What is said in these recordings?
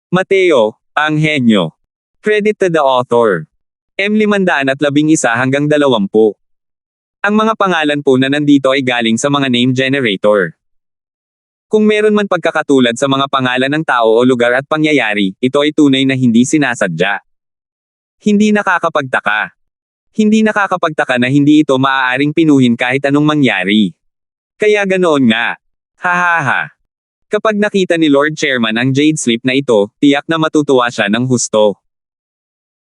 Mateo, ang henyo. Credit to the author. M511 hanggang 20. Ang mga pangalan po na nandito ay galing sa mga name generator. Kung meron man pagkakatulad sa mga pangalan ng tao o lugar at pangyayari, ito ay tunay na hindi sinasadya. Hindi nakakapagtaka. Hindi nakakapagtaka na hindi ito maaaring pinuhin kahit anong mangyari. Kaya ganoon nga. Hahaha. Kapag nakita ni Lord Chairman ang jade slip na ito, tiyak na matutuwa siya ng husto.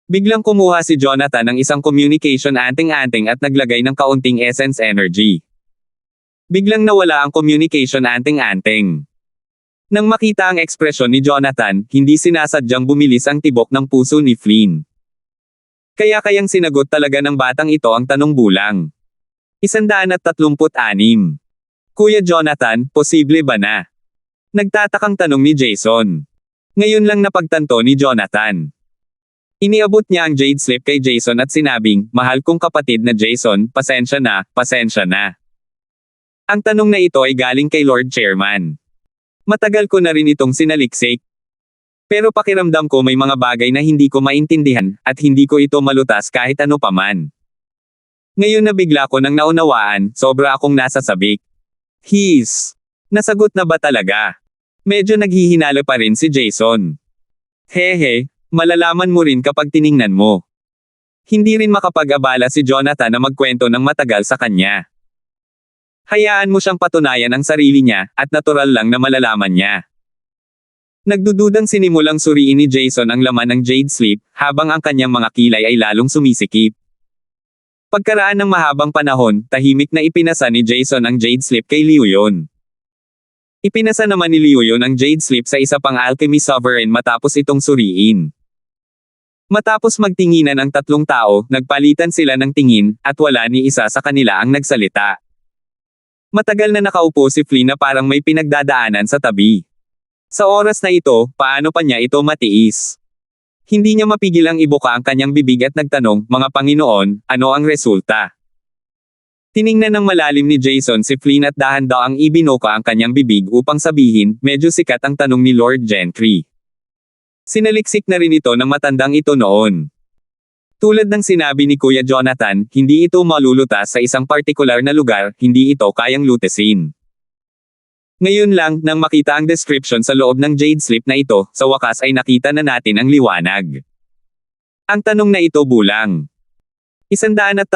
Biglang kumuha si Jonathan ng isang communication anting-anting at naglagay ng kaunting essence energy. Biglang nawala ang communication anting-anting. Nang makita ang ekspresyon ni Jonathan, hindi sinasadyang bumilis ang tibok ng puso ni Flynn. Kayang sinagot talaga ng batang ito ang tanong bulang. 136. Kuya Jonathan, posible ba na? Nagtatakang tanong ni Jason. Ngayon lang napagtanto ni Jonathan. Iniabot niya ang jade slip kay Jason at sinabing, mahal kong kapatid na Jason, pasensya na, pasensya na. Ang tanong na ito ay galing kay Lord Chairman. Matagal ko na rin itong sinaliksik. Pero pakiramdam ko may mga bagay na hindi ko maintindihan, at hindi ko ito malutas kahit ano paman. Ngayon na bigla ko nang naunawaan, sobra akong nasasabik. Nasagot na ba talaga? Medyo naghihinalo pa rin si Jason. Hehe, malalaman mo rin kapag tiningnan mo. Hindi rin makapag-abala si Jonathan na magkwento ng matagal sa kanya. Hayaan mo siyang patunayan ang sarili niya, at natural lang na malalaman niya. Nagdududang sinimulang suriin ni Jason ang laman ng jade slip, habang ang kanyang mga kilay ay lalong sumisikip. Pagkaraan ng mahabang panahon, tahimik na ipinasa ni Jason ang jade slip kay Leoyon. Ipinasa naman ni Leoyon ang jade slip sa isa pang alchemy sovereign matapos itong suriin. Matapos magtinginan ang tatlong tao, nagpalitan sila ng tingin, at wala ni isa sa kanila ang nagsalita. Matagal na nakaupo si Flynn na parang may pinagdadaanan sa tabi. Sa oras na ito, paano pa niya ito matiis? Hindi niya mapigil ang ibuka ang kanyang bibig at nagtanong, mga Panginoon, ano ang resulta? Tiningnan ng malalim ni Jason si Flynn at dahan-daang ibinuka ang kanyang bibig upang sabihin, medyo sikat ang tanong ni Lord Gentry. Sinaliksik na rin ito ng matandang ito noon. Tulad ng sinabi ni Kuya Jonathan, hindi ito malulutas sa isang partikular na lugar, hindi ito kayang lutesin. Ngayon lang, nang makita ang description sa loob ng jade slip na ito, sa wakas ay nakita na natin ang liwanag. Ang tanong na ito bulang. 136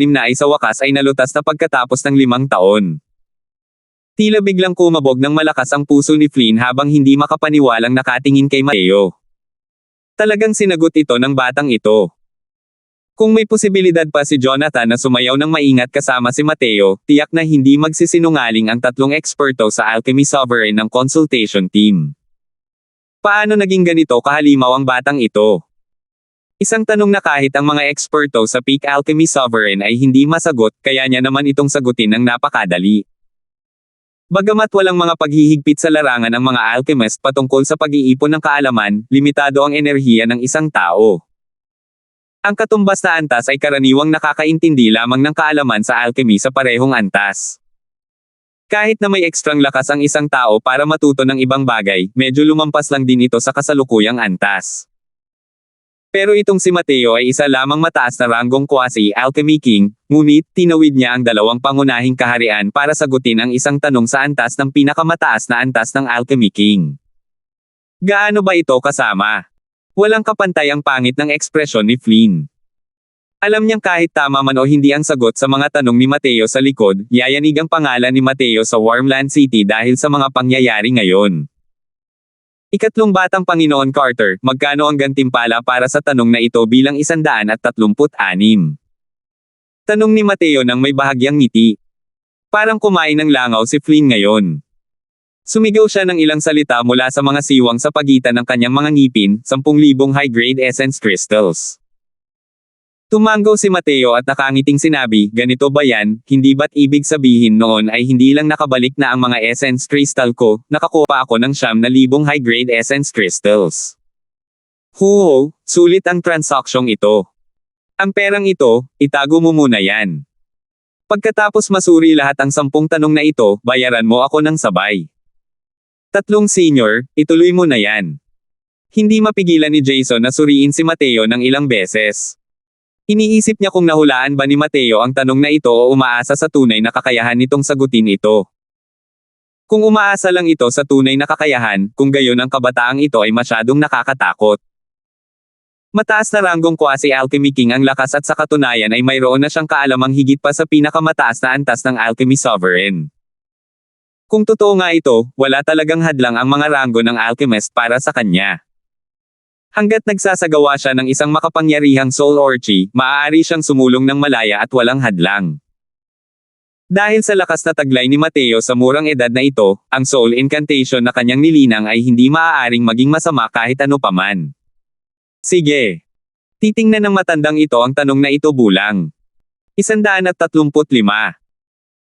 na ay sa wakas ay nalutas na pagkatapos ng 5 taon. Tila biglang kumabog ng malakas ang puso ni Flynn habang hindi makapaniwalang nakatingin kay Mateo. Talagang sinagot ito ng batang ito. Kung may posibilidad pa si Jonathan na sumayaw ng maingat kasama si Mateo, tiyak na hindi magsisinungaling ang tatlong eksperto sa Alchemy Sovereign ng consultation team. Paano naging ganito kahalimaw ang batang ito? Isang tanong na kahit ang mga eksperto sa Peak Alchemy Sovereign ay hindi masagot, kaya niya naman itong sagutin ng napakadali. Bagamat walang mga paghihigpit sa larangan ng mga alchemist patungkol sa pag-iipon ng kaalaman, limitado ang enerhiya ng isang tao. Ang katumbas na antas ay karaniwang nakakaintindi lamang ng kaalaman sa alchemy sa parehong antas. Kahit na may ekstrang lakas ang isang tao para matuto ng ibang bagay, medyo lumampas lang din ito sa kasalukuyang antas. Pero itong si Mateo ay isa lamang mataas na ranggong quasi-alchemy king, ngunit tinawid niya ang dalawang pangunahing kaharian para sagutin ang isang tanong sa antas ng pinakamataas na antas ng alchemy king. Gaano ba ito kasama? Walang kapantay ang pangit ng ekspresyon ni Flynn. Alam niyang kahit tama man o hindi ang sagot sa mga tanong ni Mateo sa likod, yayanig ang pangalan ni Mateo sa Wormland City dahil sa mga pangyayari ngayon. Ikatlong batang Panginoon Carter, magkano ang gantimpala para sa tanong na ito bilang 136? Tanong ni Mateo nang may bahagyang ngiti. Parang kumain ng langaw si Flynn ngayon. Sumigaw siya ng ilang salita mula sa mga siwang sa pagitan ng kanyang mga ngipin, 10,000 high-grade essence crystals. Tumango si Mateo at nakangiting sinabi, ganito ba yan, hindi ba't ibig sabihin noon ay hindi lang nakabalik na ang mga essence crystal ko, nakakuha ako ng 9,000 high-grade essence crystals. Sulit ang transaksyong ito. Ang perang ito, itago mo muna yan. Pagkatapos masuri lahat ang 10 tanong na ito, bayaran mo ako ng sabay. 3 senior, ituloy mo na yan. Hindi mapigilan ni Jason na suriin si Mateo ng ilang beses. Iniisip niya kung nahulaan ba ni Mateo ang tanong na ito o umaasa sa tunay na kakayahan nitong sagutin ito. Kung umaasa lang ito sa tunay na kakayahan, kung gayon ang kabataang ito ay masyadong nakakatakot. Mataas na ranggong quasi-alchemy king ang lakas at sa katunayan ay mayroon na siyang kaalamang higit pa sa pinakamataas na antas ng alchemy sovereign. Kung totoo nga ito, wala talagang hadlang ang mga ranggo ng alchemist para sa kanya. Hanggat nagsasagawa siya ng isang makapangyarihang soul orgy, maaari siyang sumulong ng malaya at walang hadlang. Dahil sa lakas na taglay ni Mateo sa murang edad na ito, ang soul incantation na kanyang nilinang ay hindi maaaring maging masama kahit ano paman. Sige. Titingnan ng matandang ito ang tanong na ito bulang. 135.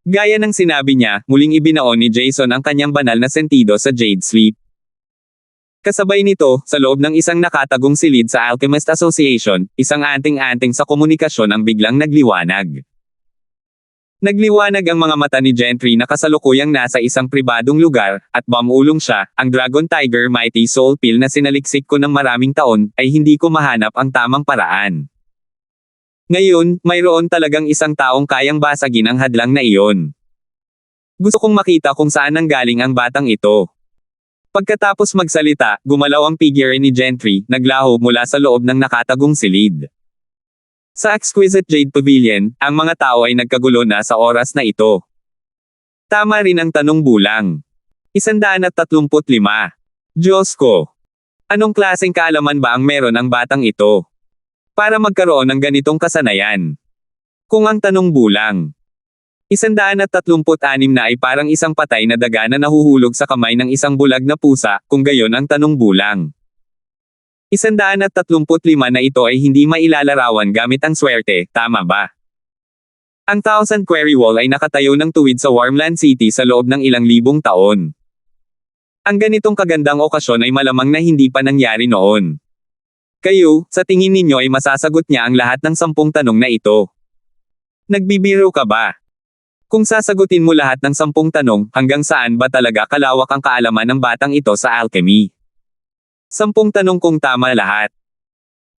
Gaya ng sinabi niya, muling ibinaon ni Jason ang kanyang banal na sentido sa Jade Sleep. Kasabay nito, sa loob ng isang nakatagong silid sa Alchemist Association, isang anting-anting sa komunikasyon ang biglang nagliwanag. Nagliwanag ang mga mata ni Gentry na kasalukuyang nasa isang pribadong lugar, at bamulong siya, ang Dragon Tiger Mighty Soul Pill na sinaliksik ko ng maraming taon, ay hindi ko mahanap ang tamang paraan. Ngayon, mayroon talagang isang taong kayang basagin ang hadlang na iyon. Gusto kong makita kung saan nanggaling ang batang ito. Pagkatapos magsalita, gumalaw ang figure ni Gentry, naglaho mula sa loob ng nakatagong silid. Sa Exquisite Jade Pavilion, ang mga tao ay nagkagulo na sa oras na ito. Tama rin ang tanong bulang. 135. Diyos ko! Anong klaseng kaalaman ba ang meron ang batang ito? Para magkaroon ng ganitong kasanayan. Kung ang tanong bulang. 136 na ay parang isang patay na daga na nahuhulog sa kamay ng isang bulag na pusa, kung gayon ang tanong bulang. 135 na ito ay hindi mailalarawan gamit ang swerte, tama ba? Ang Thousand Quarry Wall ay nakatayo ng tuwid sa Warmland City sa loob ng ilang libong taon. Ang ganitong kagandang okasyon ay malamang na hindi pa nangyari noon. Kayo, sa tingin ninyo ay masasagot niya ang lahat ng 10 tanong na ito. Nagbibiro ka ba? Kung sasagutin mo lahat ng 10 tanong, hanggang saan ba talaga kalawak ang kaalaman ng batang ito sa alchemy? 10 tanong kung tama lahat.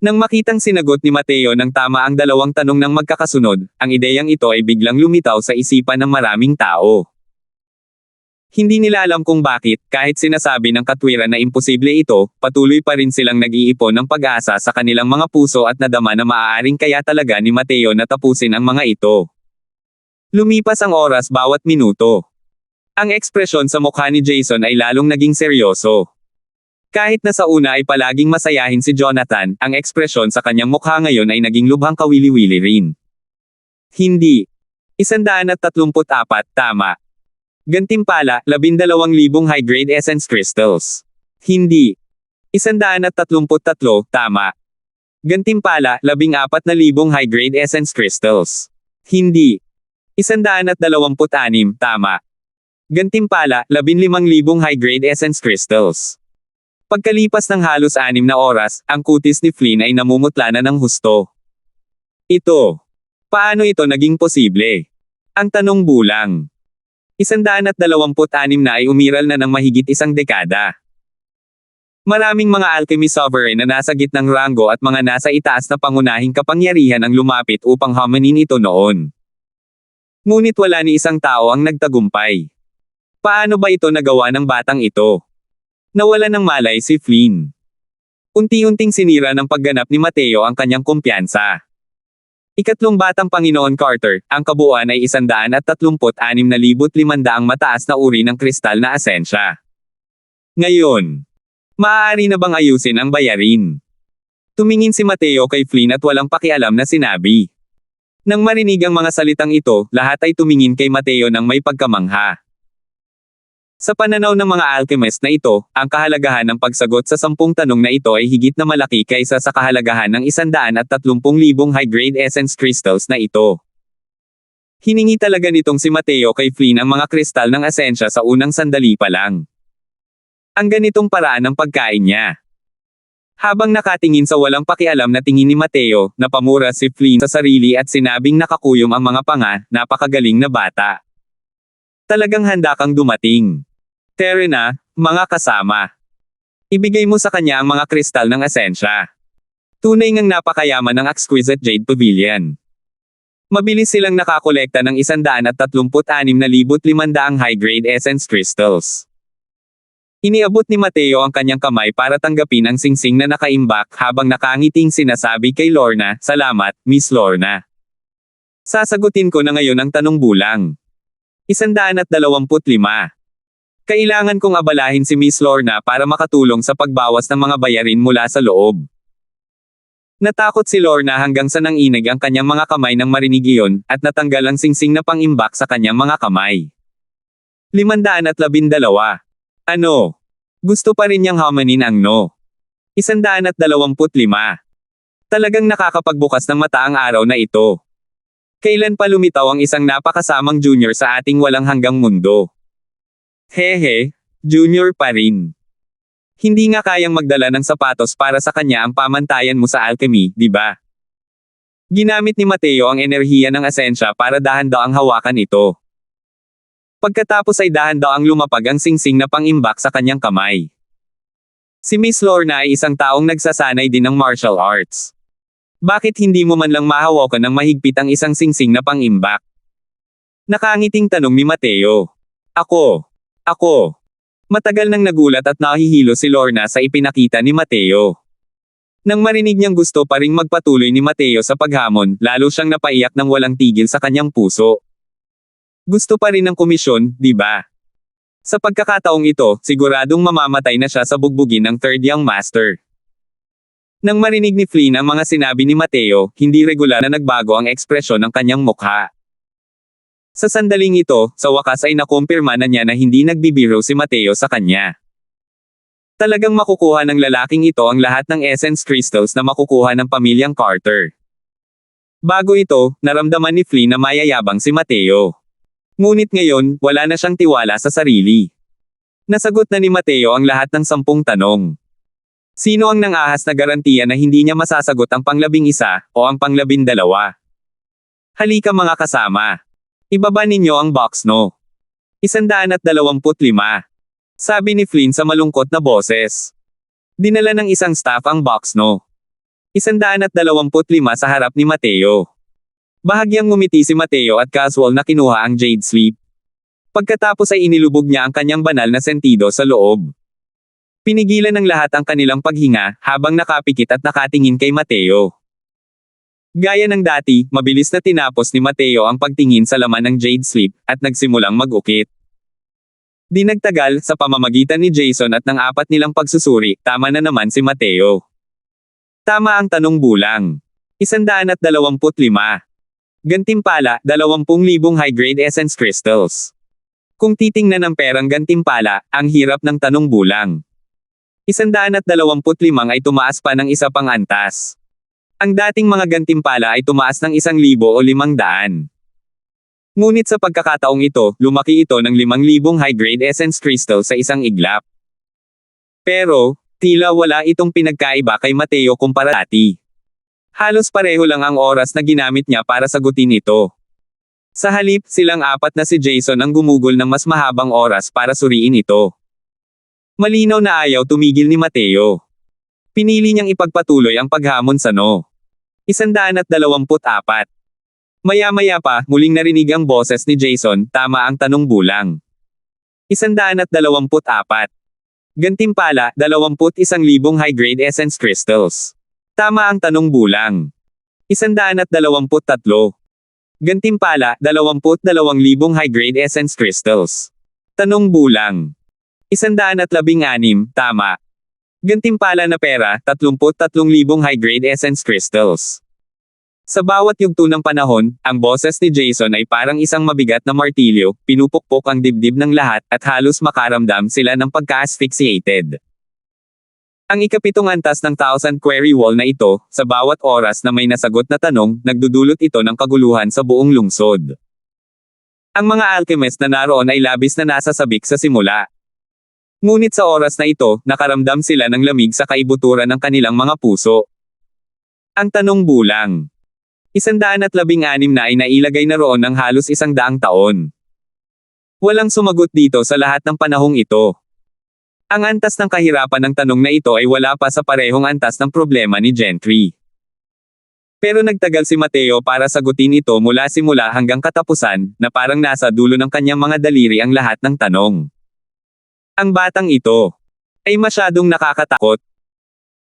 Nang makitang sinagot ni Mateo ng tama ang 2 tanong ng magkakasunod, ang ideyang ito ay biglang lumitaw sa isipan ng maraming tao. Hindi nila alam kung bakit, kahit sinasabi ng katwiran na imposible ito, patuloy pa rin silang nag-iipon ng pag-asa sa kanilang mga puso at nadama na maaaring kaya talaga ni Mateo na tapusin ang mga ito. Lumipas ang oras bawat minuto. Ang ekspresyon sa mukha ni Jason ay lalong naging seryoso. Kahit na sa una ay palaging masayahin si Jonathan, ang ekspresyon sa kanyang mukha ngayon ay naging lubhang kawili-wili rin. Hindi. 134, tama. Gantimpala, 12,000 high-grade essence crystals. Hindi. 133, tama. Gantimpala, 14,000 high-grade essence crystals. Hindi. 126, tama. Gantimpala, 15,000 high-grade essence crystals. Pagkalipas ng halos 6 na oras, ang kutis ni Flynn ay namumutla na ng husto. Ito. Paano ito naging posible? Ang tanong bulang. 126 na ay umiral na ng mahigit 1 dekada. Maraming mga alchemy sovereign na nasa gitnang ranggo at mga nasa itaas na pangunahing kapangyarihan ang lumapit upang hamanin ito noon. Ngunit wala ni isang tao ang nagtagumpay. Paano ba ito nagawa ng batang ito? Nawala ng malay si Flynn. Unti-unting sinira ng pagganap ni Mateo ang kanyang kumpiyansa. Ikatlong batang Panginoon Carter, ang kabuuan ay 136,500 mataas na uri ng kristal na asensya. Ngayon, maaari na bang ayusin ang bayarin? Tumingin si Mateo kay Flynn at walang pakialam na sinabi. Nang marinig ang mga salitang ito, lahat ay tumingin kay Mateo ng may pagkamangha. Sa pananaw ng mga alchemist na ito, ang kahalagahan ng pagsagot sa 10 tanong na ito ay higit na malaki kaysa sa kahalagahan ng 130,000 high-grade essence crystals na ito. Hiningi talaga nitong si Mateo kay Flynn ang mga kristal ng asensya sa unang sandali pa lang. Ang ganitong paraan ng pagkain niya. Habang nakatingin sa walang pakialam na tingin ni Mateo, napamura si Flynn sa sarili at sinabing nakakuyom ang mga panga, napakagaling na bata. Talagang handa kang dumating. Tara na, mga kasama. Ibigay mo sa kanya ang mga kristal ng esensya. Tunay ngang napakayaman ng Exquisite Jade Pavilion. Mabilis silang nakakolekta ng 136,500 high-grade essence crystals. Iniabot ni Mateo ang kanyang kamay para tanggapin ang singsing na nakaimbak habang nakangiting sinasabi kay Lorna, "Salamat, Miss Lorna. Sasagutin ko na ngayon ang tanong bulang. 125. Kailangan kong abalahin si Miss Lorna para makatulong sa pagbawas ng mga bayarin mula sa loob." Natakot si Lorna hanggang sa nanginig ang kanyang mga kamay nang marinig iyon, at natanggal ang singsing na pangimbak sa kanyang mga kamay. 512. Ano? Gusto pa rin niyang hamanin ang no. 125. Talagang nakakapagbukas ng mata ang araw na ito. Kailan pa lumitaw ang isang napakasamang junior sa ating walang hanggang mundo? Hehe, junior pa rin. Hindi nga kayang magdala ng sapatos para sa kanya ang pamantayan mo sa alchemy, di ba? Ginamit ni Mateo ang enerhiya ng esensya para dahan-daang hawakan ito. Pagkatapos ay dahan-daang lumapag ang singsing na pangimbak sa kanyang kamay. Si Miss Lorna ay isang taong nagsasanay din ng martial arts. Bakit hindi mo man lang mahawakan ng mahigpit ang isang singsing na pangimbak? Nakangiting tanong ni Mateo. Ako. Matagal nang nagulat at nahihilo si Lorna sa ipinakita ni Mateo. Nang marinig niyang gusto pa ring magpatuloy ni Mateo sa paghamon, lalo siyang napaiyak ng walang tigil sa kanyang puso. Gusto pa rin ng komisyon, di ba? Sa pagkakataong ito, siguradong mamamatay na siya sa bugbugin ng Third Young Master. Nang marinig ni Flynn ang mga sinabi ni Mateo, hindi regular na nagbago ang ekspresyon ng kanyang mukha. Sa sandaling ito, sa wakas ay nakumpirma na niya na hindi nagbibiro si Mateo sa kanya. Talagang makukuha ng lalaking ito ang lahat ng essence crystals na makukuha ng pamilyang Carter. Bago ito, naramdaman ni Flynn na mayayabang si Mateo. Ngunit ngayon, wala na siyang tiwala sa sarili. Nasagot na ni Mateo ang lahat ng 10 tanong. Sino ang nangahas na garantiya na hindi niya masasagot ang pang-11 o ang pang-12? Halika mga kasama. Ibaba ninyo ang box no. 125. Sabi ni Flynn sa malungkot na boses. Dinala ng isang staff ang box no. 125 sa harap ni Mateo. Bahagyang ngumiti si Mateo at casual na kinuha ang Jade Sleep. Pagkatapos ay inilubog niya ang kanyang banal na sentido sa loob. Pinigilan ng lahat ang kanilang paghinga, habang nakapikit at nakatingin kay Mateo. Gaya ng dati, mabilis na tinapos ni Mateo ang pagtingin sa laman ng Jade Sleep, at nagsimulang mag-ukit. Di nagtagal, sa pamamagitan ni Jason at ng 4 nilang pagsusuri, tama na naman si Mateo. Tama ang tanong bulang. 125. Gantimpala, 20,000 high-grade essence crystals. Kung titingnan ng perang gantimpala, ang hirap ng tanong bulang. 125 ay tumaas pa ng isa pang antas. Ang dating mga gantimpala ay tumaas ng 1,000 o 500. Ngunit sa pagkakataong ito, lumaki ito ng 5,000 high-grade essence crystal sa isang iglap. Pero, tila wala itong pinagkaiba kay Mateo kumpara dati. Halos pareho lang ang oras na ginamit niya para sagutin ito. Sa halip, silang 4 na si Jason ang gumugol ng mas mahabang oras para suriin ito. Malinaw na ayaw tumigil ni Mateo. Pinili niyang ipagpatuloy ang paghamon sa no. 124. Maya-maya pa, muling narinig ang boses ni Jason, tama ang tanong bulang. 124. Gantimpala, 21,000 high-grade essence crystals. Tama ang tanong bulang. 123. Gantimpala, 22,000 high-grade essence crystals. Tanong bulang. 116, tama. Gantimpala na pera, 33,000 high-grade essence crystals. Sa bawat yugto ng panahon, ang boses ni Jason ay parang isang mabigat na martilyo, pinupukpok ang dibdib ng lahat, at halos makaramdam sila ng pagka-asphyxiated. Ang ikapitong antas ng 1,000 query wall na ito, sa bawat oras na may nasagot na tanong, nagdudulot ito ng kaguluhan sa buong lungsod. Ang mga alchemist na naroon ay labis na nasasabik sa simula. Ngunit sa oras na ito, nakaramdam sila ng lamig sa kaibuturan ng kanilang mga puso. Ang tanong bulang. 116 na ay nailagay na roon ng halos 100 taon. Walang sumagot dito sa lahat ng panahong ito. Ang antas ng kahirapan ng tanong na ito ay wala pa sa parehong antas ng problema ni Gentry. Pero nagtagal si Mateo para sagutin ito mula simula hanggang katapusan, na parang nasa dulo ng kanyang mga daliri ang lahat ng tanong. Ang batang ito ay masyadong nakakatakot.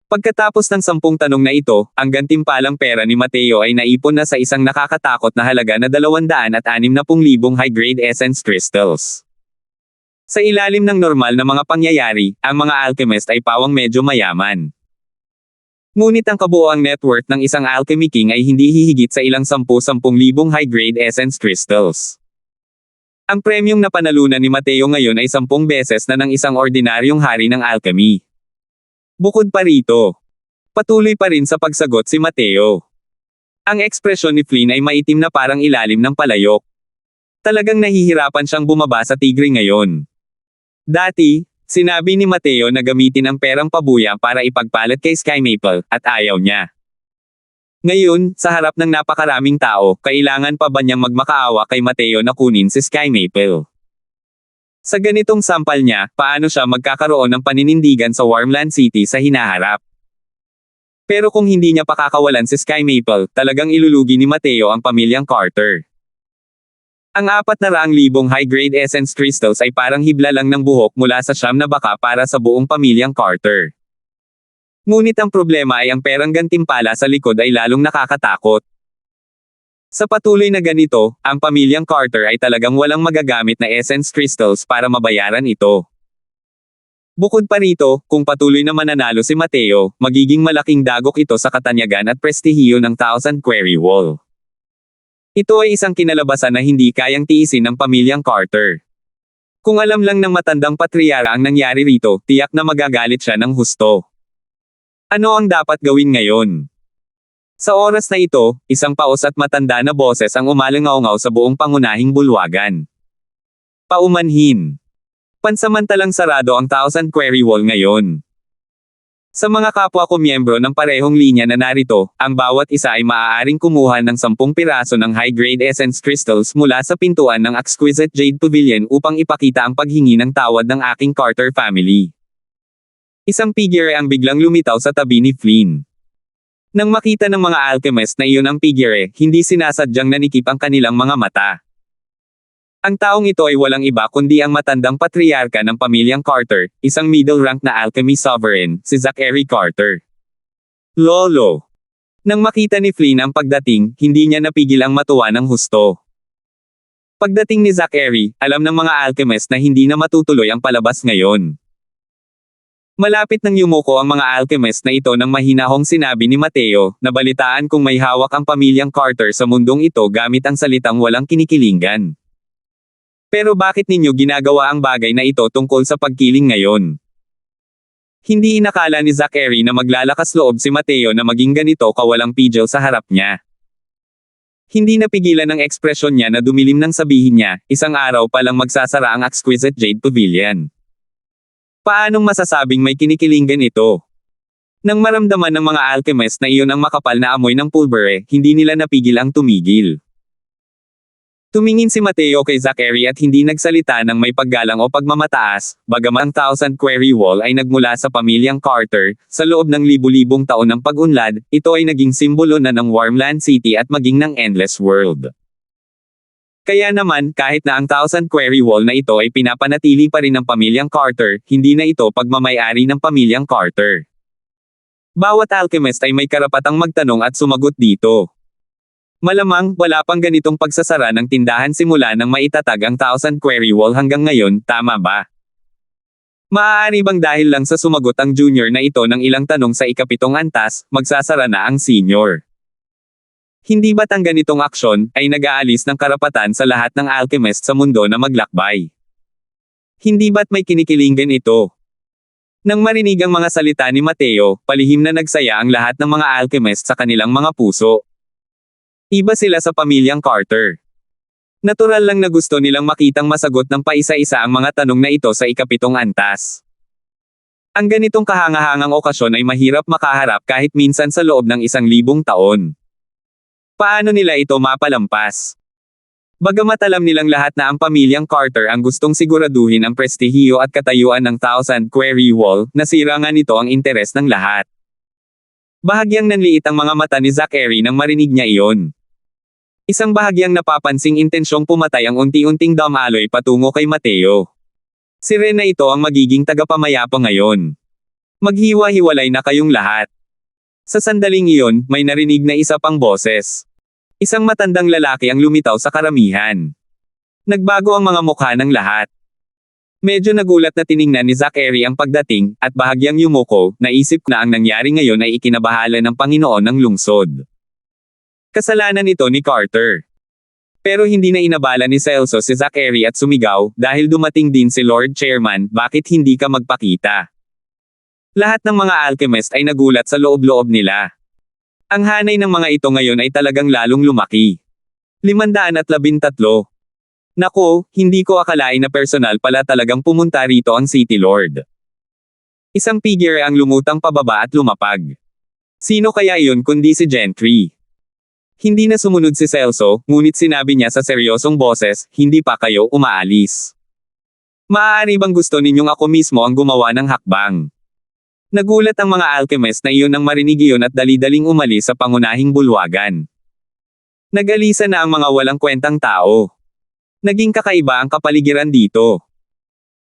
Pagkatapos ng 10 tanong na ito, ang gantimpalang pera ni Mateo ay naipon na sa isang nakakatakot na halaga na 260,000 high-grade essence crystals. Sa ilalim ng normal na mga pangyayari, ang mga alchemist ay pawang medyo mayaman. Ngunit ang kabuoang net worth ng isang alchemy king ay hindi hihigit sa ilang 10,000 high-grade essence crystals. Ang premyong na panalunan ni Mateo ngayon ay 10 beses na ng isang ordinaryong hari ng alchemy. Bukod pa rito, patuloy pa rin sa pagsagot si Mateo. Ang ekspresyon ni Flynn ay maitim na parang ilalim ng palayok. Talagang nahihirapan siyang bumaba sa tigre ngayon. Dati, sinabi ni Mateo na gamitin ang perang pabuya para ipagpalit kay Sky Maple, at ayaw niya. Ngayon, sa harap ng napakaraming tao, kailangan pa ba niyang magmakaawa kay Mateo na kunin si Sky Maple? Sa ganitong sampal niya, paano siya magkakaroon ng paninindigan sa Wormland City sa hinaharap? Pero kung hindi niya pakakawalan si Sky Maple, talagang ilulugi ni Mateo ang pamilyang Carter. Ang 400,000 high-grade essence crystals ay parang hibla lang ng buhok mula sa siyam na baka para sa buong pamilyang Carter. Ngunit ang problema ay ang perang gantimpala sa likod ay lalong nakakatakot. Sa patuloy na ganito, ang pamilyang Carter ay talagang walang magagamit na essence crystals para mabayaran ito. Bukod pa rito, kung patuloy na mananalo si Mateo, magiging malaking dagok ito sa katanyagan at prestihiyo ng Thousand Quarry Wall. Ito ay isang kinalabasan na hindi kayang tiisin ng pamilyang Carter. Kung alam lang ng matandang patriyara ang nangyari rito, tiyak na magagalit siya ng husto. Ano ang dapat gawin ngayon? Sa oras na ito, isang paos at matanda na boses ang umalingaw-ngaw sa buong pangunahing bulwagan. Paumanhin. Pansamantalang sarado ang Thousand Quarry Wall ngayon. Sa mga kapwa ko miyembro ng parehong linya na narito, ang bawat isa ay maaaring kumuha ng 10 piraso ng high-grade essence crystals mula sa pintuan ng Exquisite Jade Pavilion upang ipakita ang paghingi ng tawad ng aking Carter family. Isang figure ang biglang lumitaw sa tabi ni Flynn. Nang makita ng mga alchemist na iyon ang figure, hindi sinasadyang nanikip ang kanilang mga mata. Ang taong ito ay walang iba kundi ang matandang patriarka ng pamilyang Carter, isang middle rank na alchemy sovereign, si Zachary Carter. Lolo. Nang makita ni Flynn ang pagdating, hindi niya napigil ang matuwa ng husto. Pagdating ni Zachary, alam ng mga alchemist na hindi na matutuloy ang palabas ngayon. Malapit nang yumuko ang mga alchemist na ito nang mahinahong sinabi ni Mateo, na balitaan kung may hawak ang pamilyang Carter sa mundong ito gamit ang salitang walang kinikilingan. Pero bakit ninyo ginagawa ang bagay na ito tungkol sa pagkiling ngayon? Hindi inakala ni Zachary na maglalakas loob si Mateo na maging ganito kawalang pigil sa harap niya. Hindi napigilan ng ekspresyon niya na dumilim nang sabihin niya, isang araw palang magsasara ang Exquisite Jade Pavilion. Paanong masasabing may kinikilingan ito? Nang maramdaman ng mga alchemist na iyon ang makapal na amoy ng pulbere, hindi nila napigil ang tumigil. Tumingin si Mateo kay Zachary at hindi nagsalita ng may paggalang o pagmamataas, bagaman ang Thousand Quarry Wall ay nagmula sa pamilyang Carter, sa loob ng libu-libong taon ng pag-unlad, ito ay naging simbolo na ng Wormland City at maging ng Endless World. Kaya naman, kahit na ang Thousand Quarry Wall na ito ay pinapanatili pa rin ng pamilyang Carter, hindi na ito pagmamayari ng pamilyang Carter. Bawat alchemist ay may karapatang magtanong at sumagot dito. Malamang, wala pang ganitong pagsasara ng tindahan simula nang maitatag ang Thousand Quarry Wall hanggang ngayon, tama ba? Maaari bang dahil lang sa sumagot ang junior na ito ng ilang tanong sa ikapitong antas, magsasara na ang senior? Hindi ba't ang ganitong aksyon, ay nag-aalis ng karapatan sa lahat ng alchemist sa mundo na maglakbay? Hindi ba't may kinikilingan ito? Nang marinig ang mga salita ni Mateo, palihim na nagsaya ang lahat ng mga alchemist sa kanilang mga puso. Iba sila sa pamilyang Carter. Natural lang na gusto nilang makitang masagot ng paisa-isa ang mga tanong na ito sa ikapitong antas. Ang ganitong kahangahangang okasyon ay mahirap makaharap kahit minsan sa loob ng 1,000 taon. Paano nila ito mapalampas? Bagamat alam nilang lahat na ang pamilyang Carter ang gustong siguraduhin ang prestihiyo at katayuan ng Thousand Quarry Wall, nasira nga nito ang interes ng lahat. Bahagyang nanliit ang mga mata ni Zachary nang marinig niya iyon. Isang bahagyang napapansing intensyong pumatay ang unti-unting dumaloy patungo kay Mateo. Si Ren na ito ang magiging tagapamayapa ngayon. Maghiwa-hiwalay na kayong lahat. Sa sandaling iyon, may narinig na isa pang boses. Isang matandang lalaki ang lumitaw sa karamihan. Nagbago ang mga mukha ng lahat. Medyo nagulat na tiningnan ni Zachary ang pagdating, at bahagyang yumuko, naisip na ang nangyari ngayon ay ikinabahala ng Panginoon ng lungsod. Kasalanan ito ni Carter. Pero hindi na inabala ni Celso si Zachary at sumigaw, dahil dumating din si Lord Chairman, bakit hindi ka magpakita? Lahat ng mga alchemist ay nagulat sa loob-loob nila. Ang hanay ng mga ito ngayon ay talagang lalong lumaki. 513. Nako, hindi ko akalain na personal pala talagang pumunta rito ang City Lord. Isang figure ang lumutang pababa at lumapag. Sino kaya iyon kundi si Gentry? Hindi na sumunod si Celso, ngunit sinabi niya sa seryosong boses, hindi pa kayo umaalis. Maaari bang gusto ninyong ako mismo ang gumawa ng hakbang? Nagulat ang mga alchemist na iyon nang marinig iyon at dali-daling umalis sa pangunahing bulwagan. Nag-alisa na ang mga walang kwentang tao. Naging kakaiba ang kapaligiran dito.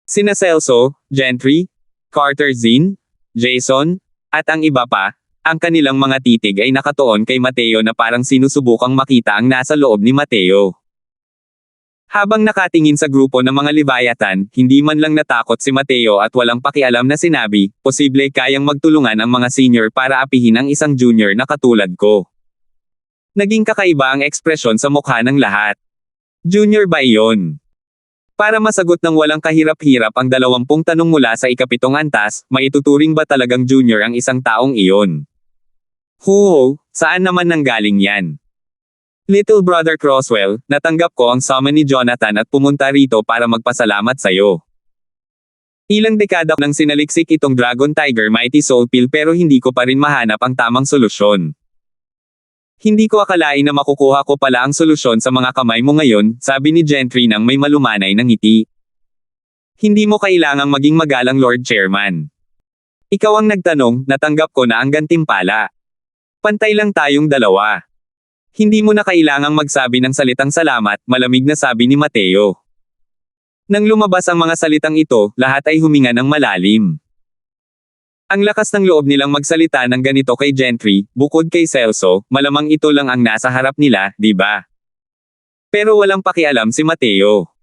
Sina Celso, Gentry, Carter Zinn, Jason, at ang iba pa, ang kanilang mga titig ay nakatuon kay Mateo na parang sinusubukang makita ang nasa loob ni Mateo. Habang nakatingin sa grupo ng mga Leviathan, hindi man lang natakot si Mateo at walang pakialam na sinabi, posible kayang magtulungan ang mga senior para apihin ang isang junior na katulad ko. Naging kakaiba ang ekspresyon sa mukha ng lahat. Junior ba iyon? Para masagot ng walang kahirap-hirap ang 20 tanong mula sa ikapitong antas, maituturing ba talagang junior ang isang taong iyon? Huho, saan naman nanggaling yan? Little Brother Crosswell, natanggap ko ang summon ni Jonathan at pumunta rito para magpasalamat sa'yo. Ilang dekada nang sinaliksik itong Dragon Tiger Mighty Soul Pill pero hindi ko pa rin mahanap ang tamang solusyon. Hindi ko akalain na makukuha ko pala ang solusyon sa mga kamay mo ngayon, sabi ni Gentry nang may malumanay ng ngiti. Hindi mo kailangang maging magalang Lord Chairman. Ikaw ang nagtanong, natanggap ko na ang gantimpala. Pantay lang tayong dalawa. Hindi mo na kailangang magsabi ng salitang salamat, malamig na sabi ni Mateo. Nang lumabas ang mga salitang ito, lahat ay huminga ng malalim. Ang lakas ng loob nilang magsalita ng ganito kay Gentry, bukod kay Celso, malamang ito lang ang nasa harap nila, di ba? Pero walang pakialam si Mateo.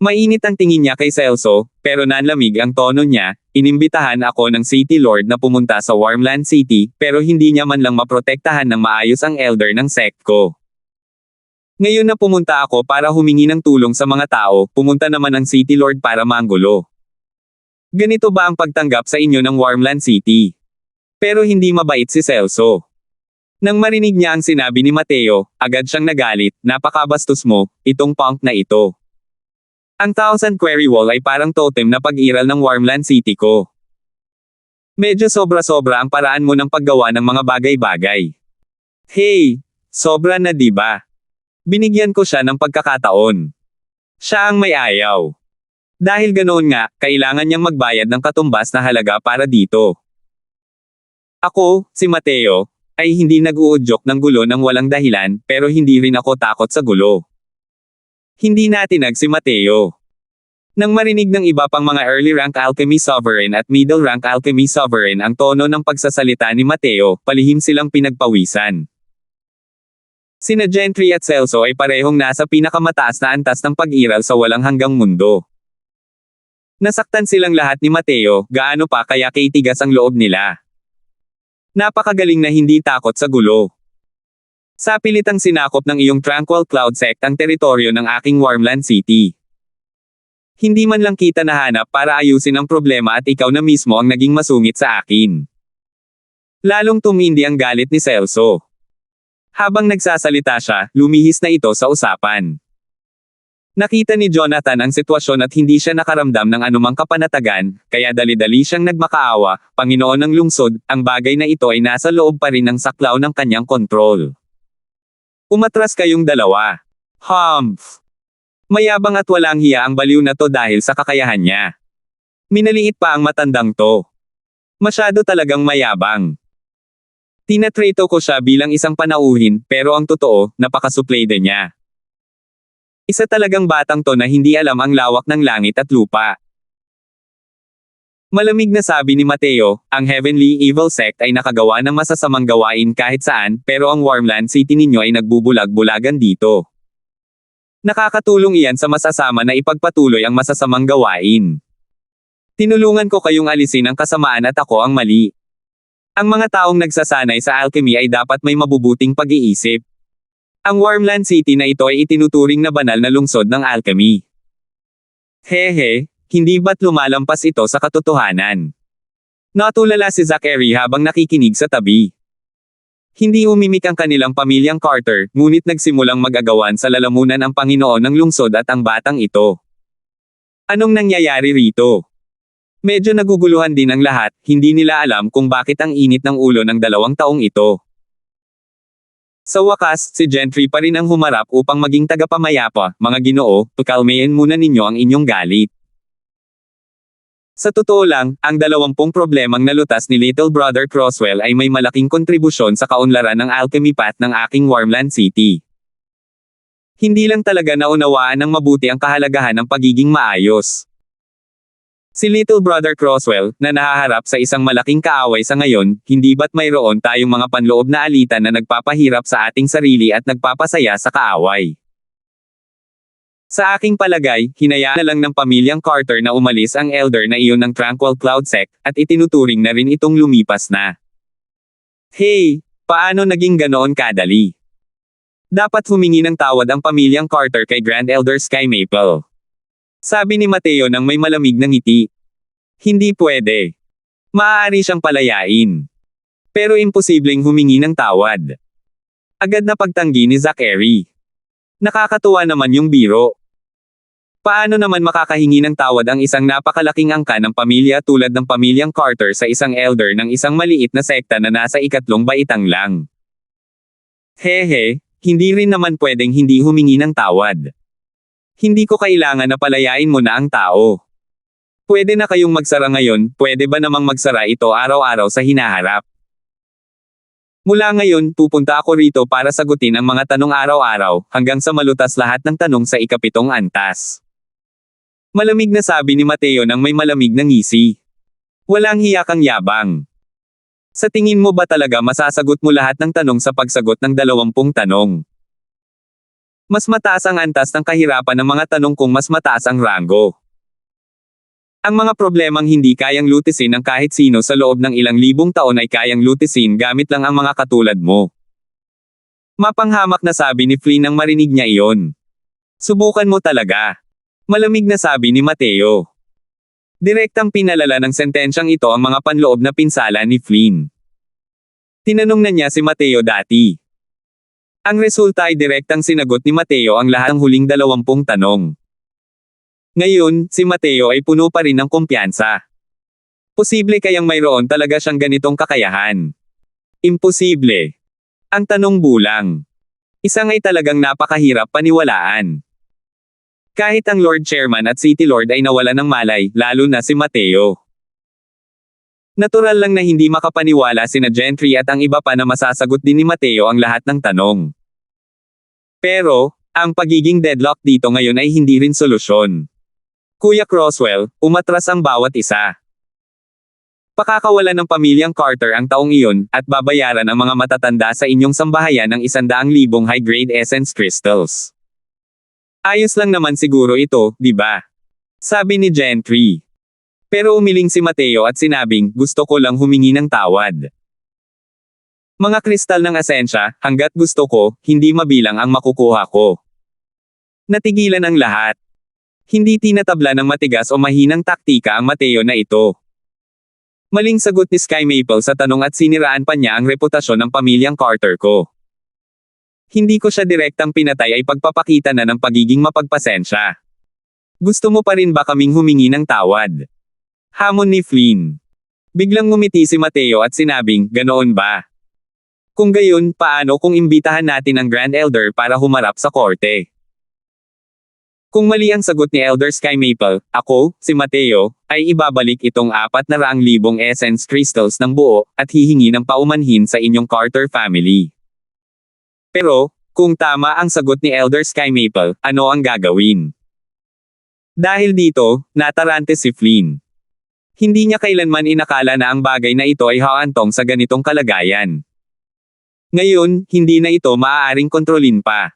Mainit ang tingin niya kay Celso, pero nanlamig ang tono niya. Inimbitahan ako ng City Lord na pumunta sa Warmland City, pero hindi niya man lang maprotektahan ng maayos ang elder ng sect ko. Ngayon na pumunta ako para humingi ng tulong sa mga tao, pumunta naman ang City Lord para manggulo. Ganito ba ang pagtanggap sa inyo ng Warmland City? Pero hindi mabait si Celso. Nang marinig niya ang sinabi ni Mateo, agad siyang nagalit, napakabastos mo, itong punk na ito. Ang Thousand Quarry Wall ay parang totem na pag-iral ng Warmland City ko. Medyo sobra-sobra ang paraan mo ng paggawa ng mga bagay-bagay. Hey, sobra na diba? Binigyan ko siya ng pagkakataon. Siya ang may ayaw. Dahil ganoon nga, kailangan niyang magbayad ng katumbas na halaga para dito. Ako, si Mateo, ay hindi nag-uudyok ng gulo ng walang dahilan, pero hindi rin ako takot sa gulo. Hindi natinag si Mateo. Nang marinig ng iba pang mga early rank alchemy sovereign at middle rank alchemy sovereign ang tono ng pagsasalita ni Mateo, palihim silang pinagpawisan. Sina Gentry at Celso ay parehong nasa pinakamataas na antas ng pag-iral sa walang hanggang mundo. Nasaktan silang lahat ni Mateo, gaano pa kaya kaitigas ang loob nila. Napakagaling na hindi takot sa gulo. Sa pilitang sinakop ng iyong Tranquil Cloud Sect ang teritoryo ng aking Warmland City. Hindi man lang kita nahanap para ayusin ang problema at ikaw na mismo ang naging masungit sa akin. Lalong tumindi ang galit ni Celso. Habang nagsasalita siya, lumihis na ito sa usapan. Nakita ni Jonathan ang sitwasyon at hindi siya nakaramdam ng anumang kapanatagan, kaya dali-dali siyang nagmakaawa, Panginoon ng lungsod, ang bagay na ito ay nasa loob pa rin ng saklaw ng kanyang kontrol. Umatras kayong dalawa. Humph! Mayabang at walang hiya ang baliw na to dahil sa kakayahan niya. Minaliit pa ang matandang to. Masyado talagang mayabang. Tinatreto ko siya bilang isang panauhin, pero ang totoo, napakasuplede niya. Isa talagang batang to na hindi alam ang lawak ng langit at lupa. Malamig na sabi ni Mateo, ang Heavenly Evil Sect ay nakagawa ng masasamang gawain kahit saan, pero ang Wormland City ninyo ay nagbubulag-bulagan dito. Nakakatulong iyan sa masasama na ipagpatuloy ang masasamang gawain. Tinulungan ko kayong alisin ang kasamaan at ako ang mali. Ang mga taong nagsasanay sa alchemy ay dapat may mabubuting pag-iisip. Ang Wormland City na ito ay itinuturing na banal na lungsod ng alchemy. Hehe. Hindi ba't lumalampas ito sa katotohanan? Natulala si Zachary habang nakikinig sa tabi. Hindi umimik ang kanilang pamilyang Carter, ngunit nagsimulang mag-agawan sa lalamunan ang Panginoon ng lungsod at ang batang ito. Anong nangyayari rito? Medyo naguguluhan din ang lahat, hindi nila alam kung bakit ang init ng ulo ng 2 taong ito. Sa wakas, si Gentry pa rin ang humarap upang maging tagapamayapa. Mga Ginoo, pakalmayin muna ninyo ang inyong galit. Sa totoo lang, ang 20 problemang nalutas ni Little Brother Crosswell ay may malaking kontribusyon sa kaunlaran ng alchemy path ng aking Wormland City. Hindi lang talaga naunawaan ng mabuti ang kahalagahan ng pagiging maayos. Si Little Brother Crosswell, na nahaharap sa isang malaking kaaway sa ngayon, hindi ba't mayroon tayong mga panloob na alitan na nagpapahirap sa ating sarili at nagpapasaya sa kaaway? Sa aking palagay, hinayaan na lang ng pamilyang Carter na umalis ang elder na iyon ng Tranquil Cloud Sect, at itinuturing na rin itong lumipas na. Hey, paano naging ganoon kadali? Dapat humingi ng tawad ang pamilyang Carter kay Grand Elder Sky Maple. Sabi ni Mateo nang may malamig na ngiti. Hindi pwede. Maaari siyang palayain. Pero imposibleng humingi ng tawad. Agad na pagtanggi ni Zachary. Nakakatuwa naman yung biro. Paano naman makakahingi ng tawad ang isang napakalaking angka ng pamilya tulad ng pamilyang Carter sa isang elder ng isang maliit na sekta na nasa 2 baitang lang? Hehe, hindi rin naman pwedeng hindi humingi ng tawad. Hindi ko kailangan na palayain mo na ang tao. Pwede na kayong magsara ngayon, pwede ba namang magsara ito araw-araw sa hinaharap? Mula ngayon, pupunta ako rito para sagutin ang mga tanong araw-araw, hanggang sa malutas lahat ng tanong sa 7th antas. Malamig na sabi ni Mateo nang may malamig na ngisi. Walang hiya kang yabang. Sa tingin mo ba talaga masasagot mo lahat ng tanong sa pagsagot ng 20 tanong? Mas mataas ang antas ng kahirapan ng mga tanong kung mas mataas ang ranggo. Ang mga problemang hindi kayang lutisin ng kahit sino sa loob ng ilang libong taon ay kayang lutisin gamit lang ang mga katulad mo. Mapanghamak na sabi ni Flynn nang marinig niya iyon. Subukan mo talaga. Malamig na sabi ni Mateo. Direktang pinalala ng sentensyang ito ang mga panloob na pinsala ni Flynn. Tinanong na niya si Mateo dati. Ang resulta ay direktang sinagot ni Mateo ang lahat ng huling 20 tanong. Ngayon, si Mateo ay puno pa rin ng kumpiyansa. Posible kayang mayroon talaga siyang ganitong kakayahan? Imposible. Ang tanong bulang. Isang ay talagang napakahirap paniwalaan. Kahit ang Lord Chairman at City Lord ay nawala ng malay, lalo na si Mateo. Natural lang na hindi makapaniwala sina Gentry at ang iba pa na masasagot din ni Mateo ang lahat ng tanong. Pero, ang pagiging deadlock dito ngayon ay hindi rin solusyon. Kuya Crosswell, umatras ang bawat isa. Pakakawalan ng pamilyang Carter ang taong iyon, at babayaran ang mga matatanda sa inyong sambahayan ng 100,000 high-grade essence crystals. Ayos lang naman siguro ito, di ba? Sabi ni Gentry. Pero umiling si Mateo at sinabing, gusto ko lang humingi ng tawad. Mga kristal ng asensya, hanggat gusto ko, hindi mabilang ang makukuha ko. Natigilan ang lahat. Hindi tinatabla ng matigas o mahinang taktika ang Mateo na ito. Maling sagot ni Sky Maple sa tanong at siniraan pa niya ang reputasyon ng pamilyang Carter ko. Hindi ko siya direktang pinatay ay pagpapakita na ng pagiging mapagpasensya. Gusto mo pa rin ba kaming humingi ng tawad? Hamon ni Flynn. Biglang ngumiti si Mateo at sinabing, ganoon ba? Kung gayon, paano kung imbitahan natin ang Grand Elder para humarap sa korte? Kung mali ang sagot ni Elder Sky Maple, ako, si Mateo, ay ibabalik itong 400,000 essence crystals ng buo, at hihingi ng paumanhin sa inyong Carter family. Pero, kung tama ang sagot ni Elder Sky Maple, ano ang gagawin? Dahil dito, natarante si Flynn. Hindi niya kailanman inakala na ang bagay na ito ay haantong sa ganitong kalagayan. Ngayon, hindi na ito maaaring kontrolin pa.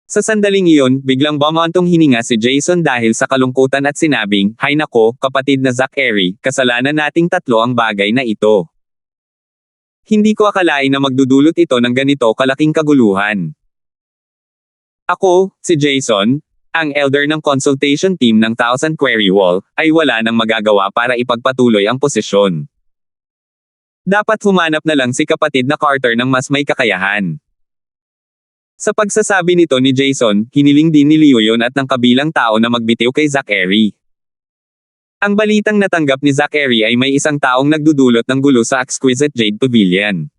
Sa sandaling iyon, biglang bumantong hininga si Jason dahil sa kalungkutan at sinabing, "Hay nako, kapatid na Zachary, kasalanan nating tatlo ang bagay na ito. Hindi ko akalain na magdudulot ito ng ganito kalaking kaguluhan." Ako, si Jason, ang elder ng consultation team ng Thousand Quarry Wall, ay wala nang magagawa para ipagpatuloy ang posisyon. Dapat humanap na lang si kapatid na Carter ng mas may kakayahan. Sa pagsasabi nito ni Jason, hiniling din ni Leo yun at ng kabilang tao na magbitiw kay Zachary. Ang balitang natanggap ni Zachary ay may isang taong nagdudulot ng gulo sa Exquisite Jade Pavilion.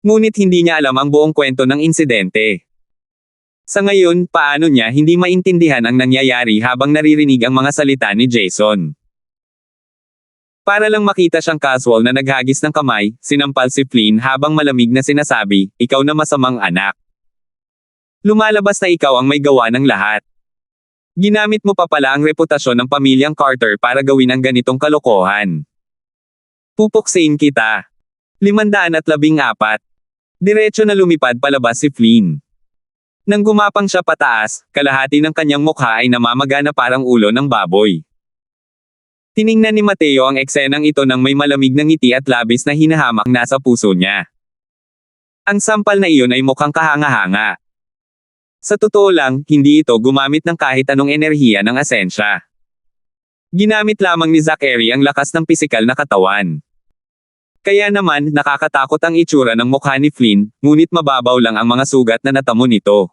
Ngunit hindi niya alam ang buong kwento ng insidente. Sa ngayon, paano niya hindi maintindihan ang nangyayari habang naririnig ang mga salita ni Jason? Para lang makita siyang casual na naghagis ng kamay, sinampal si Flynn habang malamig na sinasabi, "Ikaw na masamang anak. Lumalabas na ikaw ang may gawa ng lahat. Ginamit mo pa pala ang reputasyon ng pamilyang Carter para gawin ang ganitong kalokohan. Pupuksain kita." 514. Diretso na lumipad palabas si Flynn. Nang gumapang siya pataas, kalahati ng kanyang mukha ay namamaga na parang ulo ng baboy. Tiningnan ni Mateo ang eksenang ito nang may malamig na ngiti at labis na hinahamak nasa puso niya. Ang sampal na iyon ay mukhang kahanga-hanga. Sa totoo lang, hindi ito gumamit ng kahit anong enerhiya ng asensya. Ginamit lamang ni Zachary ang lakas ng pisikal na katawan. Kaya naman, nakakatakot ang itsura ng mukha ni Flynn, ngunit mababaw lang ang mga sugat na natamo nito.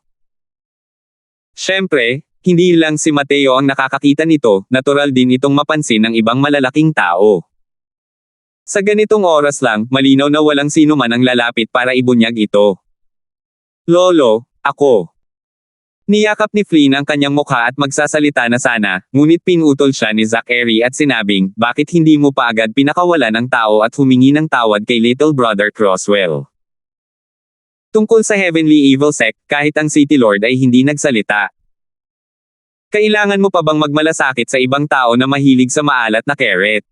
Siyempre, hindi lang si Mateo ang nakakakita nito, natural din itong mapansin ng ibang malalaking tao. Sa ganitong oras lang, malinaw na walang sino man ang lalapit para ibunyag ito. "Lolo, ako." Niyakap ni Flynn ang kanyang mukha at magsasalita na sana, ngunit pinutol siya ni Zachary at sinabing, "Bakit hindi mo pa agad pinakawalan ang tao at humingi ng tawad kay Little Brother Croswell?" Tungkol sa Heavenly Evil Sect, kahit ang City Lord ay hindi nagsalita. Kailangan mo pa bang magmalasakit sa ibang tao na mahilig sa maalat na carrot?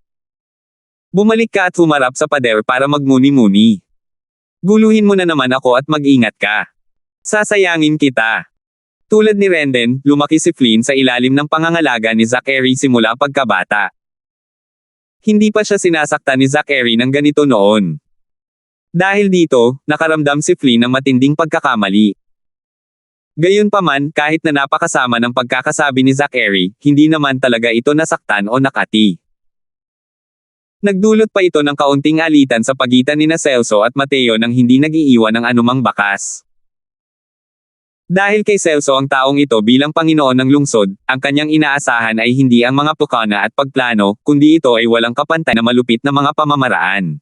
Bumalik ka at humarap sa pader para magmuni-muni. Guluhin mo na naman ako at mag-ingat ka. Sasayangin kita. Tulad ni Renden, lumaki si Flynn sa ilalim ng pangangalaga ni Zachary simula pagkabata. Hindi pa siya sinasaktan ni Zachary ng ganito noon. Dahil dito, nakaramdam si Flynn ng matinding pagkakamali. Gayunpaman, kahit na napakasama ng pagkakasabi ni Zachary, hindi naman talaga ito nasaktan o nakati. Nagdulot pa ito ng kaunting alitan sa pagitan ni Celso at Mateo nang hindi nag-iiwan ng anumang bakas. Dahil kay Celso ang taong ito bilang Panginoon ng lungsod, ang kanyang inaasahan ay hindi ang mga plano at pagplano, kundi ito ay walang kapantay na malupit na mga pamamaraan.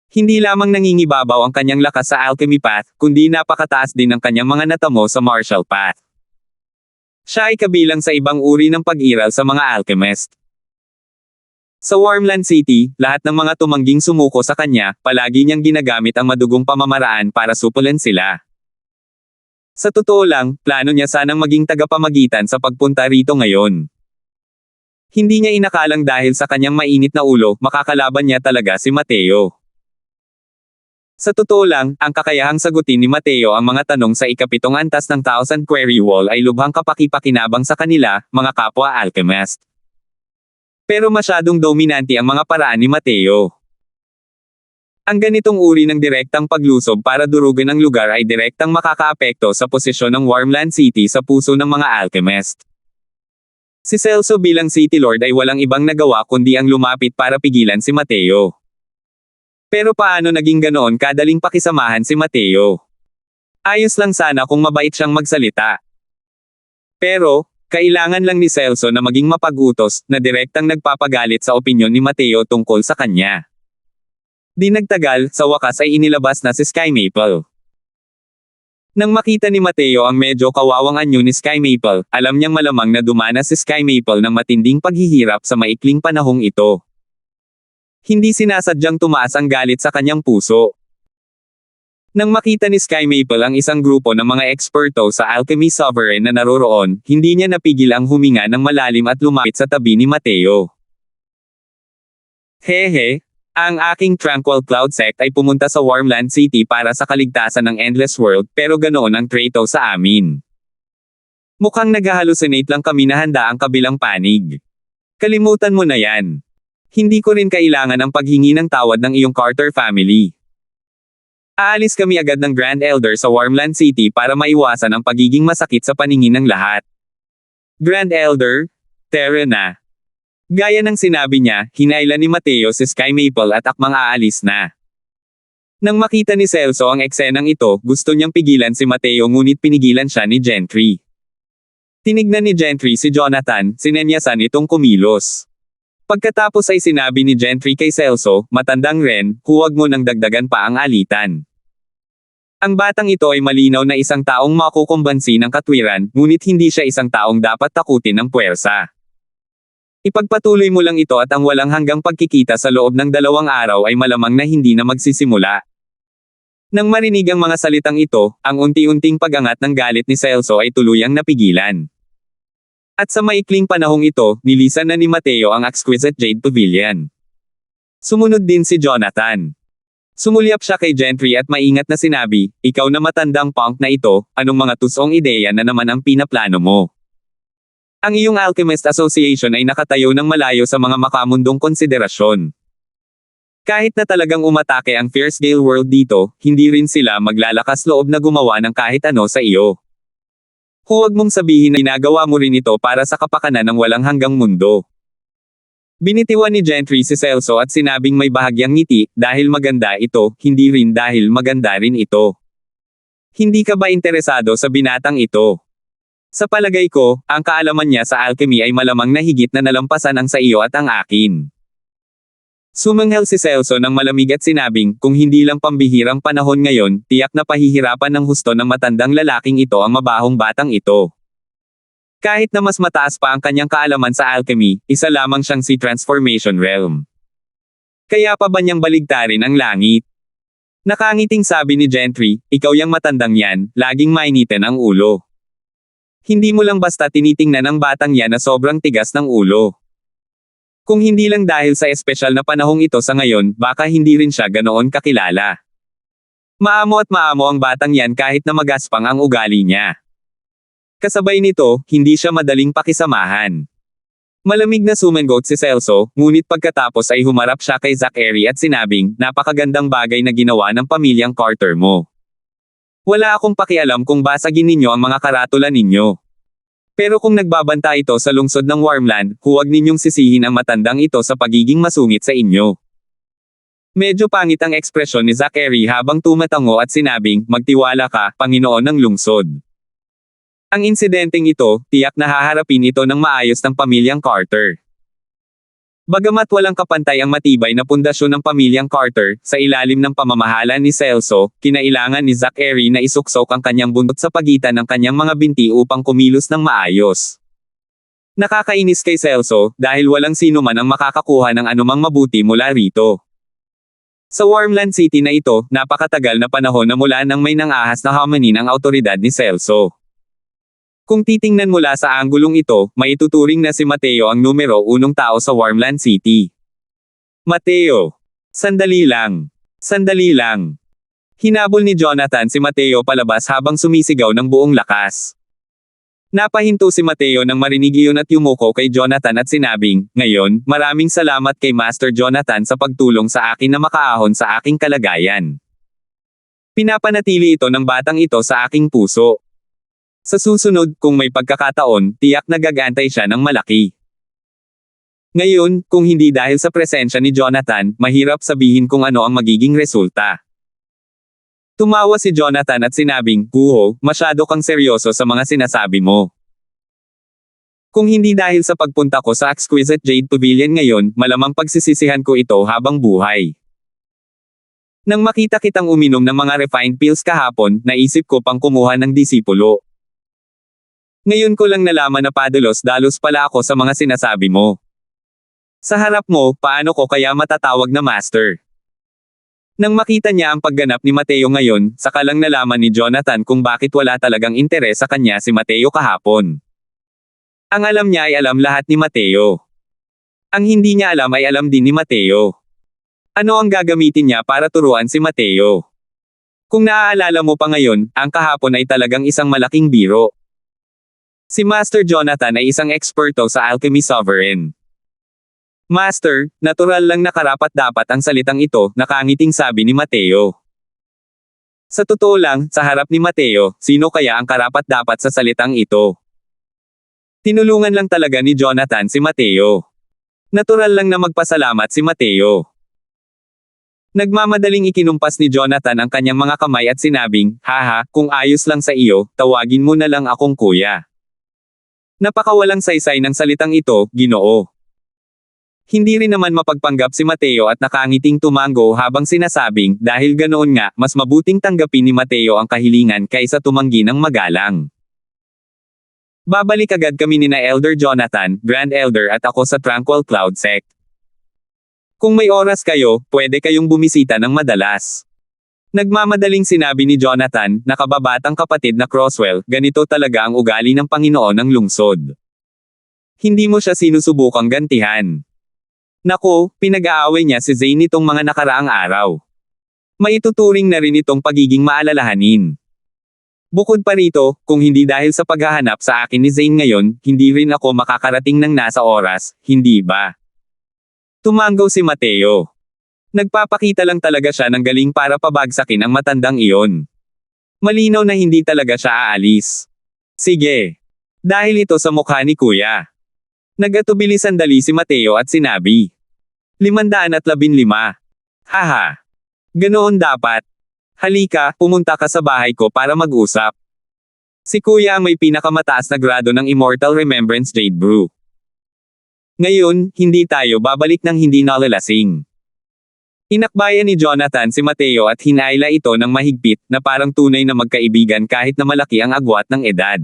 Hindi lamang nangingibabaw ang kanyang lakas sa alchemy path, kundi napakataas din ang kanyang mga natamo sa martial path. Siya ay kabilang sa ibang uri ng pag-iral sa mga alchemist. Sa Wormland City, lahat ng mga tumangging sumuko sa kanya, palagi niyang ginagamit ang madugong pamamaraan para supulan sila. Sa totoo lang, plano niya sanang maging tagapamagitan sa pagpunta rito ngayon. Hindi niya inakalang dahil sa kanyang mainit na ulo, makakalaban niya talaga si Mateo. Sa totoo lang, ang kakayahang sagutin ni Mateo ang mga tanong sa ikapitong antas ng Thousand Quarry Wall ay lubhang kapaki-pakinabang sa kanila, mga kapwa alchemist. Pero masyadong dominante ang mga paraan ni Mateo. Ang ganitong uri ng direktang paglusob para durugan ang lugar ay direktang makakaapekto sa posisyon ng Wormland City sa puso ng mga alchemist. Si Celso bilang City Lord ay walang ibang nagawa kundi ang lumapit para pigilan si Mateo. Pero paano naging ganoon kadaling pakisamahan si Mateo? Ayos lang sana kung mabait siyang magsalita. Pero, kailangan lang ni Celso na maging mapag-utos, na direktang nagpapagalit sa opinyon ni Mateo tungkol sa kanya. Di nagtagal, sa wakas ay inilabas na si Sky Maple. Nang makita ni Mateo ang medyo kawawang anyo ni Sky Maple, alam niyang malamang na dumanas si Sky Maple ng matinding paghihirap sa maikling panahong ito. Hindi sinasadyang tumaas ang galit sa kanyang puso. Nang makita ni Sky Maple ang isang grupo ng mga eksperto sa Alchemy Sovereign na naroroon, hindi niya napigil ang huminga ng malalim at lumapit sa tabi ni Mateo. Hehe, ang aking Tranquil Cloud Sect ay pumunta sa Warmland City para sa kaligtasan ng Endless World, pero ganoon ang trato sa amin. Mukhang nag-hallucinate lang kami na handa ang kabilang panig. Kalimutan mo na yan. Hindi ko rin kailangan ang paghingi ng tawad ng iyong Carter family. Aalis kami agad ng Grand Elder sa Warmland City para maiwasan ang pagiging masakit sa paningin ng lahat. Grand Elder? Tara na. Gaya ng sinabi niya, hinailan ni Mateo si Sky Maple at akmang aalis na. Nang makita ni Celso ang eksenang ito, gusto niyang pigilan si Mateo ngunit pinigilan siya ni Gentry. Tinignan ni Gentry si Jonathan, sinenyasan itong kumilos. Pagkatapos ay sinabi ni Gentry kay Celso, matandang Ren, huwag mo nang dagdagan pa ang alitan. Ang batang ito ay malinaw na isang taong makukumbansi ng katwiran, ngunit hindi siya isang taong dapat takutin ng puwersa. Ipagpatuloy mo lang ito at ang walang hanggang pagkikita sa loob ng 2 araw ay malamang na hindi na magsisimula. Nang marinig ang mga salitang ito, ang unti-unting pagangat ng galit ni Celso ay tuluyang napigilan. At sa maikling panahong ito, nilisan na ni Mateo ang exquisite Jade Pavilion. Sumunod din si Jonathan. Sumulyap siya kay Gentry at maingat na sinabi, ikaw na matandang punk na ito, anong mga tusong ideya na naman ang pinaplano mo? Ang iyong Alchemist Association ay nakatayo ng malayo sa mga makamundong konsiderasyon. Kahit na talagang umatake ang Fierce Gale World dito, hindi rin sila maglalakas loob na gumawa ng kahit ano sa iyo. Huwag mong sabihin na ginagawa mo rin ito para sa kapakanan ng walang hanggang mundo. Binitiwan ni Gentry si Celso at sinabing may bahagyang ngiti, dahil maganda ito, hindi rin dahil maganda rin ito. Hindi ka ba interesado sa binatang ito? Sa palagay ko, ang kaalaman niya sa alchemy ay malamang na higit na nalampasan ang sa iyo at ang akin. Sumanghel si Celso ng malamig at sinabing, kung hindi lang pambihirang panahon ngayon, tiyak na pahihirapan ng husto ng matandang lalaking ito ang mabahong batang ito. Kahit na mas mataas pa ang kanyang kaalaman sa alchemy, isa lamang siyang si Transformation Realm. Kaya pa ba niyang baligtarin ang langit? Nakangiting sabi ni Gentry, ikaw yang matandang yan, laging mainitin ang ulo. Hindi mo lang basta tinitingnan ang batang yan na sobrang tigas ng ulo. Kung hindi lang dahil sa espesyal na panahong ito sa ngayon, baka hindi rin siya ganoon kakilala. Maamo at maamo ang batang yan kahit na magaspang ang ugali niya. Kasabay nito, hindi siya madaling pakisamahan. Malamig na sumangot si Celso, ngunit pagkatapos ay humarap siya kay Zachary at sinabing, napakagandang bagay na ginawa ng pamilyang Carter mo. Wala akong pakialam kung basagin ninyo ang mga karatula ninyo. Pero kung nagbabanta ito sa lungsod ng Warmland, huwag ninyong sisihin ang matandang ito sa pagiging masungit sa inyo. Medyo pangit ang ekspresyon ni Zachary habang tumatango at sinabing, magtiwala ka, Panginoon ng lungsod. Ang insidenteng ito, tiyak na haharapin ito ng maayos ng pamilyang Carter. Bagamat walang kapantay ang matibay na pundasyon ng pamilyang Carter, sa ilalim ng pamamahala ni Celso, kinailangan ni Zachary na isuksok ang kanyang buntot sa pagitan ng kanyang mga binti upang kumilos ng maayos. Nakakainis kay Celso, dahil walang sino man ang makakakuha ng anumang mabuti mula rito. Sa Warmland City na ito, napakatagal na panahon na mula nang may nangahas na hamanin ang autoridad ni Celso. Kung titingnan mula sa anggulong ito, maituturing na si Mateo ang numero 1 tao sa Warmland City. Mateo. Sandali lang. Sandali lang. Hinabol ni Jonathan si Mateo palabas habang sumisigaw ng buong lakas. Napahinto si Mateo nang marinig iyon at yumuko kay Jonathan at sinabing, ngayon, maraming salamat kay Master Jonathan sa pagtulong sa akin na makaahon sa aking kalagayan. Pinapanatili ito ng batang ito sa aking puso. Sa susunod, kung may pagkakataon, tiyak na gagantay siya ng malaki. Ngayon, kung hindi dahil sa presensya ni Jonathan, mahirap sabihin kung ano ang magiging resulta. Tumawa si Jonathan at sinabing, Kuho, masyado kang seryoso sa mga sinasabi mo. Kung hindi dahil sa pagpunta ko sa Exquisite Jade Pavilion ngayon, malamang pagsisisihan ko ito habang buhay. Nang makita kitang uminom ng mga refined pills kahapon, naisip ko pang kumuha ng disipulo. Ngayon ko lang nalaman na padalos-dalos pala ako sa mga sinasabi mo. Sa harap mo, paano ko kaya matatawag na master? Nang makita niya ang pagganap ni Mateo ngayon, saka lang nalaman ni Jonathan kung bakit wala talagang interes sa kanya si Mateo kahapon. Ang alam niya ay alam lahat ni Mateo. Ang hindi niya alam ay alam din ni Mateo. Ano ang gagamitin niya para turuan si Mateo? Kung naaalala mo pa ngayon, ang kahapon ay talagang isang malaking biro. Si Master Jonathan ay isang eksperto sa Alchemy Sovereign. Master, natural lang na karapat-dapat ang salitang ito, nakangiting sabi ni Mateo. Sa totoo lang, sa harap ni Mateo, sino kaya ang karapat-dapat sa salitang ito? Tinulungan lang talaga ni Jonathan si Mateo. Natural lang na magpasalamat si Mateo. Nagmamadaling ikinumpas ni Jonathan ang kanyang mga kamay at sinabing, haha, kung ayos lang sa iyo, tawagin mo na lang akong kuya. Napakawalang saysay ng salitang ito, Ginoo. Hindi rin naman mapagpanggap si Mateo at nakangiting tumango habang sinasabing, dahil ganoon nga, mas mabuting tanggapin ni Mateo ang kahilingan kaysa tumanggi ng magalang. Babalik agad kami ni na Elder Jonathan, Grand Elder at ako sa Tranquil Cloud Sect. Kung may oras kayo, pwede kayong bumisita ng madalas. Nagmamadaling sinabi ni Jonathan, na kababatang kapatid na Crosswell, ganito talaga ang ugali ng Panginoon ng lungsod. Hindi mo siya sinusubukang gantihan. Naku, pinag-aaway niya si Zane nitong mga nakaraang araw. Maituturing na rin itong pagiging maalalahanin. Bukod pa rito, kung hindi dahil sa paghahanap sa akin ni Zane ngayon, hindi rin ako makakarating ng nasa oras, hindi ba? Tumango si Mateo. Nagpapakita lang talaga siya ng galing para pabagsakin ang matandang iyon. Malinaw na hindi talaga siya aalis. Sige. Dahil ito sa mukha ni Kuya. Nagatubili sandali si Mateo at sinabi. 515. Haha. Ganoon dapat. Halika, pumunta ka sa bahay ko para mag-usap. Si Kuya ang may pinakamataas na grado ng Immortal Remembrance Jade Brew. Ngayon, hindi tayo babalik ng hindi nalalasing. Inakbayan ni Jonathan si Mateo at hinayla ito ng mahigpit na parang tunay na magkaibigan kahit na malaki ang agwat ng edad.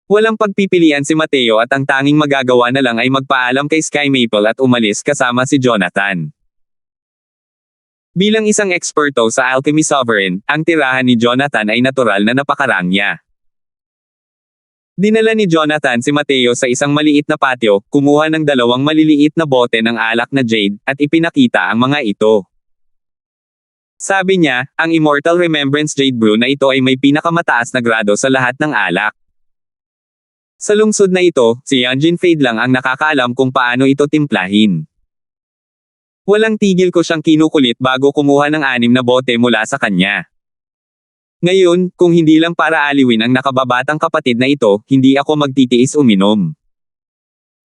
Walang pagpipilian si Mateo at ang tanging magagawa na lang ay magpaalam kay Sky Maple at umalis kasama si Jonathan. Bilang isang eksperto sa Alchemy Sovereign, ang tirahan ni Jonathan ay natural na napakarangya. Dinala ni Jonathan si Mateo sa isang maliit na patio, kumuha ng 2 maliliit na bote ng alak na jade, at ipinakita ang mga ito. Sabi niya, ang Immortal Remembrance Jade Brew na ito ay may pinakamataas na grado sa lahat ng alak. Sa lungsod na ito, si Yunjin Fade lang ang nakakaalam kung paano ito timplahin. Walang tigil ko siyang kinukulit bago kumuha ng 6 na bote mula sa kanya. Ngayon, kung hindi lang para aliwin ang nakababatang kapatid na ito, hindi ako magtitiis uminom.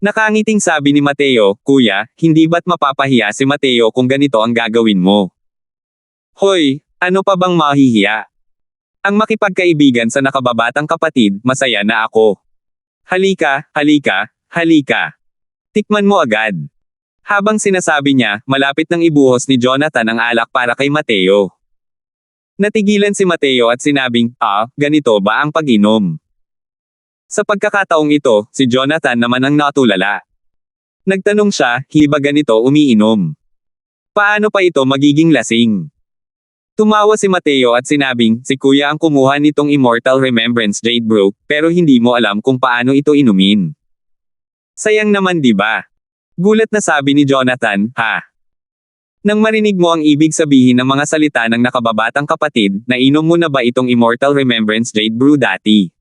Nakangiting sabi ni Mateo, Kuya, hindi ba't mapapahiya si Mateo kung ganito ang gagawin mo? Hoy, ano pa bang mahihiya? Ang makipagkaibigan sa nakababatang kapatid, masaya na ako. Halika, halika, halika. Tikman mo agad. Habang sinasabi niya, malapit nang ibuhos ni Jonathan ang alak para kay Mateo. Natigilan si Mateo at sinabing, ganito ba ang pag-inom? Sa pagkakataong ito, si Jonathan naman ang natulala. Nagtanong siya, ba ganito umiinom? Paano pa ito magiging lasing? Tumawa si Mateo at sinabing, si Kuya ang kumuha nitong Immortal Remembrance Jade Brew, pero hindi mo alam kung paano ito inumin. Sayang naman di ba? Gulat na sabi ni Jonathan, ha? Nang marinig mo ang ibig sabihin ng mga salita ng nakababatang kapatid, nainom mo na ba itong Immortal Remembrance Jade Brew dati?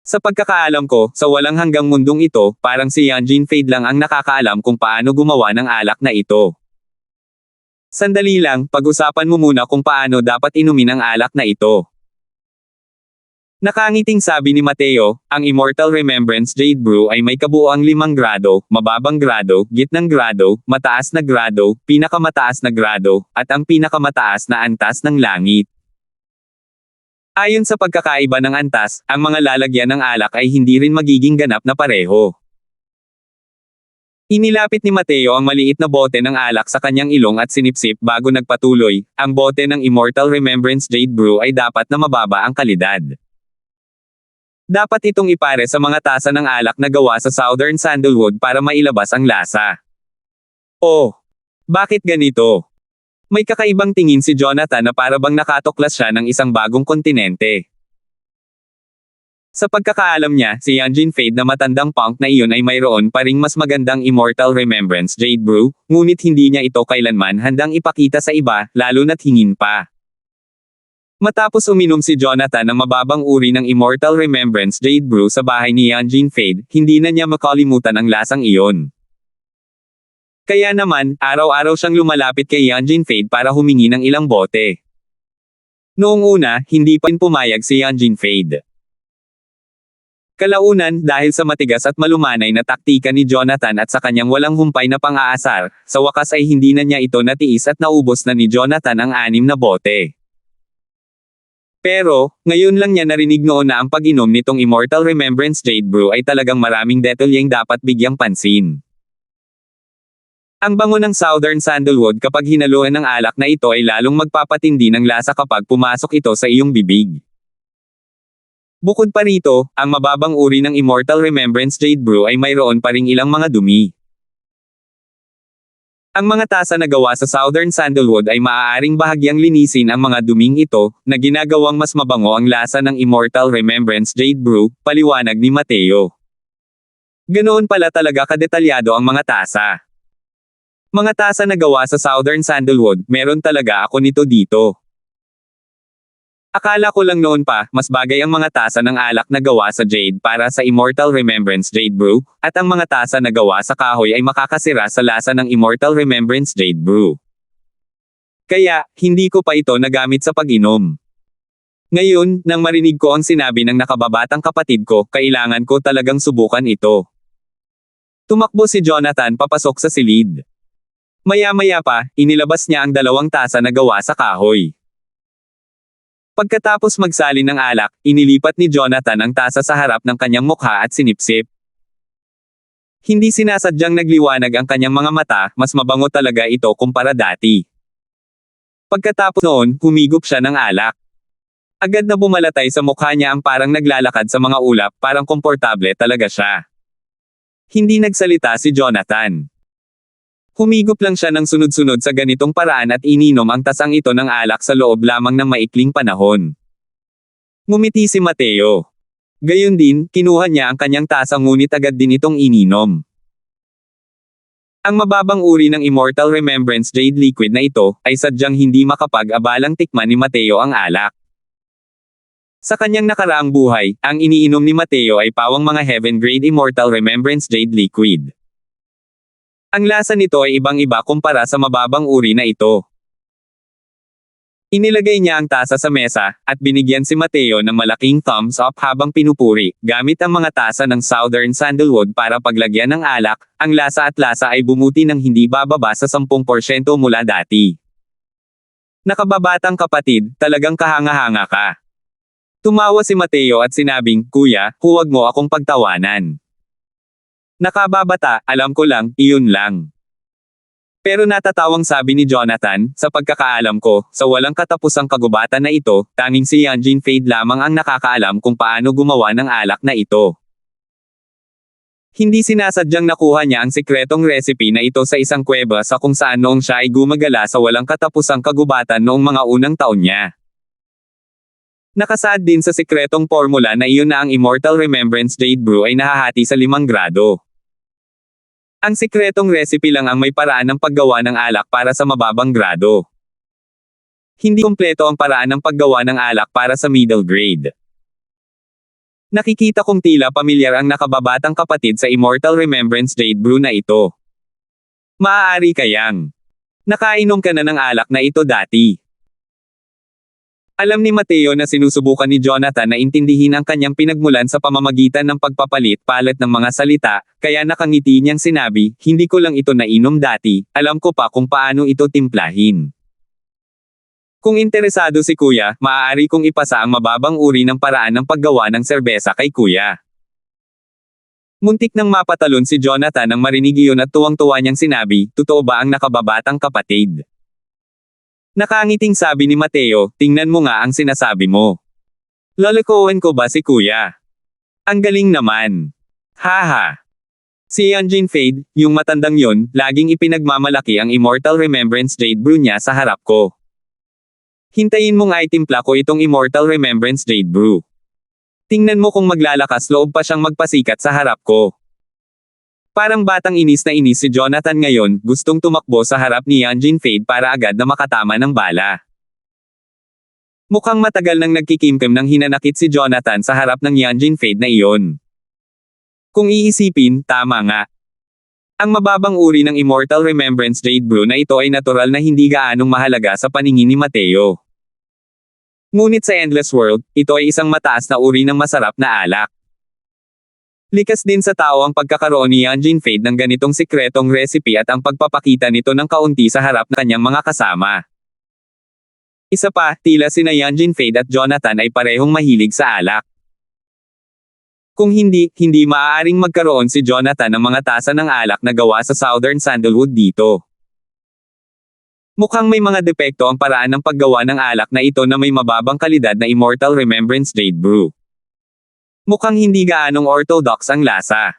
Sa pagkakaalam ko, sa walang hanggang mundong ito, parang si Yunjin Fade lang ang nakakaalam kung paano gumawa ng alak na ito. Sandali lang, pag-usapan mo muna kung paano dapat inumin ang alak na ito. Nakangiting sabi ni Mateo, ang Immortal Remembrance Jade Brew ay may kabuuang 5 grado, mababang grado, gitnang grado, mataas na grado, pinakamataas na grado, at ang pinakamataas na antas ng langit. Ayon sa pagkakaiba ng antas, ang mga lalagyan ng alak ay hindi rin magiging ganap na pareho. Inilapit ni Mateo ang maliit na bote ng alak sa kanyang ilong at sinipsip bago nagpatuloy, ang bote ng Immortal Remembrance Jade Brew ay dapat na mababa ang kalidad. Dapat itong ipare sa mga tasa ng alak na gawa sa Southern Sandalwood para mailabas ang lasa. Oh! Bakit ganito? May kakaibang tingin si Jonathan na para bang nakatuklas siya ng isang bagong kontinente. Sa pagkakaalam niya, si Yunjin Fade na matandang punk na iyon ay mayroon pa ring mas magandang Immortal Remembrance Jade Brew, ngunit hindi niya ito kailanman handang ipakita sa iba, lalo na't hingin pa. Matapos uminom si Jonathan ng mababang uri ng Immortal Remembrance Jade Brew sa bahay ni Yunjin Fade, hindi na niya makalimutan ang lasang iyon. Kaya naman, araw-araw siyang lumalapit kay Yunjin Fade para humingi ng ilang bote. Noong una, hindi pa pumayag si Yunjin Fade. Kalaunan, dahil sa matigas at malumanay na taktika ni Jonathan at sa kanyang walang humpay na pang-aasar, sa wakas ay hindi na niya ito natiis at naubos na ni Jonathan ang 6 na bote. Pero, ngayon lang niya narinig noon na ang pag-inom nitong Immortal Remembrance Jade Brew ay talagang maraming detalyeng dapat bigyang pansin. Ang bango ng Southern Sandalwood kapag hinaluan ng alak na ito ay lalong magpapatindi ng lasa kapag pumasok ito sa iyong bibig. Bukod pa rito, ang mababang uri ng Immortal Remembrance Jade Brew ay mayroon pa ring ilang mga dumi. Ang mga tasa na gawa sa Southern Sandalwood ay maaaring bahagyang linisin ang mga duming ito, na ginagawang mas mabango ang lasa ng Immortal Remembrance Jade Brew, paliwanag ni Mateo. Ganoon pala talaga kadetalyado ang mga tasa. Mga tasa na gawa sa Southern Sandalwood, meron talaga ako nito dito. Akala ko lang noon pa, mas bagay ang mga tasa ng alak na gawa sa jade para sa Immortal Remembrance Jade Brew, at ang mga tasa na gawa sa kahoy ay makakasira sa lasa ng Immortal Remembrance Jade Brew. Kaya, hindi ko pa ito nagamit sa pag-inom. Ngayon, nang marinig ko ang sinabi ng nakababatang kapatid ko, kailangan ko talagang subukan ito. Tumakbo si Jonathan papasok sa silid. Maya-maya pa, inilabas niya ang 2 tasa na gawa sa kahoy. Pagkatapos magsalin ng alak, inilipat ni Jonathan ang tasa sa harap ng kanyang mukha at sinipsip. Hindi sinasadyang nagliwanag ang kanyang mga mata, mas mabango talaga ito kumpara dati. Pagkatapos noon, humigop siya ng alak. Agad na bumalatay sa mukha niya ang parang naglalakad sa mga ulap, parang komportable talaga siya. Hindi nagsalita si Jonathan. Humigop lang siya ng sunod-sunod sa ganitong paraan at ininom ang tasang ito ng alak sa loob lamang ng maikling panahon. Ngumiti si Mateo. Gayon din, kinuha niya ang kanyang tasa ngunit agad din itong ininom. Ang mababang uri ng Immortal Remembrance Jade Liquid na ito, ay sadyang hindi makapag-abalang tikman ni Mateo ang alak. Sa kanyang nakaraang buhay, ang iniinom ni Mateo ay pawang mga Heaven Grade Immortal Remembrance Jade Liquid. Ang lasa nito ay ibang-iba kumpara sa mababang uri na ito. Inilagay niya ang tasa sa mesa, at binigyan si Mateo ng malaking thumbs up habang pinupuri, gamit ang mga tasa ng Southern Sandalwood para paglagyan ng alak, ang lasa at lasa ay bumuti ng hindi bababa sa 10% mula dati. Nakababatang kapatid, talagang kahanga-hanga ka. Tumawa si Mateo at sinabing, "Kuya, huwag mo akong pagtawanan. Nakababata, alam ko lang, iyon lang." Pero natatawang sabi ni Jonathan, "Sa pagkakaalam ko, sa walang katapusang kagubatan na ito, tanging si Yunjin Fade lamang ang nakakaalam kung paano gumawa ng alak na ito." Hindi sinasadyang nakuha niya ang sikretong recipe na ito sa isang kuweba sa kung saan noong siya ay gumagala sa walang katapusang kagubatan noong mga unang taon niya. Nakasaad din sa sikretong formula na iyon na ang Immortal Remembrance Jade Brew ay nahahati sa 5 grado. Ang sikretong recipe lang ang may paraan ng paggawa ng alak para sa mababang grado. Hindi kumpleto ang paraan ng paggawa ng alak para sa middle grade. Nakikita kong tila pamilyar ang nakababatang kapatid sa Immortal Remembrance Jade Brew na ito. Maaari kayang nakainom ka na ng alak na ito dati. Alam ni Mateo na sinusubukan ni Jonathan na intindihin ang kanyang pinagmulan sa pamamagitan ng pagpapalit-palit ng mga salita, kaya nakangiti niyang sinabi, "Hindi ko lang ito nainom dati, alam ko pa kung paano ito timplahin." Kung interesado si Kuya, maaari kong ipasa ang mababang uri ng paraan ng paggawa ng serbesa kay Kuya. Muntik nang mapatalon si Jonathan nang marinig iyon at tuwang-tuwa niyang sinabi, totoo ba ang nakababatang kapatid? Nakangiting sabi ni Mateo, tingnan mo nga ang sinasabi mo. Lolokohin ko ba si kuya? Ang galing naman. Haha. Si Yunjin Fade, yung matandang yon, laging ipinagmamalaki ang Immortal Remembrance Jade Brew niya sa harap ko. Hintayin mong itimpla ko itong Immortal Remembrance Jade Brew. Tingnan mo kung maglalakas loob pa siyang magpasikat sa harap ko. Parang batang inis na inis si Jonathan ngayon, gustong tumakbo sa harap ni Yunjin Fade para agad na makatama ng bala. Mukhang matagal nang nagkikimkim ng hinanakit si Jonathan sa harap ng Yunjin Fade na iyon. Kung iisipin, tama nga. Ang mababang uri ng Immortal Remembrance Jade Brew na ito ay natural na hindi gaanong mahalaga sa paningin ni Mateo. Ngunit sa Endless World, ito ay isang mataas na uri ng masarap na alak. Likas din sa tao ang pagkakaroon ni Yunjin Fade ng ganitong sikretong recipe at ang pagpapakita nito ng kaunti sa harap ng kanyang mga kasama. Isa pa, tila sina Yunjin Fade at Jonathan ay parehong mahilig sa alak. Kung hindi maaaring magkaroon si Jonathan ng mga tasa ng alak na gawa sa Southern Sandalwood dito. Mukhang may mga depekto ang paraan ng paggawa ng alak na ito na may mababang kalidad na Immortal Remembrance Jade Brew. Mukhang hindi gaanong orthodox ang lasa.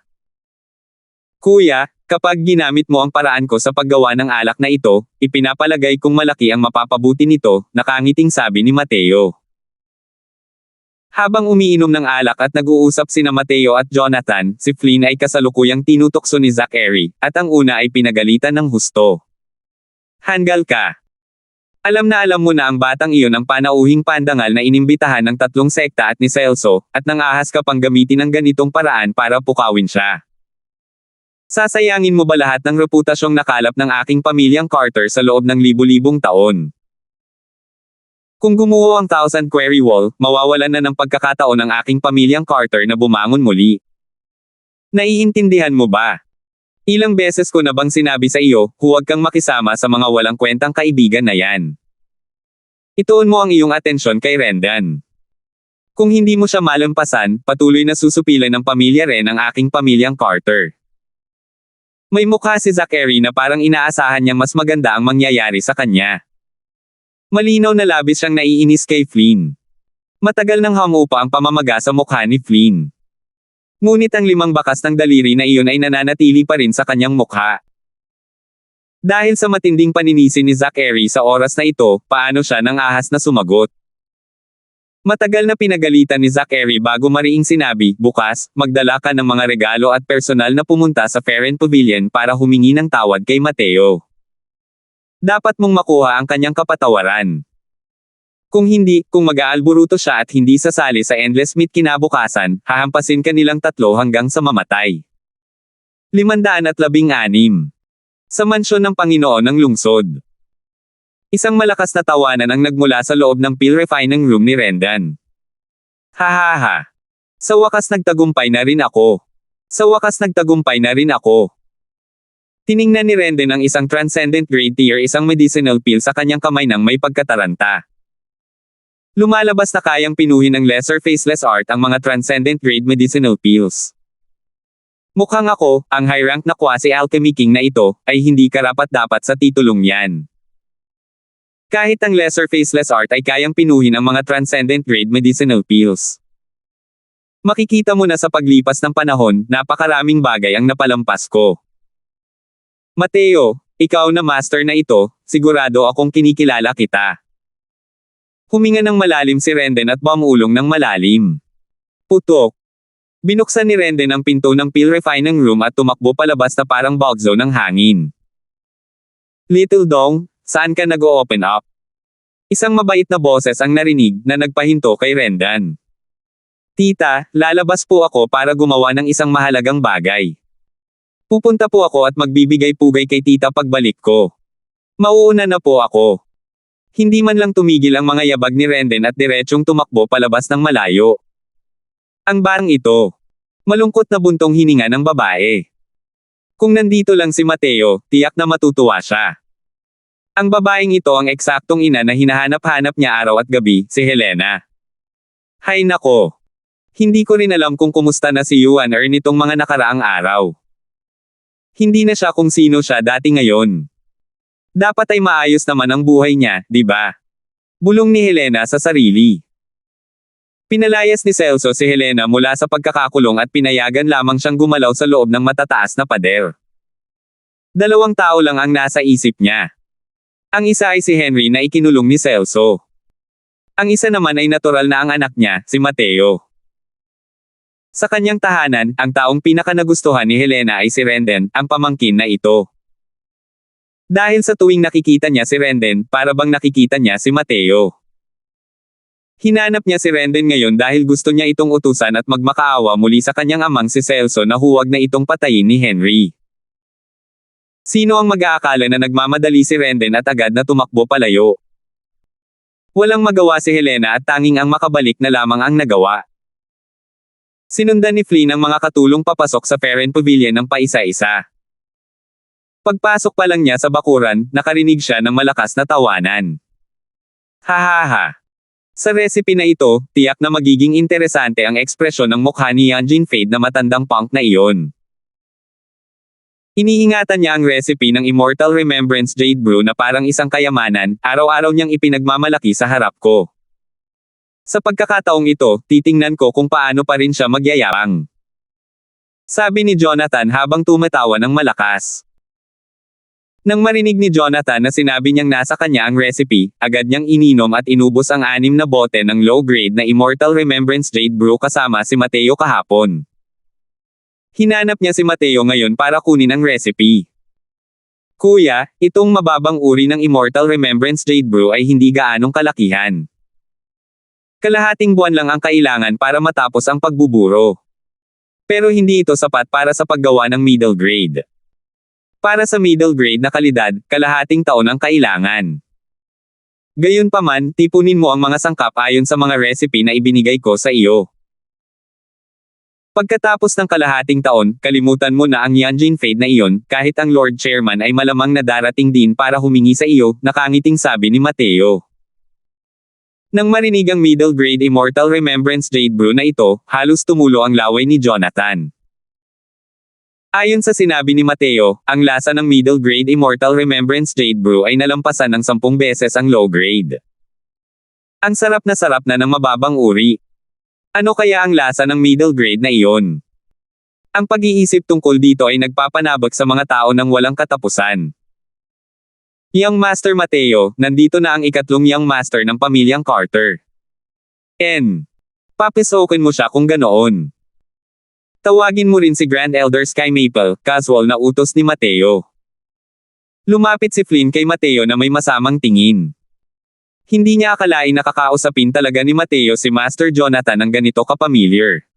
Kuya, kapag ginamit mo ang paraan ko sa paggawa ng alak na ito, ipinapalagay kong malaki ang mapapabuti nito, nakangiting sabi ni Mateo. Habang umiinom ng alak at nag-uusap sina Mateo at Jonathan, si Flynn ay kasalukuyang tinutokso ni Zachary, at ang una ay pinagalitan ng husto. Hanggal ka. Alam mo na ang batang iyon ang panauhing pandangal na inimbitahan ng 3 sekta at ni Celso, at nang ahas ka pang gamitin ng ganitong paraan para pukawin siya. Sasayangin mo ba lahat ng reputasyong nakalap ng aking pamilyang Carter sa loob ng libu-libong taon? Kung gumuho ang Thousand Quarry Wall, mawawalan na ng pagkakataon ang aking pamilyang Carter na bumangon muli. Naiintindihan mo ba? Ilang beses ko na bang sinabi sa iyo, huwag kang makisama sa mga walang kwentang kaibigan na yan. Ituon mo ang iyong atensyon kay Rendan. Kung hindi mo siya malampasan, patuloy na susupilan ng pamilya rin ang aking pamilyang Carter. May mukha si Zachary na parang inaasahan niyang mas maganda ang mangyayari sa kanya. Malinaw na labis siyang naiinis kay Flynn. Matagal nang hangupa ang pamamaga sa mukha ni Flynn. Ngunit ang 5 bakas ng daliri na iyon ay nananatili pa rin sa kanyang mukha. Dahil sa matinding paninisi ni Zachary sa oras na ito, paano siya nang ahas na sumagot? Matagal na pinagalitan ni Zachary bago mariing sinabi, bukas, magdala ka ng mga regalo at personal na pumunta sa Farron Pavilion para humingi ng tawad kay Mateo. Dapat mong makuha ang kanyang kapatawaran. Kung hindi, kung mag-aalburuto siya at hindi sasali sa Endless Meet kinabukasan, hahampasin ka nilang 3 hanggang sa mamatay. 516. Sa mansyon ng Panginoon ng Lungsod. Isang malakas na tawanan ang nagmula sa loob ng pill refining room ni Rendan. Hahaha. Sa wakas nagtagumpay na rin ako. Sa wakas nagtagumpay na rin ako. Tiningnan ni Rendan ang isang transcendent grade tier isang medicinal pill sa kanyang kamay nang may pagkataranta. Lumalabas na kayang pinuhin ng lesser faceless art ang mga transcendent grade medicinal pills. Mukhang ako, ang high rank na quasi-alchemy king na ito, ay hindi karapat-dapat sa titulong yan. Kahit ang lesser faceless art ay kayang pinuhin ang mga transcendent grade medicinal pills. Makikita mo na sa paglipas ng panahon, napakaraming bagay ang napalampas ko. Mateo, ikaw na master na ito, sigurado akong kinikilala kita. Huminga ng malalim si Rendan at bumulong ng malalim. Putok. Binuksan ni Rendan ang pinto ng pill refining room at tumakbo palabas na parang bugzo ng hangin. Little Dong, saan ka nag-o-open up? Isang mabait na boses ang narinig na nagpahinto kay Rendan. Tita, lalabas po ako para gumawa ng isang mahalagang bagay. Pupunta po ako at magbibigay-pugay kay tita pagbalik ko. Mauuna na po ako. Hindi man lang tumigil ang mga yabag ni Rendan at diretsyong tumakbo palabas ng malayo. Ang barang ito. Malungkot na buntong hininga ng babae. Kung nandito lang si Mateo, tiyak na matutuwa siya. Ang babaeng ito ang eksaktong ina na hinahanap-hanap niya araw at gabi, si Helena. Hay nako. Hindi ko rin alam kung kumusta na si Yuan nitong mga nakaraang araw. Hindi na siya kung sino siya dati ngayon. Dapat ay maayos naman ang buhay niya, di ba? Bulong ni Helena sa sarili. Pinalayas ni Celso si Helena mula sa pagkakakulong at pinayagan lamang siyang gumalaw sa loob ng matataas na pader. Dalawang tao lang ang nasa isip niya. Ang isa ay si Henry na ikinulong ni Celso. Ang isa naman ay natural na ang anak niya, si Mateo. Sa kanyang tahanan, ang taong pinakanagustuhan ni Helena ay si Renden, ang pamangkin na ito. Dahil sa tuwing nakikita niya si Renden, para bang nakikita niya si Mateo. Hinanap niya si Renden ngayon dahil gusto niya itong utusan at magmakaawa muli sa kanyang amang si Celso na huwag na itong patayin ni Henry. Sino ang mag-aakala na nagmamadali si Renden at agad na tumakbo palayo? Walang magawa si Helena at tanging ang makabalik na lamang ang nagawa. Sinundan ni Flynn ang mga katulong papasok sa Ferren Pavilion ng paisa-isa. Pagpasok pa lang niya sa bakuran, nakarinig siya ng malakas na tawanan. Hahaha. Sa recipe na ito, tiyak na magiging interesante ang ekspresyon ng mukha ni Yanjin Fade na matandang punk na iyon. Iniingatan niya ang recipe ng Immortal Remembrance Jade Brew na parang isang kayamanan, araw-araw niyang ipinagmamalaki sa harap ko. Sa pagkakataong ito, titingnan ko kung paano pa rin siya magyayabang. Sabi ni Jonathan habang tumatawa ng malakas. Nang marinig ni Jonathan na sinabi niyang nasa kanya ang recipe, agad niyang ininom at inubos ang 6 na bote ng low-grade na Immortal Remembrance Jade Brew kasama si Mateo kahapon. Hinanap niya si Mateo ngayon para kunin ang recipe. Kuya, itong mababang uri ng Immortal Remembrance Jade Brew ay hindi gaanong kalakihan. Kalahating buwan lang ang kailangan para matapos ang pagbuburo. Pero hindi ito sapat para sa paggawa ng middle grade. Para sa middle grade na kalidad, kalahating taon ang kailangan. Gayunpaman, tipunin mo ang mga sangkap ayon sa mga recipe na ibinigay ko sa iyo. Pagkatapos ng kalahating taon, kalimutan mo na ang Yanjin Fade na iyon, kahit ang Lord Chairman ay malamang na darating din para humingi sa iyo, nakangiting sabi ni Mateo. Nang marinig ang middle grade Immortal Remembrance Jade Brew na ito, halos tumulo ang laway ni Jonathan. Ayon sa sinabi ni Mateo, ang lasa ng middle grade Immortal Remembrance Jade Brew ay nalampasan ng 10 beses ang low grade. Ang sarap na ng mababang uri. Ano kaya ang lasa ng middle grade na iyon? Ang pag-iisip tungkol dito ay nagpapanabag sa mga tao ng walang katapusan. Young Master Mateo, nandito na ang ikatlong Young Master ng pamilyang Carter. Papisokin mo siya kung ganoon. Tawagin mo rin si Grand Elder Sky Maple, casual na utos ni Mateo. Lumapit si Flynn kay Mateo na may masamang tingin. Hindi niya akalain na kakausapin talaga ni Mateo si Master Jonathan ng ganito kapamilyar.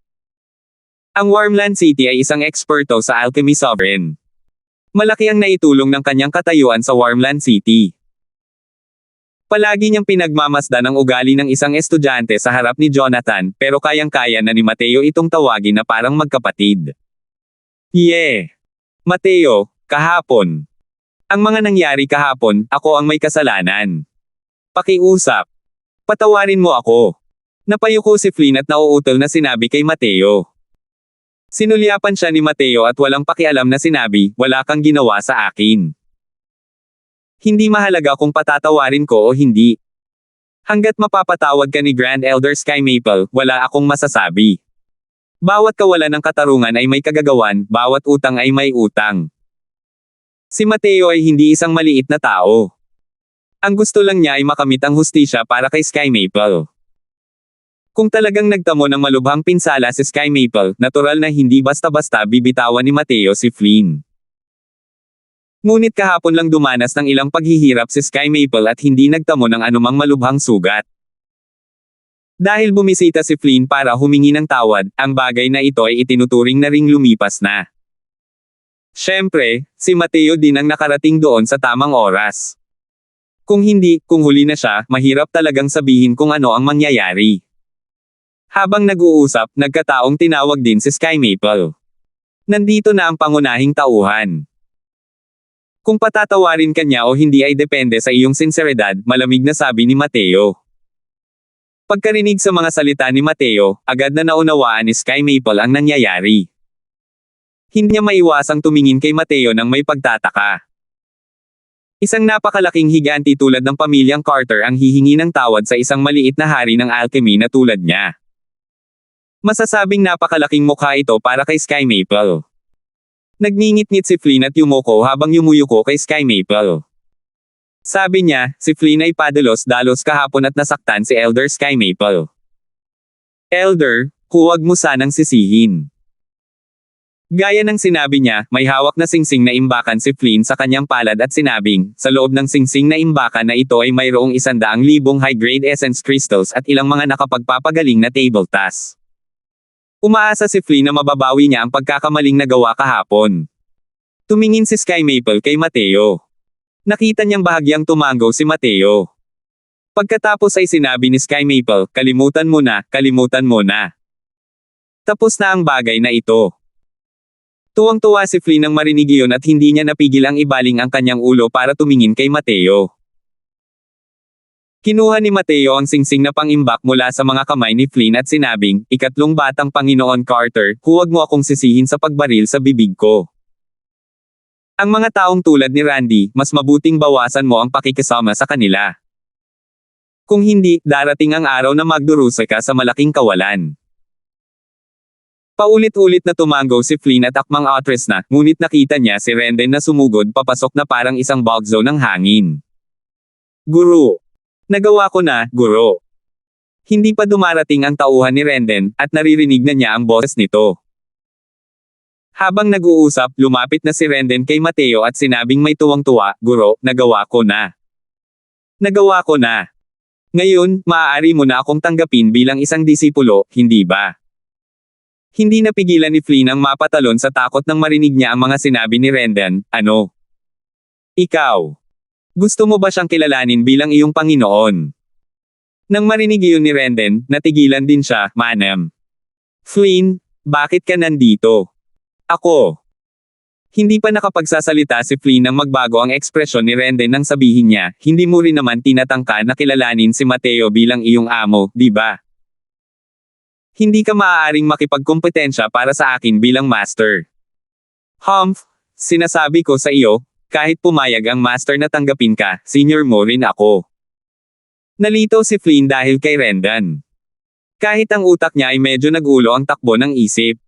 Ang Wormland City ay isang eksperto sa alchemy sovereign. Malaki ang naitulong ng kanyang katayuan sa Wormland City. Palagi niyang pinagmamasdan ang ugali ng isang estudyante sa harap ni Jonathan, pero kayang-kaya na ni Mateo itong tawagin na parang magkapatid. Mateo, kahapon. Ang mga nangyari kahapon, ako ang may kasalanan. Pakiusap. Patawarin mo ako. Napayuko si Flynn at nauutol na sinabi kay Mateo. Sinulyapan siya ni Mateo at walang pakialam na sinabi, wala kang ginawa sa akin. Hindi mahalaga kung patatawarin ko o hindi. Hanggat mapapatawad ka ni Grand Elder Sky Maple, wala akong masasabi. Bawat kawalan ng katarungan ay may kagagawan, bawat utang ay may utang. Si Mateo ay hindi isang maliit na tao. Ang gusto lang niya ay makamit ang hustisya para kay Sky Maple. Kung talagang nagtamo ng malubhang pinsala si Sky Maple, natural na hindi basta-basta bibitawan ni Mateo si Flynn. Ngunit kahapon lang dumanas ng ilang paghihirap si Sky Maple at hindi nagtamo ng anumang malubhang sugat. Dahil bumisita si Flynn para humingi ng tawad, ang bagay na ito ay itinuturing na ring lumipas na. Siyempre, si Mateo din ang nakarating doon sa tamang oras. Kung hindi, kung huli na siya, mahirap talagang sabihin kung ano ang mangyayari. Habang nag-uusap, nagkataong tinawag din si Sky Maple. Nandito na ang pangunahing tauhan. Kung patatawarin ka niya o hindi ay depende sa iyong sinseridad, malamig na sabi ni Mateo. Pagkarinig sa mga salita ni Mateo, agad na naunawaan ni Sky Maple ang nangyayari. Hindi niya maiwasang tumingin kay Mateo nang may pagtataka. Isang napakalaking higanti tulad ng pamilyang Carter ang hihingi ng tawad sa isang maliit na hari ng alchemy na tulad niya. Masasabing napakalaking mukha ito para kay Sky Maple. Nagngingit-ngit si Flynn at yumuko habang yumuyuko kay Sky Maple. Sabi niya, si Flynn ay padalos-dalos kahapon at nasaktan si Elder Sky Maple. Elder, huwag mo sanang sisihin. Gaya ng sinabi niya, may hawak na singsing na imbakan si Flynn sa kanyang palad at sinabing, sa loob ng singsing na imbakan na ito ay mayroong 100,000 high-grade essence crystals at ilang mga nakapagpapagaling na table tasks. Umaasa si Flynn na mababawi niya ang pagkakamaling nagawa kahapon. Tumingin si Sky Maple kay Mateo. Nakita niyang bahagyang tumango si Mateo. Pagkatapos ay sinabi ni Sky Maple, kalimutan mo na, kalimutan mo na. Tapos na ang bagay na ito. Tuwang-tuwa si Flynn nang marinig iyon at hindi niya napigil ang ibaling ang kanyang ulo para tumingin kay Mateo. Kinuha ni Mateo ang singsing na pangimbak mula sa mga kamay ni Flynn at sinabing, ikatlong batang Panginoon Carter, huwag mo akong sisihin sa pagbaril sa bibig ko. Ang mga taong tulad ni Randy, mas mabuting bawasan mo ang pakikisama sa kanila. Kung hindi, darating ang araw na magdurusa ka sa malaking kawalan. Paulit-ulit na tumango si Flynn at akmang atras na, ngunit nakita niya si Renden na sumugod papasok na parang isang bagzo ng hangin. Guro. Nagawa ko na, guro. Hindi pa dumarating ang tauhan ni Renden, at naririnig na niya ang boses nito. Habang nag-uusap, lumapit na si Renden kay Mateo at sinabing may tuwang-tuwa, guro, nagawa ko na. Nagawa ko na. Ngayon, maaari mo na akong tanggapin bilang isang disipulo, hindi ba? Hindi napigilan ni Flynn ang mapatalon sa takot nang marinig niya ang mga sinabi ni Renden, ano? Ikaw. Gusto mo ba siyang kilalanin bilang iyong Panginoon? Nang marinig iyon ni Renden, natigilan din siya, Manam. Flynn, bakit ka nandito? Ako. Hindi pa nakapagsasalita si Flynn nang magbago ang ekspresyon ni Renden nang sabihin niya, hindi mo rin naman tinatangka na kilalanin si Mateo bilang iyong amo, di ba? Hindi ka maaaring makipagkompetensya para sa akin bilang master. Humph, sinasabi ko sa iyo, kahit pumayag ang master na tanggapin ka, senior mo rin ako. Nalito si Flynn dahil kay Renden. Kahit ang utak niya ay medyo nagulo ang takbo ng isip.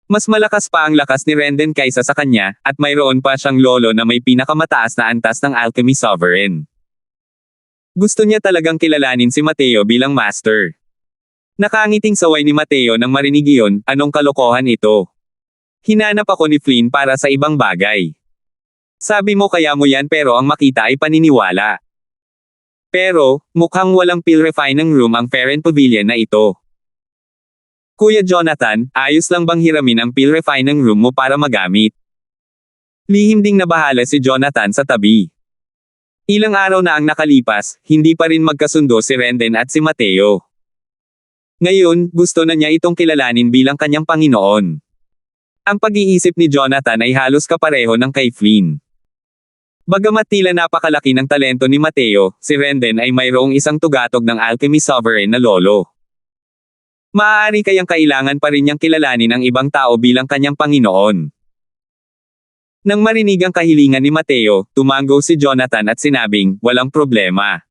Mas malakas pa ang lakas ni Renden kaysa sa kanya, at mayroon pa siyang lolo na may pinakamataas na antas ng Alchemy Sovereign. Gusto niya talagang kilalanin si Mateo bilang master. Nakangiting saway ni Mateo nang marinig iyon, anong kalokohan ito? Hinanap ako ni Flynn para sa ibang bagay. Sabi mo kaya mo yan pero ang makita ay paniniwala. Pero, mukhang walang pill-refine ng room ang Ferren Pavilion na ito. Kuya Jonathan, ayos lang bang hiramin ang pill-refine ng room mo para magamit? Lihim ding nabahala si Jonathan sa tabi. Ilang araw na ang nakalipas, hindi pa rin magkasundo si Renden at si Mateo. Ngayon, gusto na niya itong kilalanin bilang kanyang Panginoon. Ang pag-iisip ni Jonathan ay halos kapareho ng kay Flynn. Bagamat tila napakalaki ng talento ni Mateo, si Renden ay mayroong isang tugatog ng Alchemy Sovereign na lolo. Maaari kayang kailangan pa rin niyang kilalanin ang ibang tao bilang kanyang Panginoon. Nang marinig ang kahilingan ni Mateo, tumango si Jonathan at sinabing, walang problema.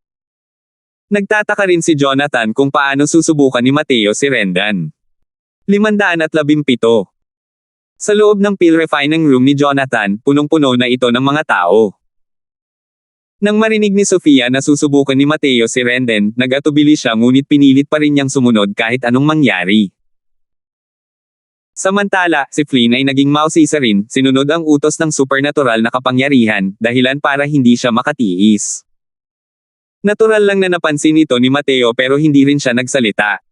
Nagtataka rin si Jonathan kung paano susubukan ni Mateo si Renden. 517. Sa loob ng pill refining room ni Jonathan, punong-puno na ito ng mga tao. Nang marinig ni Sofia na susubukan ni Mateo si Renden, nagatubili siya ngunit pinilit pa rin niyang sumunod kahit anong mangyari. Samantala, si Flynn ay naging mausisa rin, sinunod ang utos ng supernatural na kapangyarihan, dahilan para hindi siya makatiis. Natural lang na napansin ito ni Mateo pero hindi rin siya nagsalita.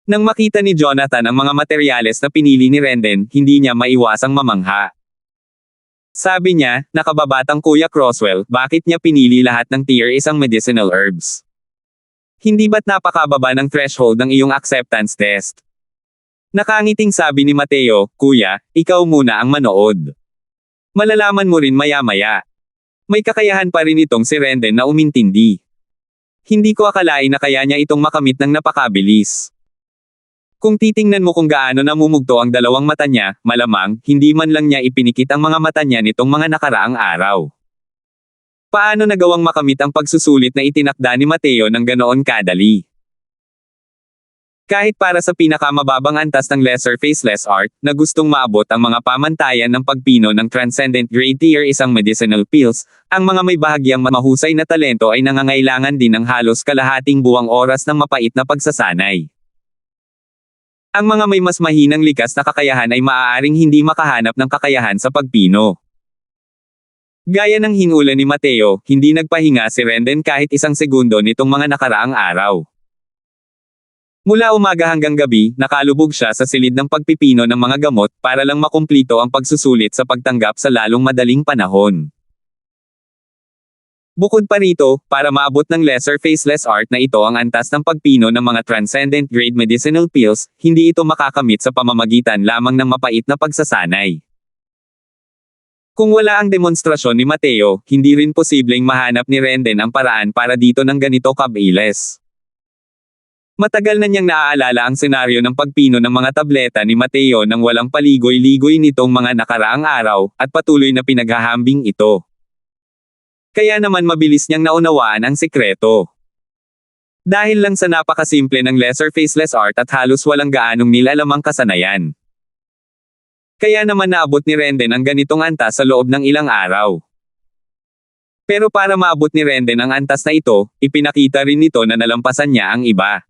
Nang makita ni Jonathan ang mga materyales na pinili ni Renden, hindi niya maiwasang mamangha. Sabi niya, nakababatang Kuya Croswell, bakit niya pinili lahat ng tier isang medicinal herbs? Hindi ba't napakababa ng threshold ng iyong acceptance test? Nakangiting sabi ni Mateo, Kuya, ikaw muna ang manood. Malalaman mo rin maya-maya. May kakayahan pa rin itong si Renden na umintindi. Hindi ko akalain na kaya niya itong makamit ng napakabilis. Kung titingnan mo kung gaano namumugto ang dalawang mata niya, malamang, hindi man lang niya ipinikit ang mga mata niya nitong mga nakaraang araw. Paano nagawang makamit ang pagsusulit na itinakda ni Mateo ng ganoon kadali? Kahit para sa pinakamababang antas ng lesser faceless art, na gustong maabot ang mga pamantayan ng pagpino ng transcendent grade tier isang medicinal pills, ang mga may bahagyang mahusay na talento ay nangangailangan din ng halos kalahating buwang oras ng mapait na pagsasanay. Ang mga may mas mahinang likas na kakayahan ay maaaring hindi makahanap ng kakayahan sa pagpino. Gaya ng hinula ni Mateo, hindi nagpahinga si Renden kahit isang segundo nitong mga nakaraang araw. Mula umaga hanggang gabi, nakalubog siya sa silid ng pagpipino ng mga gamot para lang makumplito ang pagsusulit sa pagtanggap sa lalong madaling panahon. Bukod pa rito, para maabot ng lesser faceless art na ito ang antas ng pagpino ng mga transcendent grade medicinal pills, hindi ito makakamit sa pamamagitan lamang ng mapait na pagsasanay. Kung wala ang demonstrasyon ni Mateo, hindi rin posibleng mahanap ni Renden ang paraan para dito ng ganito kabilis. Matagal na niyang naaalala ang senaryo ng pagpino ng mga tableta ni Mateo nang walang paligoy-ligoy nitong mga nakaraang araw, at patuloy na pinaghahambing ito. Kaya naman mabilis niyang naunawaan ang sikreto. Dahil lang sa napakasimple ng lesser faceless art at halos walang gaanong nilalamang kasanayan. Kaya naman naabot ni Renden ang ganitong antas sa loob ng ilang araw. Pero para maabot ni Renden ang antas na ito, ipinakita rin nito na nalampasan niya ang iba.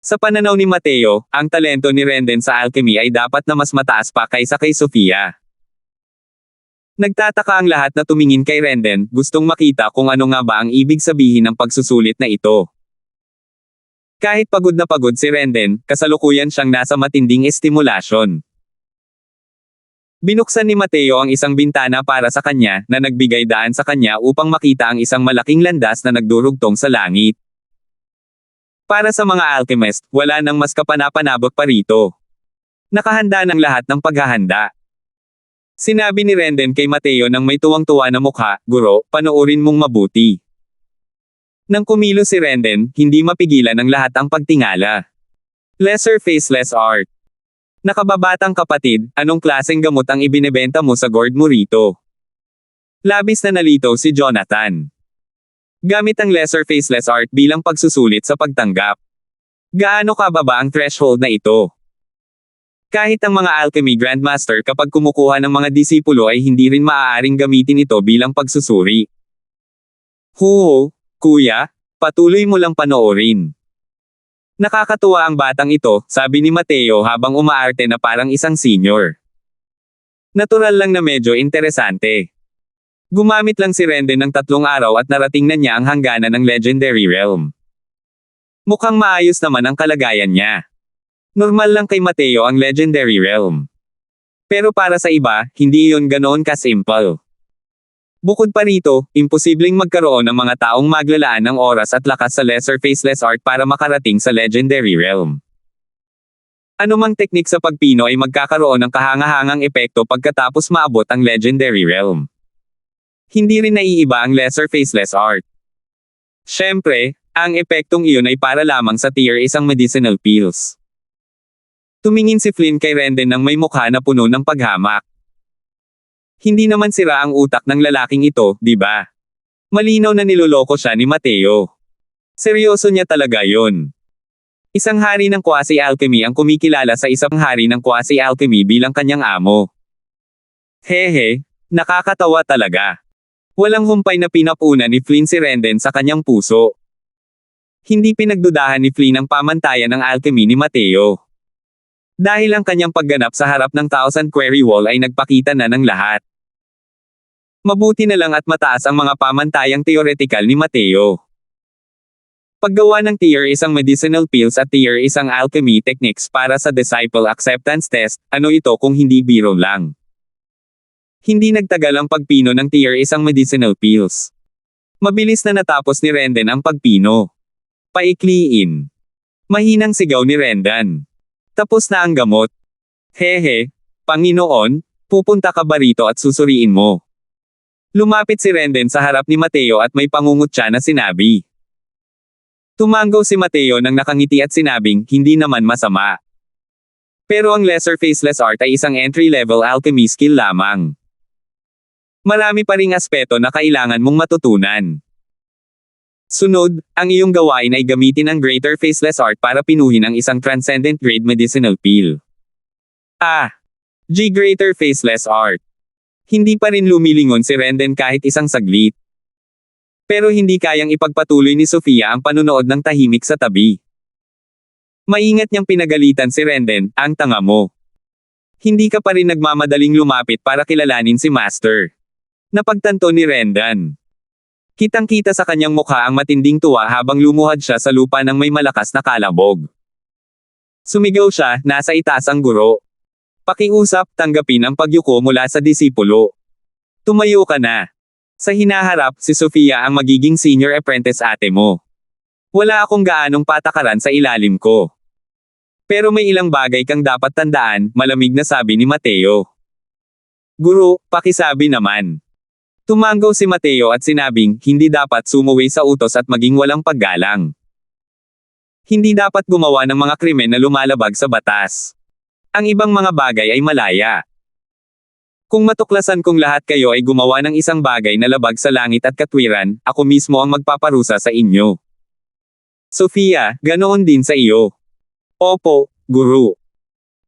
Sa pananaw ni Mateo, ang talento ni Renden sa alchemy ay dapat na mas mataas pa kaysa kay Sofia. Nagtataka ang lahat na tumingin kay Renden, gustong makita kung ano nga ba ang ibig sabihin ng pagsusulit na ito. Kahit pagod na pagod si Renden, kasalukuyan siyang nasa matinding estimulasyon. Binuksan ni Mateo ang isang bintana para sa kanya, na nagbigay daan sa kanya upang makita ang isang malaking landas na nagdurugtong sa langit. Para sa mga alchemist, wala nang mas kapanapanabok pa rito. Nakahanda ng lahat ng paghahanda. Sinabi ni Renden kay Mateo nang may tuwang-tuwa na mukha, "Guro, panoorin mong mabuti." Nang kumilos si Renden, hindi mapigilan ng lahat ang pagtingala. Lesser faceless art. Nakababatang kapatid, anong klaseng gamot ang ibinebenta mo sa gourd mo rito? Labis na nalito si Jonathan. Gamit ang lesser faceless art bilang pagsusulit sa pagtanggap. Gaano kababa ang threshold na ito? Kahit ang mga alchemy grandmaster kapag kumukuha ng mga disipulo ay hindi rin maaaring gamitin ito bilang pagsusuri. Huho, kuya, patuloy mo lang panoorin. Nakakatuwa ang batang ito, sabi ni Mateo habang umaarte na parang isang senior. Natural lang na medyo interesante. Gumamit lang si Renden ng 3 araw at narating na niya ang hangganan ng Legendary Realm. Mukhang maayos naman ang kalagayan niya. Normal lang kay Mateo ang Legendary Realm. Pero para sa iba, hindi iyon ganoon ka-simple. Bukod pa rito, imposibleng magkaroon ng mga taong maglalaan ng oras at lakas sa lesser faceless art para makarating sa Legendary Realm. Anumang teknik sa pagpino ay magkakaroon ng kahangahangang epekto pagkatapos maabot ang Legendary Realm. Hindi rin naiiba ang lesser faceless art. Siyempre, ang epektong iyon ay para lamang sa tier isang medicinal pills. Tumingin si Flynn kay Renden nang may mukha na puno ng paghamak. Hindi naman sira ang utak ng lalaking ito, di ba? Malinaw na niloloko siya ni Mateo. Seryoso niya talaga yon. Isang hari ng quasi-alchemy ang kumikilala sa isang hari ng quasi-alchemy bilang kanyang amo. Hehe, nakakatawa talaga. Walang humpay na pinapuna ni Flynn si Renden sa kanyang puso. Hindi pinagdudahan ni Flynn ang pamantayan ng alchemy ni Mateo. Dahil ang kanyang pagganap sa harap ng Thousand Quarry Wall ay nagpakita na ng lahat. Mabuti na lang at mataas ang mga pamantayang theoretical ni Mateo. Paggawa ng tier isang medicinal pills at tier isang alchemy techniques para sa disciple acceptance test, ano ito kung hindi biro lang? Hindi nagtagal ang pagpino ng tier isang medicinal pills. Mabilis na natapos ni Renden ang pagpino. Paikliin. Mahinang sigaw ni Renden. Tapos na ang gamot. Hehe, Panginoon, pupunta ka ba rito at susuriin mo? Lumapit si Renden sa harap ni Mateo at may pangungutya na sinabi. Tumanggaw si Mateo nang nakangiti at sinabing, hindi naman masama. Pero ang lesser faceless art ay isang entry-level alchemy skill lamang. Marami pa ring aspeto na kailangan mong matutunan. Sunod, ang iyong gawain ay gamitin ang greater faceless art para pinuhin ang isang transcendent grade medicinal pill. G greater faceless art. Hindi pa rin lumilingon si Renden kahit isang saglit. Pero hindi kayang ipagpatuloy ni Sofia ang panunood ng tahimik sa tabi. Maingat niyang pinagalitan si Renden, ang tanga mo. Hindi ka pa rin nagmamadaling lumapit para kilalanin si Master. Napagtanto ni Rendan. Kitang-kita sa kanyang mukha ang matinding tuwa habang lumuhad siya sa lupa ng may malakas na kalabog. Sumigaw siya, nasa itaas ang guro. Pakiusap, tanggapin ang pagyuko mula sa disipulo. Tumayo ka na. Sa hinaharap, si Sofia ang magiging senior apprentice ate mo. Wala akong gaanong patakaran sa ilalim ko. Pero may ilang bagay kang dapat tandaan, malamig na sabi ni Mateo. Guro, pakisabi naman. Tumanggaw si Mateo at sinabing, hindi dapat sumuwi sa utos at maging walang paggalang. Hindi dapat gumawa ng mga krimen na lumalabag sa batas. Ang ibang mga bagay ay malaya. Kung matuklasan kong lahat kayo ay gumawa ng isang bagay na labag sa langit at katwiran, ako mismo ang magpaparusa sa inyo. Sofia, ganoon din sa iyo. Opo, guru.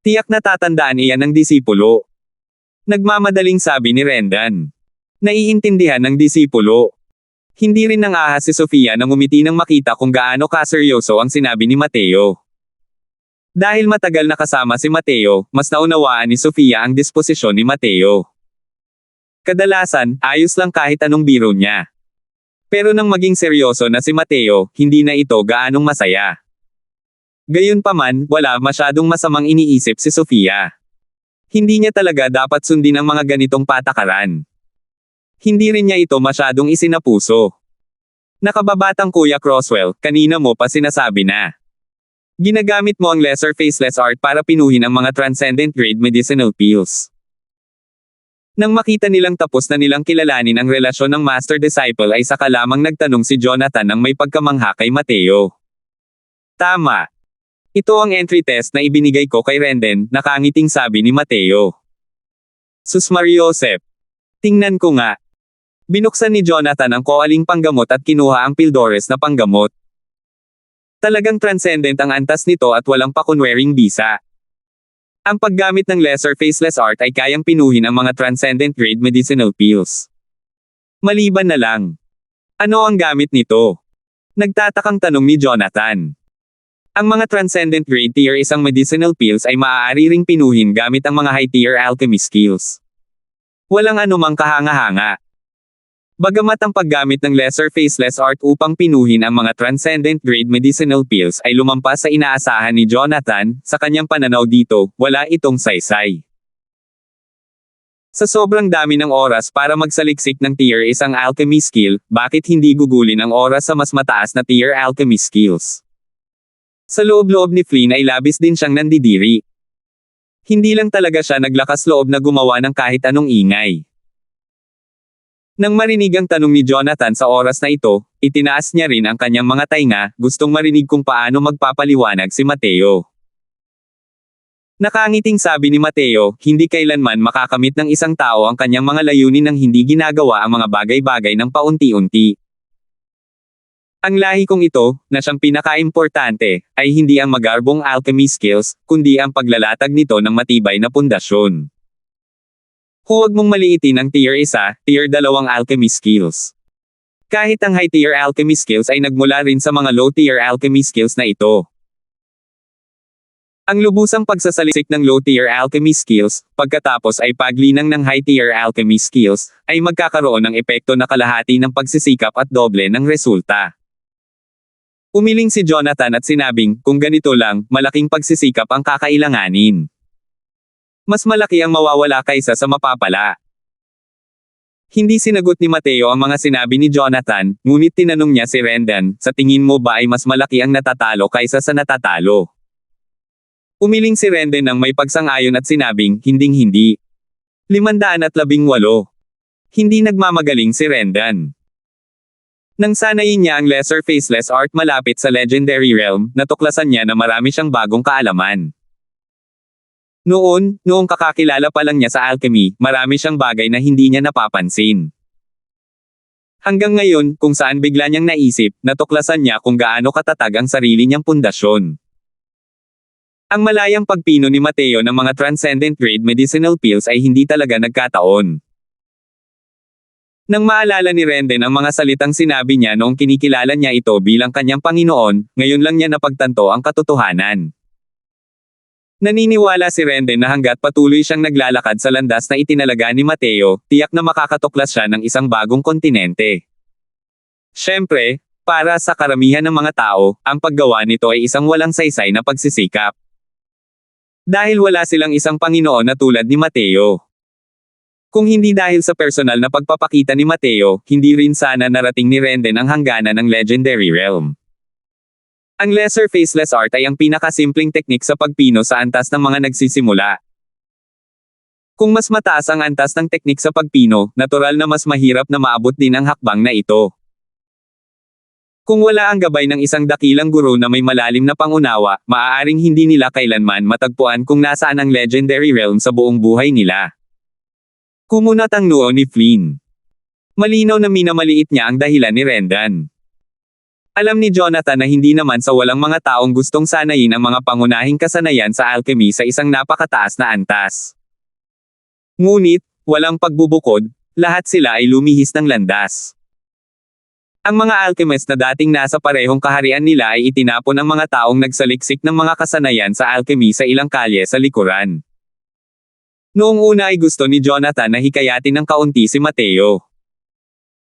Tiyak na tatandaan iyan ng disipulo. Nagmamadaling sabi ni Rendan. Naiintindihan ng disipulo. Hindi rin nang-ahas si Sofia nang umiti nang makita kung gaano kaseryoso ang sinabi ni Mateo. Dahil matagal na kasama si Mateo, mas naunawaan ni Sofia ang disposisyon ni Mateo. Kadalasan, ayos lang kahit anong biro niya. Pero nang maging seryoso na si Mateo, hindi na ito gaanong masaya. Gayunpaman, wala masyadong masamang iniisip si Sofia. Hindi niya talaga dapat sundin ang mga ganitong patakaran. Hindi rin niya ito masyadong isinapuso. Nakababatang Kuya Crosswell, kanina mo pa sinasabi na. Ginagamit mo ang lesser faceless art para pinuhin ang mga transcendent grade medicinal pills. Nang makita nilang tapos na nilang kilalanin ang relasyon ng master-disciple ay saka lamang nagtanong si Jonathan ng may pagkamangha kay Mateo. Tama. Ito ang entry test na ibinigay ko kay Renden, nakangiting sabi ni Mateo. Sus Mariosep. Tingnan ko nga. Binuksan ni Jonathan ang koaling panggamot at kinuha ang Pildores na panggamot. Talagang transcendent ang antas nito at walang pakunwering bisa. Ang paggamit ng lesser faceless art ay kayang pinuhin ang mga transcendent grade medicinal pills. Maliban na lang. Ano ang gamit nito? Nagtatakang tanong ni Jonathan. Ang mga transcendent grade tier isang medicinal pills ay maaari ring pinuhin gamit ang mga high tier alchemy skills. Walang anumang kahanga-hanga. Bagamat ang paggamit ng lesser faceless art upang pinuhin ang mga transcendent grade medicinal pills ay lumampas sa inaasahan ni Jonathan, sa kanyang pananaw dito, wala itong saysay. Sa sobrang dami ng oras para magsaliksik ng tier isang alchemy skill, bakit hindi gugulin ang oras sa mas mataas na tier alchemy skills? Sa loob-loob ni Flynn ay labis din siyang nandidiri. Hindi lang talaga siya naglakas loob na gumawa ng kahit anong ingay. Nang marinig ang tanong ni Jonathan sa oras na ito, itinaas niya rin ang kanyang mga tainga, gustong marinig kung paano magpapaliwanag si Mateo. Nakangiting sabi ni Mateo, hindi kailanman makakamit ng isang tao ang kanyang mga layunin nang hindi ginagawa ang mga bagay-bagay ng paunti-unti. Ang lahi kong ito, na siyang pinaka-importante, ay hindi ang magarbong alchemy skills, kundi ang paglalatag nito ng matibay na pundasyon. Huwag mong maliitin ang tier 1, tier 2 alchemy skills. Kahit ang high tier alchemy skills ay nagmula rin sa mga low tier alchemy skills na ito. Ang lubusang pagsasaliksik ng low tier alchemy skills, pagkatapos ay paglinang ng high tier alchemy skills, ay magkakaroon ng epekto na kalahati ng pagsisikap at doble ng resulta. Umiling si Jonathan at sinabing, kung ganito lang, malaking pagsisikap ang kakailanganin. Mas malaki ang mawawala kaysa sa mapapala. Hindi sinagot ni Mateo ang mga sinabi ni Jonathan, ngunit tinanong niya si Rendan, sa tingin mo ba ay mas malaki ang natatalo kaysa sa natatalo? Umiling si Rendan ng may pagsang-ayon at sinabing, hinding-hindi. 518. Hindi nagmamagaling si Rendan. Nang sanayin niya ang lesser faceless art malapit sa legendary realm, natuklasan niya na marami siyang bagong kaalaman. Noong kakakilala pa lang niya sa alchemy, marami siyang bagay na hindi niya napapansin. Hanggang ngayon, kung saan bigla niyang naisip, natuklasan niya kung gaano katatag ang sarili niyang pundasyon. Ang malayang pagpino ni Mateo ng mga transcendent grade medicinal pills ay hindi talaga nagkataon. Nang maalala ni Renden ang mga salitang sinabi niya noong kinikilala niya ito bilang kanyang Panginoon, ngayon lang niya napagtanto ang katotohanan. Naniniwala si Renden na hanggat patuloy siyang naglalakad sa landas na itinalaga ni Mateo, tiyak na makakatuklas siya ng isang bagong kontinente. Siyempre, para sa karamihan ng mga tao, ang paggawa nito ay isang walang saysay na pagsisikap. Dahil wala silang isang Panginoon na tulad ni Mateo. Kung hindi dahil sa personal na pagpapakita ni Mateo, hindi rin sana narating ni Renden ang hangganan ng legendary realm. Ang lesser faceless art ay ang pinakasimpleng teknik sa pagpino sa antas ng mga nagsisimula. Kung mas mataas ang antas ng teknik sa pagpino, natural na mas mahirap na maabot din ang hakbang na ito. Kung wala ang gabay ng isang dakilang guro na may malalim na pangunawa, maaaring hindi nila kailanman matagpuan kung nasaan ang legendary realm sa buong buhay nila. Kumunat ang noo ni Flynn. Malinaw na minamaliit niya ang dahilan ni Renden. Alam ni Jonathan na hindi naman sa walang mga taong gustong sanayin ang mga pangunahing kasanayan sa alchemy sa isang napakataas na antas. Ngunit, walang pagbubukod, lahat sila ay lumihis ng landas. Ang mga alchemist na dating nasa parehong kaharian nila ay itinapon ang mga taong nagsaliksik ng mga kasanayan sa alchemy sa ilang kalye sa likuran. Noong una ay gusto ni Jonathan na hikayatin ng kaunti si Mateo.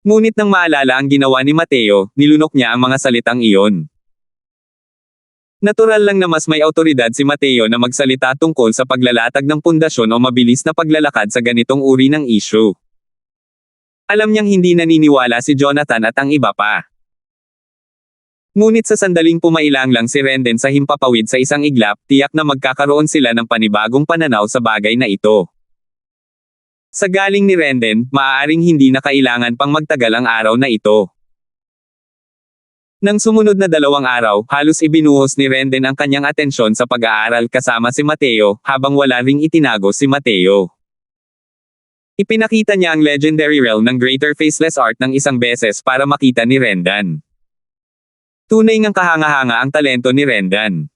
Ngunit nang maalala ang ginawa ni Mateo, nilunok niya ang mga salitang iyon. Natural lang na mas may awtoridad si Mateo na magsalita tungkol sa paglalatag ng pundasyon o mabilis na paglalakad sa ganitong uri ng issue. Alam niyang hindi naniniwala si Jonathan at ang iba pa. Ngunit sa sandaling pumailang lang si Renden sa himpapawid sa isang iglap, tiyak na magkakaroon sila ng panibagong pananaw sa bagay na ito. Sa galing ni Renden, maaaring hindi na kailangan pang magtagal ang araw na ito. Nang sumunod na 2 araw, halos ibinuhos ni Renden ang kanyang atensyon sa pag-aaral kasama si Mateo, habang wala ring itinago si Mateo. Ipinakita niya ang legendary realm ng Greater Faceless Art ng isang beses para makita ni Renden. Tunay ngang kahanga-hanga ang talento ni Renden.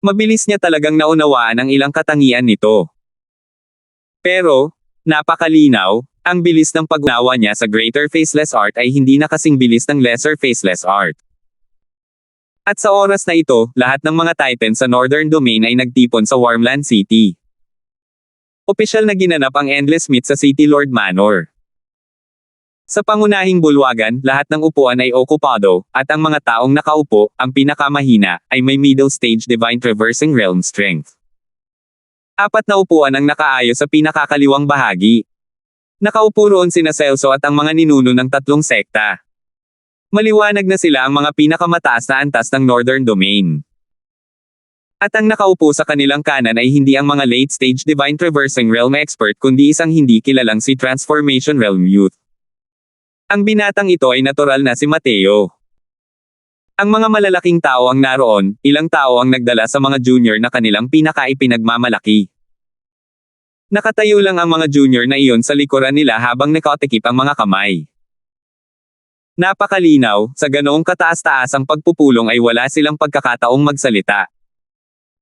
Mabilis niya talagang naunawaan ang ilang katangian nito. Pero, napakalinaw, ang bilis ng pag-unawa niya sa Greater Faceless Art ay hindi na kasing bilis ng Lesser Faceless Art. At sa oras na ito, lahat ng mga Titans sa Northern Domain ay nagtipon sa Warmland City. Opisyal na ginanap ang Endless Meet sa City Lord Manor. Sa pangunahing bulwagan, lahat ng upuan ay okupado, at ang mga taong nakaupo, ang pinakamahina, ay may middle stage divine traversing realm strength. 4 na upuan ang nakaayos sa pinakakaliwang bahagi. Nakaupo roon sina Celso at ang mga ninuno ng 3 sekta. Maliwanag na sila ang mga pinakamataas na antas ng Northern Domain. At ang nakaupo sa kanilang kanan ay hindi ang mga late stage divine traversing realm expert kundi isang hindi kilalang si Transformation Realm Youth. Ang binatang ito ay natural na si Mateo. Ang mga malalaking tao ang naroon, ilang tao ang nagdala sa mga junior na kanilang pinakaipinagmamalaki. Nakatayo lang ang mga junior na iyon sa likuran nila habang nakatikip ang mga kamay. Napakalinaw, sa ganoong kataas-taasang pagpupulong ay wala silang pagkakataong magsalita.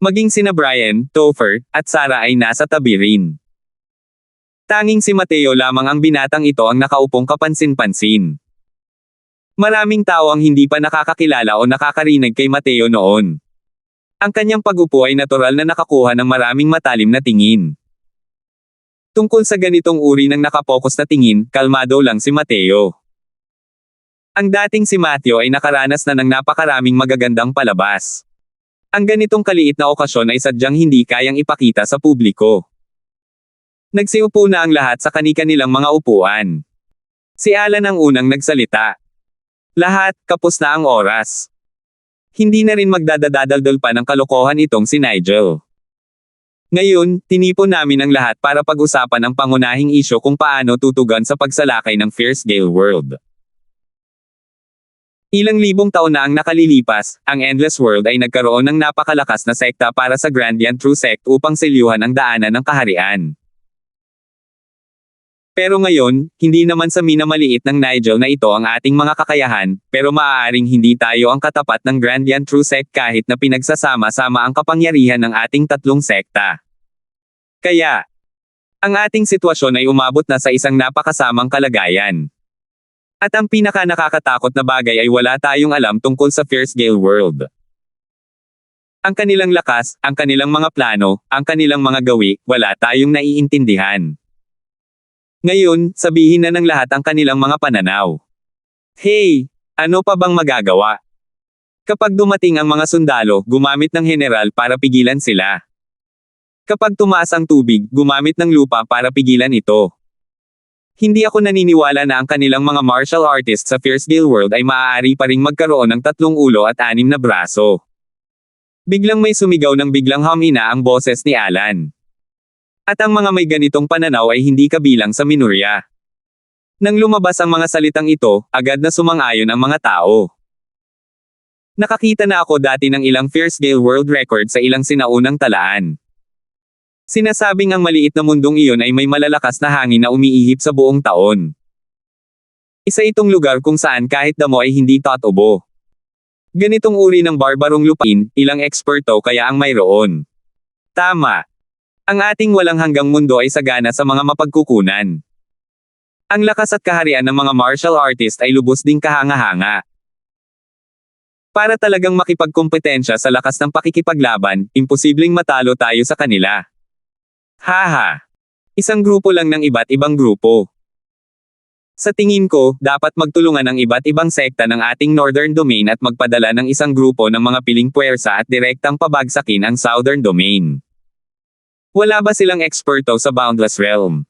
Maging sina Brian, Topher, at Sarah ay nasa tabi rin. Tanging si Mateo lamang ang binatang ito ang nakaupong kapansin-pansin. Maraming tao ang hindi pa nakakakilala o nakakarinig kay Mateo noon. Ang kanyang pag-upo ay natural na nakakuha ng maraming matalim na tingin. Tungkol sa ganitong uri ng nakapokus na tingin, kalmado lang si Mateo. Ang dating si Mateo ay nakaranas na ng napakaraming magagandang palabas. Ang ganitong kaliit na okasyon ay sadyang hindi kayang ipakita sa publiko. Nagsiupo na ang lahat sa kani-kanilang mga upuan. Si Alan ang unang nagsalita. Lahat, kapos na ang oras. Hindi na rin magdadadaldal pa ng kalokohan itong si Nigel. Ngayon, tinipon namin ang lahat para pag-usapan ang pangunahing isyo kung paano tutugan sa pagsalakay ng Fierce Gale World. Ilang libong taon na ang nakalilipas, ang Endless World ay nagkaroon ng napakalakas na sekta para sa Grandian True Sect upang selyuhan ang daanan ng kaharian. Pero ngayon, hindi naman sa minamaliit ng Nigel na ito ang ating mga kakayahan, pero maaaring hindi tayo ang katapat ng Grandian True Sect kahit na pinagsasama-sama ang kapangyarihan ng ating tatlong sekta. Kaya, ang ating sitwasyon ay umabot na sa isang napakasamang kalagayan. At ang pinaka-nakakatakot na bagay ay wala tayong alam tungkol sa Fierce Gale World. Ang kanilang lakas, ang kanilang mga plano, ang kanilang mga gawi, wala tayong naiintindihan. Ngayon, sabihin na ng lahat ang kanilang mga pananaw. Hey, ano pa bang magagawa? Kapag dumating ang mga sundalo, gumamit ng general para pigilan sila. Kapag tumaas ang tubig, gumamit ng lupa para pigilan ito. Hindi ako naniniwala na ang kanilang mga martial artists sa Fierce Gale World ay maaari pa ring magkaroon ng 3 ulo at 6 na braso. Biglang may sumigaw ng biglang humina ang boses ni Alan. At ang mga may ganitong pananaw ay hindi kabilang sa minorya. Nang lumabas ang mga salitang ito, agad na sumang-ayon ang mga tao. Nakakita na ako dati ng ilang Fierce Gale World record sa ilang sinaunang talaan. Sinasabing ang maliit na mundong iyon ay may malalakas na hangin na umiihip sa buong taon. Isa itong lugar kung saan kahit damo ay hindi tatubo. Ganitong uri ng barbarong lupain, ilang eksperto kaya ang mayroon. Tama. Ang ating walang hanggang mundo ay sagana sa mga mapagkukunan. Ang lakas at kaharian ng mga martial artist ay lubos ding kahanga-hanga. Para talagang makipagkompetensya sa lakas ng pakikipaglaban, imposibleng matalo tayo sa kanila. Haha. Isang grupo lang ng iba't ibang grupo. Sa tingin ko, dapat magtulungan ang iba't ibang sekta ng ating Northern Domain at magpadala ng isang grupo ng mga piling puwersa at direktang pabagsakin ang Southern Domain. Wala ba silang eksperto sa Boundless Realm?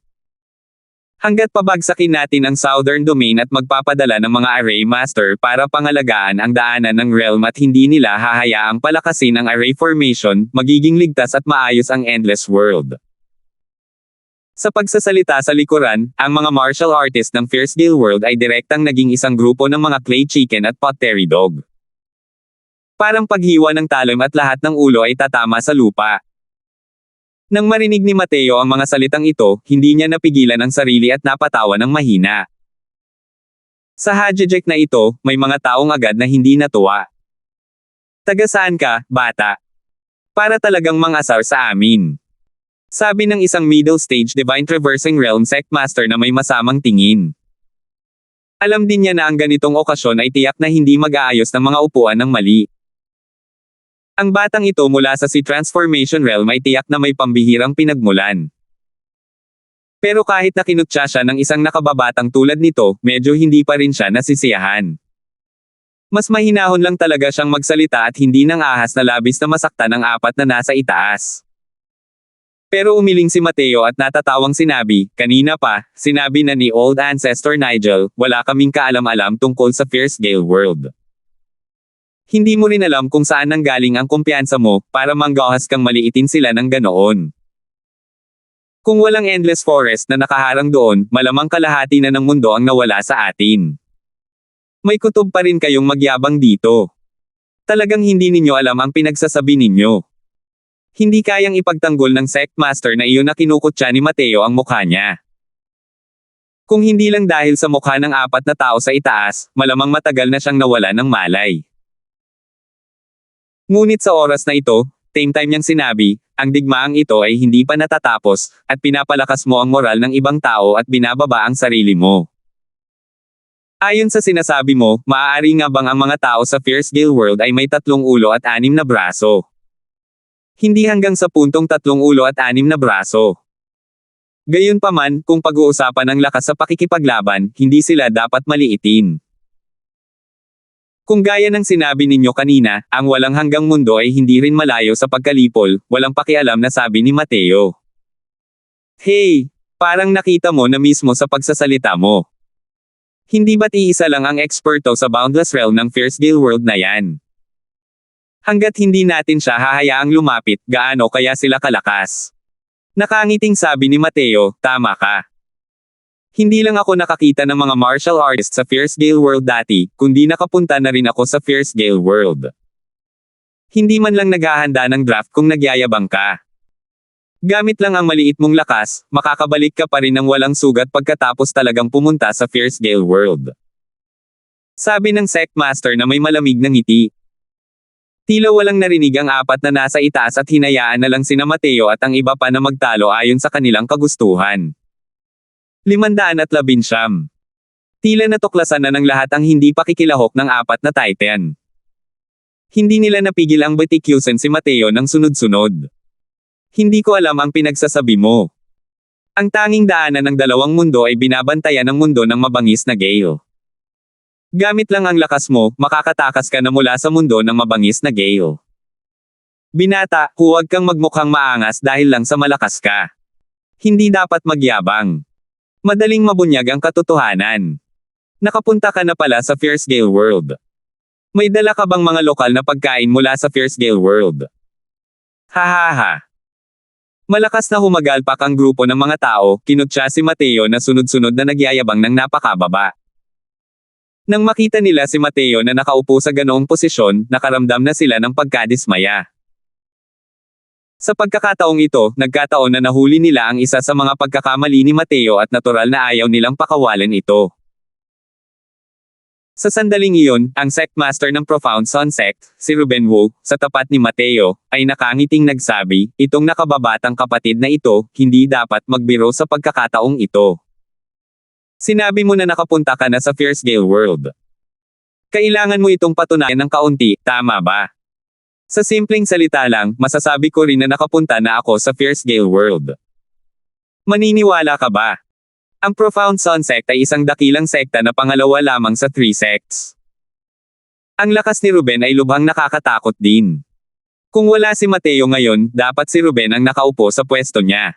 Hanggat pabagsakin natin ang Southern Domain at magpapadala ng mga Array Master para pangalagaan ang daanan ng realm at hindi nila hahayaang palakasin ang Array Formation, magiging ligtas at maayos ang Endless World. Sa pagsasalita sa likuran, ang mga martial artist ng Fierce Gale World ay direktang naging isang grupo ng mga clay chicken at pottery dog. Parang paghiwa ng talon at lahat ng ulo ay tatama sa lupa. Nang marinig ni Mateo ang mga salitang ito, hindi niya napigilan ang sarili at napatawa ng mahina. Sa hajejek na ito, may mga taong agad na hindi natuwa. Taga saan ka, bata? Para talagang mangasar sa amin. Sabi ng isang middle stage Divine Traversing Realm Sect Master na may masamang tingin. Alam din niya na ang ganitong okasyon ay tiyak na hindi mag-aayos ng mga upuan ng mali. Ang batang ito mula sa si Transformation Realm ay tiyak na may pambihirang pinagmulan. Pero kahit na kinutya siya ng isang nakababatang tulad nito, medyo hindi pa rin siya nasisiyahan. Mas mahinahon lang talaga siyang magsalita at hindi nang ahas na labis na masaktan ang 4 na nasa itaas. Pero umiling si Mateo at natatawang sinabi, kanina pa, sinabi na ni Old Ancestor Nigel, wala kaming kaalam-alam tungkol sa Fierce Gale World. Hindi mo rin alam kung saan nanggaling ang kumpiyansa mo, para manggahas kang maliitin sila ng ganoon. Kung walang endless forest na nakaharang doon, malamang kalahati na ng mundo ang nawala sa atin. May kutob pa rin kayong magyabang dito. Talagang hindi ninyo alam ang pinagsasabi ninyo. Hindi kayang ipagtanggol ng sect master na iyon na kinukutya ni Mateo ang mukha niya. Kung hindi lang dahil sa mukha ng 4 na tao sa itaas, malamang matagal na siyang nawala ng malay. Ngunit sa oras na ito, same time niyang sinabi, ang digmaang ito ay hindi pa natatapos, at pinapalakas mo ang moral ng ibang tao at binababa ang sarili mo. Ayon sa sinasabi mo, maaari nga bang ang mga tao sa Fierce Gale World ay may 3 ulo at 6 na braso? Hindi hanggang sa puntong 3 ulo at 6 na braso. Gayunpaman, kung pag-uusapan ang lakas sa pakikipaglaban, hindi sila dapat maliitin. Kung gaya ng sinabi ninyo kanina, ang walang hanggang mundo ay hindi rin malayo sa pagkalipol, walang pakialam na sabi ni Mateo. Hey, parang nakita mo na mismo sa pagsasalita mo. Hindi ba't iisa lang ang eksperto sa Boundless Realm ng Fierce Gale World na yan? Hanggat hindi natin siya hahayaang lumapit, gaano kaya sila kalakas? Nakangiting sabi ni Mateo, tama ka. Hindi lang ako nakakita ng mga martial artists sa Fierce Gale World dati, kundi nakapunta na rin ako sa Fierce Gale World. Hindi man lang naghahanda ng draft kung nagyayabang ka. Gamit lang ang maliit mong lakas, makakabalik ka pa rin ng walang sugat pagkatapos talagang pumunta sa Fierce Gale World. Sabi ng sect master na may malamig na ngiti. Tila walang narinig ang apat na nasa itaas at hinayaan na lang sina Mateo at ang iba pa na magtalo ayon sa kanilang kagustuhan. 519. Tila natuklasan na ng lahat ang hindi pakikilahok ng apat na Titan. Hindi nila napigil ang batikusin si Mateo ng sunod-sunod. Hindi ko alam ang pinagsasabi mo. Ang tanging daanan ng dalawang mundo ay binabantayan ng mundo ng mabangis na Gale. Gamit lang ang lakas mo, makakatakas ka na mula sa mundo ng mabangis na Gale. Binata, huwag kang magmukhang maangas dahil lang sa malakas ka. Hindi dapat magyabang. Madaling mabunyag ang katotohanan. Nakapunta ka na pala sa Fierce Gale World. May dala ka bang mga lokal na pagkain mula sa Fierce Gale World? Hahaha. Malakas na humagalpak ang grupo ng mga tao, kinutya si Mateo na sunod-sunod na nagyayabang ng napakababa. Nang makita nila si Mateo na nakaupo sa ganoong posisyon, nakaramdam na sila ng pagkadismaya. Sa pagkakataong ito, nagkataon na nahuli nila ang isa sa mga pagkakamali ni Mateo at natural na ayaw nilang pakawalan ito. Sa sandaling iyon, ang sect master ng Profound Sun Sect, si Ruben Wu, sa tapat ni Mateo, ay nakangiting nagsabi, itong nakababatang kapatid na ito, hindi dapat magbiro sa pagkakataong ito. Sinabi mo na nakapunta ka na sa Fierce Gale World. Kailangan mo itong patunayan ng kaunti, tama ba? Sa simpleng salita lang, masasabi ko rin na nakapunta na ako sa Fierce Gale World. Maniniwala ka ba? Ang Profound Sun Sect ay isang dakilang sekta na pangalawa lamang sa 3 sects. Ang lakas ni Ruben ay lubhang nakakatakot din. Kung wala si Mateo ngayon, dapat si Ruben ang nakaupo sa pwesto niya.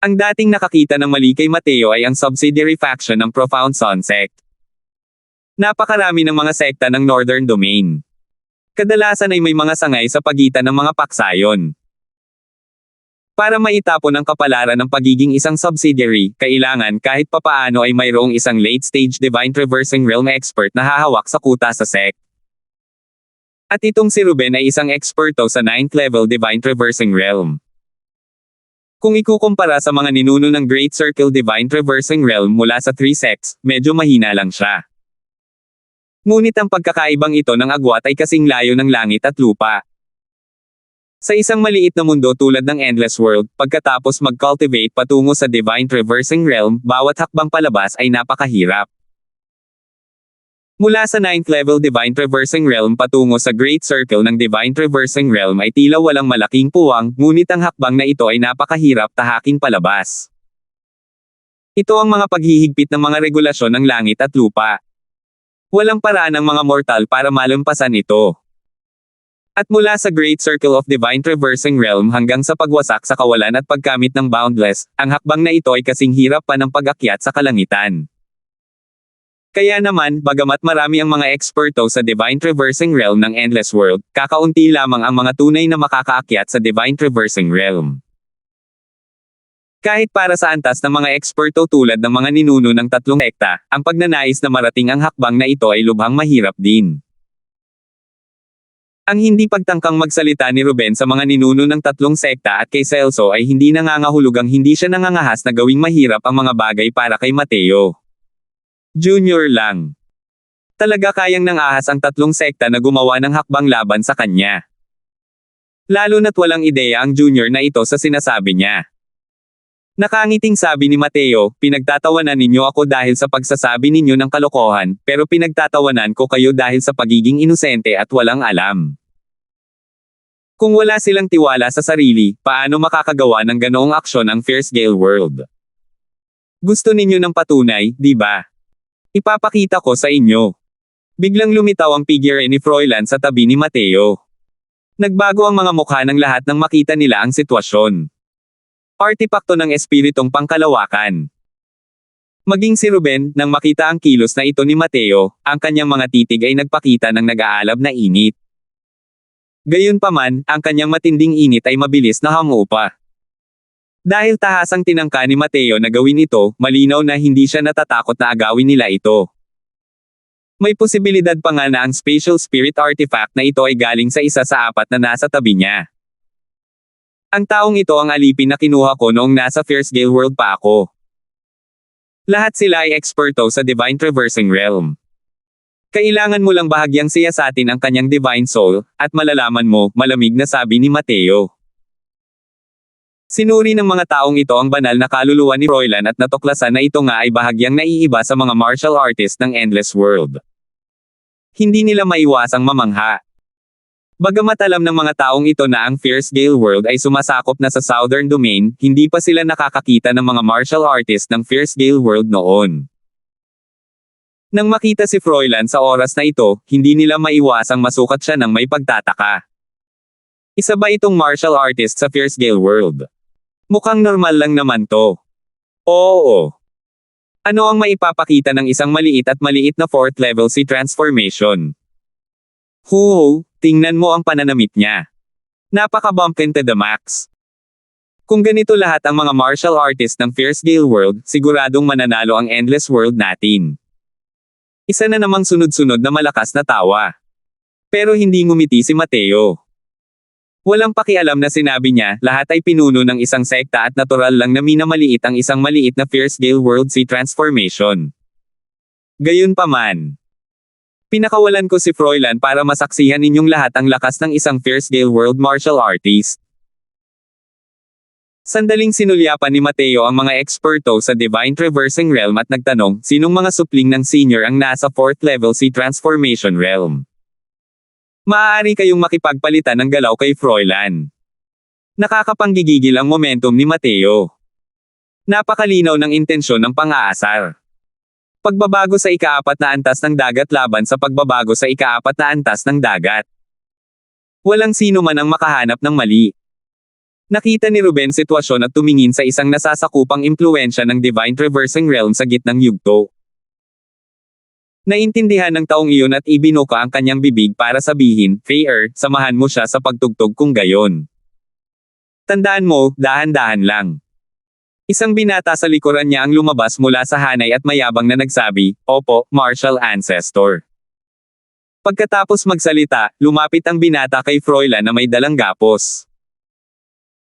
Ang dating nakakita ng mali kay Mateo ay ang subsidiary faction ng Profound Sun Sect. Napakarami ng mga sekta ng Northern Domain. Kadalasan ay may mga sangay sa pagitan ng mga paksayon. Para maitapon ang kapalaran ng pagiging isang subsidiary, kailangan kahit papaano ay mayroong isang late-stage Divine Traversing Realm expert na hahawak sa kuta sa sect. At itong si Ruben ay isang eksperto sa 9th level Divine Traversing Realm. Kung ikukumpara sa mga ninuno ng Great Circle Divine Traversing Realm mula sa 3 sects, medyo mahina lang siya. Ngunit ang pagkakaibang ito ng agwat ay kasing layo ng langit at lupa. Sa isang maliit na mundo tulad ng Endless World, pagkatapos mag-cultivate patungo sa Divine Traversing Realm, bawat hakbang palabas ay napakahirap. Mula sa 9th level Divine Traversing Realm patungo sa Great Circle ng Divine Traversing Realm ay tila walang malaking puwang, ngunit ang hakbang na ito ay napakahirap tahakin palabas. Ito ang mga paghihigpit ng mga regulasyon ng langit at lupa. Walang paraan ng mga mortal para malampasan ito. At mula sa Great Circle of Divine Traversing Realm hanggang sa pagwasak sa kawalan at pagkamit ng Boundless, ang hakbang na ito ay kasing hirap pa ng pag-akyat sa kalangitan. Kaya naman, bagamat marami ang mga eksperto sa Divine Traversing Realm ng Endless World, kakaunti lamang ang mga tunay na makakaakyat sa Divine Traversing Realm. Kahit para sa antas ng mga eksperto tulad ng mga ninuno ng 3 sekta, ang pagnanais na marating ang hakbang na ito ay lubhang mahirap din. Ang hindi pagtangkang magsalita ni Ruben sa mga ninuno ng 3 sekta at kay Celso ay hindi nangangahulugang hindi siya nangangahas na gawing mahirap ang mga bagay para kay Mateo Junior lang. Talaga kayang nangahas ang 3 sekta na gumawa ng hakbang laban sa kanya. Lalo na't walang ideya ang Junior na ito sa sinasabi niya. Nakangiting sabi ni Mateo, pinagtatawanan ninyo ako dahil sa pagsasabi ninyo ng kalokohan, pero pinagtatawanan ko kayo dahil sa pagiging inosente at walang alam. Kung wala silang tiwala sa sarili, paano makakagawa ng ganoong aksyon ang Fierce Gale World? Gusto ninyo ng patunay, di ba? Ipapakita ko sa inyo. Biglang lumitaw ang figure ni Froilan sa tabi ni Mateo. Nagbago ang mga mukha ng lahat nang makita nila ang sitwasyon. Artipakto ng espiritong pangkalawakan. Maging si Ruben, nang makita ang kilos na ito ni Mateo, ang kanyang mga titig ay nagpakita ng nag-aalab na init. Gayunpaman, ang kanyang matinding init ay mabilis na hangupa. Dahil tahasang tinangka ni Mateo na gawin ito, malinaw na hindi siya natatakot na agawin nila ito. May posibilidad pa nga na ang spatial spirit artifact na ito ay galing sa isa sa apat na nasa tabi niya. Ang taong ito ang alipin na kinuha ko noong nasa Fierce Gale World pa ako. Lahat sila ay eksperto sa Divine Traversing Realm. Kailangan mo lang bahagyang siyasatin ang kanyang Divine Soul, at malalaman mo, malamig na sabi ni Mateo. Sinuri ng mga taong ito ang banal na kaluluwa ni Froilan at natuklasan na ito nga ay bahagyang naiiba sa mga martial artist ng Endless World. Hindi nila maiwasang mamangha. Bagamat alam ng mga taong ito na ang Fierce Gale World ay sumasakop na sa Southern Domain, hindi pa sila nakakakita ng mga martial artist ng Fierce Gale World noon. Nang makita si Froilan sa oras na ito, hindi nila maiwasang masukat siya ng may pagtataka. Isa ba itong martial artist sa Fierce Gale World? Mukhang normal lang naman to. Oo. Ano ang maipapakita ng isang maliit na 4th level si transformation? Tingnan mo ang pananamit niya. Napaka-bumpkin to the max. Kung ganito lahat ang mga martial artist ng Fierce Gale World, siguradong mananalo ang Endless World natin. Isa na namang sunod-sunod na malakas na tawa. Pero hindi ngumiti si Mateo. Walang pakialam na sinabi niya, lahat ay pinuno ng isang sekta at natural lang na minamaliit ang isang maliit na Fierce Gale World si transformation. Gayunpaman, pinakawalan ko si Froilan para masaksihan ninyong lahat ang lakas ng isang Fierce Gale World martial artist. Sandaling sinulyapan ni Mateo ang mga eksperto sa Divine Traversing Realm at nagtanong, sinong mga supling ng senior ang nasa 4th level si Transformation Realm? Maaari kayong makipagpalitan ng galaw kay Froilan. Nakakapanggigigil ang momentum ni Mateo. Napakalinaw ng intensyon ng pang-aasar. Pagbabago sa ika-4 na antas ng dagat laban sa pagbabago sa ika-4 na antas ng dagat. Walang sino man ang makahanap ng mali. Nakita ni Ruben sitwasyon at tumingin sa isang nasasakupang impluwensya ng Divine Traversing Realm sa gitnang yugto. Naintindihan ng taong iyon at ibinuka ang kanyang bibig para sabihin, Fair, samahan mo siya sa pagtugtog kung gayon. Tandaan mo, dahan-dahan lang. Isang binata sa likuran niya ang lumabas mula sa hanay at mayabang na nagsabi, Opo, Martial Ancestor. Pagkatapos magsalita, lumapit ang binata kay Froilan na may dalang gapos.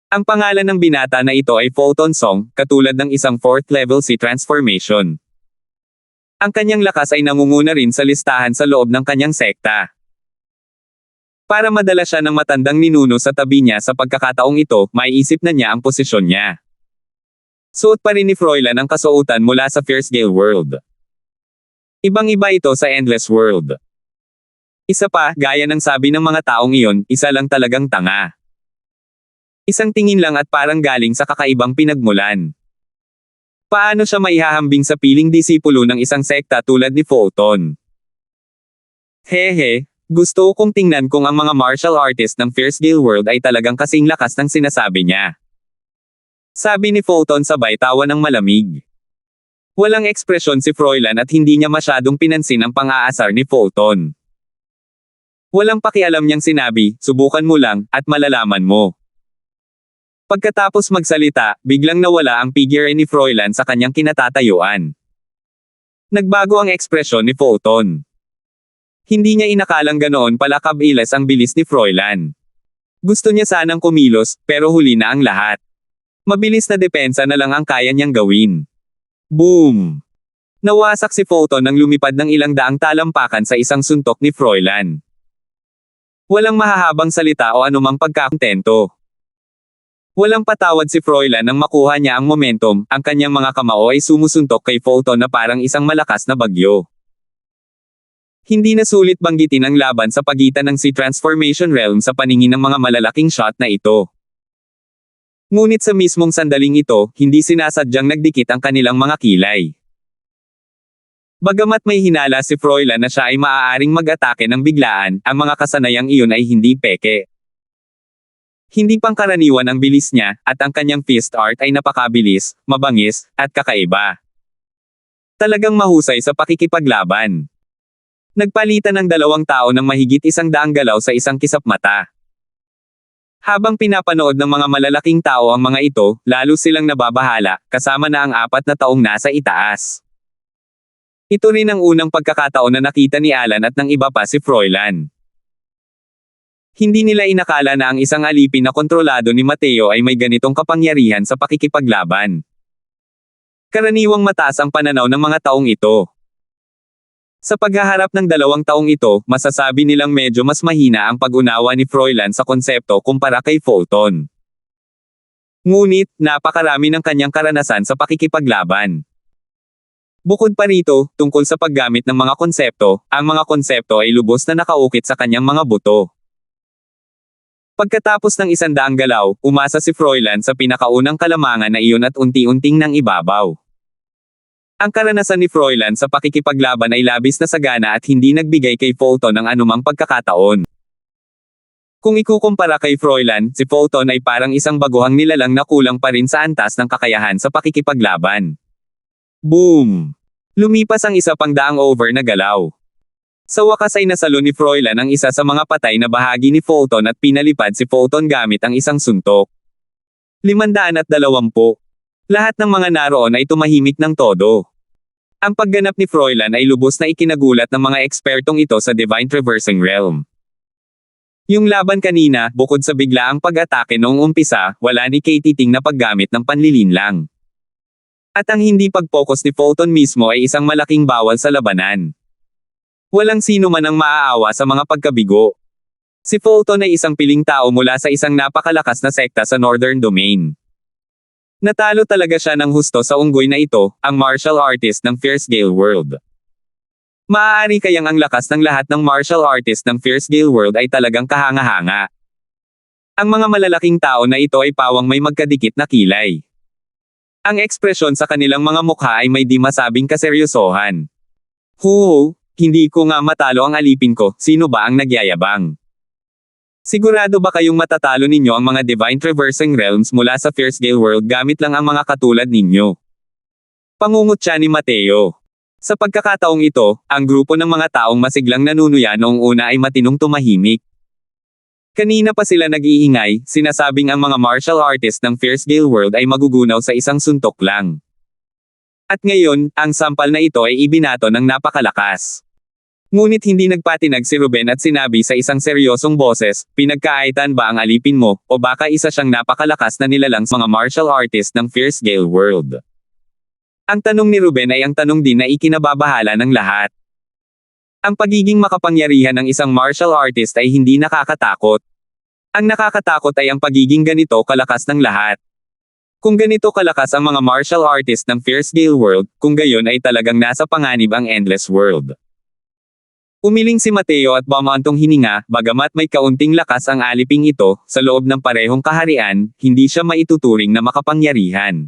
Ang pangalan ng binata na ito ay Fulton Song, katulad ng isang 4th level si transformation. Ang kanyang lakas ay nangunguna rin sa listahan sa loob ng kanyang sekta. Para madala siya ng matandang ninuno sa tabi niya sa pagkakataong ito, maiisip na niya ang posisyon niya. Suot pa rin ni Froilan ang kasuotan mula sa Fierce Gale World. Ibang-iba ito sa Endless World. Isa pa, gaya ng sabi ng mga taong iyon, isa lang talagang tanga. Isang tingin lang at parang galing sa kakaibang pinagmulan. Paano siya maihahambing sa piling disipulo ng isang sekta tulad ni Fulton? Hehe, gusto kong tingnan kung ang mga martial artist ng Fierce Gale World ay talagang kasing lakas ng sinasabi niya. Sabi ni Fulton sabay tawa ng malamig. Walang ekspresyon si Froilan at hindi niya masyadong pinansin ang pang-aasar ni Fulton. Walang pakialam niyang sinabi, subukan mo lang, at malalaman mo. Pagkatapos magsalita, biglang nawala ang figure ni Froilan sa kanyang kinatatayuan. Nagbago ang ekspresyon ni Fulton. Hindi niya inakalang ganoon pala kabilas ang bilis ni Froilan. Gusto niya sanang kumilos, pero huli na ang lahat. Mabilis na depensa na lang ang kaya niyang gawin. Boom! Nawasak si Fulton nang lumipad ng ilang daang talampakan sa isang suntok ni Froilan. Walang mahahabang salita o anumang pagkakontento. Walang patawad si Froilan nang makuha niya ang momentum, ang kanyang mga kamao ay sumusuntok kay Fulton na parang isang malakas na bagyo. Hindi na sulit banggitin ang laban sa pagitan ng si Transformation Realm sa paningin ng mga malalaking shot na ito. Ngunit sa mismong sandaling ito, hindi sinasadyang nagdikit ang kanilang mga kilay. Bagamat may hinala si Froilan na siya ay maaaring mag-atake ng biglaan, ang mga kasanayang iyon ay hindi peke. Hindi pangkaraniwan ang bilis niya, at ang kanyang fist art ay napakabilis, mabangis, at kakaiba. Talagang mahusay sa pakikipaglaban. Nagpalitan ng 2 tao ng mahigit 100 galaw sa isang kisap mata. Habang pinapanood ng mga malalaking tao ang mga ito, lalo silang nababahala, kasama na ang 4 na taong nasa itaas. Ito rin ang unang pagkakataon na nakita ni Alan at ng iba pa si Froilan. Hindi nila inakala na ang isang alipin na kontrolado ni Mateo ay may ganitong kapangyarihan sa pakikipaglaban. Karaniwang mataas ang pananaw ng mga taong ito. Sa paghaharap ng 2 taong ito, masasabi nilang medyo mas mahina ang pag-unawa ni Froilan sa konsepto kumpara kay Fulton. Ngunit, napakarami ng kanyang karanasan sa pakikipaglaban. Bukod pa rito, tungkol sa paggamit ng mga konsepto, ang mga konsepto ay lubos na nakaukit sa kanyang mga buto. Pagkatapos ng 100 galaw, umasa si Froilan sa pinakaunang kalamangan na iyon at unti-unting nang ibabaw. Ang karanasan ni Froilan sa pakikipaglaban ay labis na sagana at hindi nagbigay kay Fulton ng anumang pagkakataon. Kung ikukumpara kay Froilan, si Fulton ay parang isang baguhang nilalang na kulang pa rin sa antas ng kakayahan sa pakikipaglaban. Boom! Lumipas ang 100 over na galaw. Sa wakas ay nasalo ni Froilan ang isa sa mga patay na bahagi ni Fulton at pinalipad si Fulton gamit ang isang suntok. 520. Lahat ng mga naroon ay tumahimik ng todo. Ang pagganap ni Froilan ay lubos na ikinagulat ng mga ekspertong ito sa Divine Traversing Realm. Yung laban kanina, bukod sa biglaang pag-atake noong umpisa, wala ni Katie Ting na paggamit ng panlilinlang. At ang hindi pag-focus ni Fulton mismo ay isang malaking bawal sa labanan. Walang sino man ang maaawa sa mga pagkabigo. Si Fulton ay isang piling tao mula sa isang napakalakas na sekta sa Northern Domain. Natalo talaga siya ng husto sa unggoy na ito, ang martial artist ng Fierce Gale World. Maaari kayang ang lakas ng lahat ng martial artist ng Fierce Gale World ay talagang kahanga-hanga. Ang mga malalaking tao na ito ay pawang may magkadikit na kilay. Ang ekspresyon sa kanilang mga mukha ay may di masabing kaseryosohan. Hindi ko nga matalo ang alipin ko, sino ba ang nagyayabang? Sigurado ba kayong matatalo ninyo ang mga Divine Traversing Realms mula sa Fierce Gale World gamit lang ang mga katulad ninyo? Pangungutya ni Mateo. Sa pagkakataong ito, ang grupo ng mga taong masiglang nanunuya noong una ay matinong tumahimik. Kanina pa sila nag-iingay, sinasabing ang mga martial artist ng Fierce Gale World ay magugunaw sa isang suntok lang. At ngayon, ang sampal na ito ay ibinato ng napakalakas. Ngunit hindi nagpatinag si Ruben at sinabi sa isang seryosong boses, pinagkaaitan ba ang alipin mo, o baka isa siyang napakalakas na nilalang sa mga martial artist ng Fierce Gale World? Ang tanong ni Ruben ay ang tanong din na ikinababahala ng lahat. Ang pagiging makapangyarihan ng isang martial artist ay hindi nakakatakot. Ang nakakatakot ay ang pagiging ganito kalakas ng lahat. Kung ganito kalakas ang mga martial artist ng Fierce Gale World, kung gayon ay talagang nasa panganib ang Endless World. Umiling si Mateo at bumantong hininga, bagamat may kaunting lakas ang aliping ito, sa loob ng parehong kaharian, hindi siya maituturing na makapangyarihan.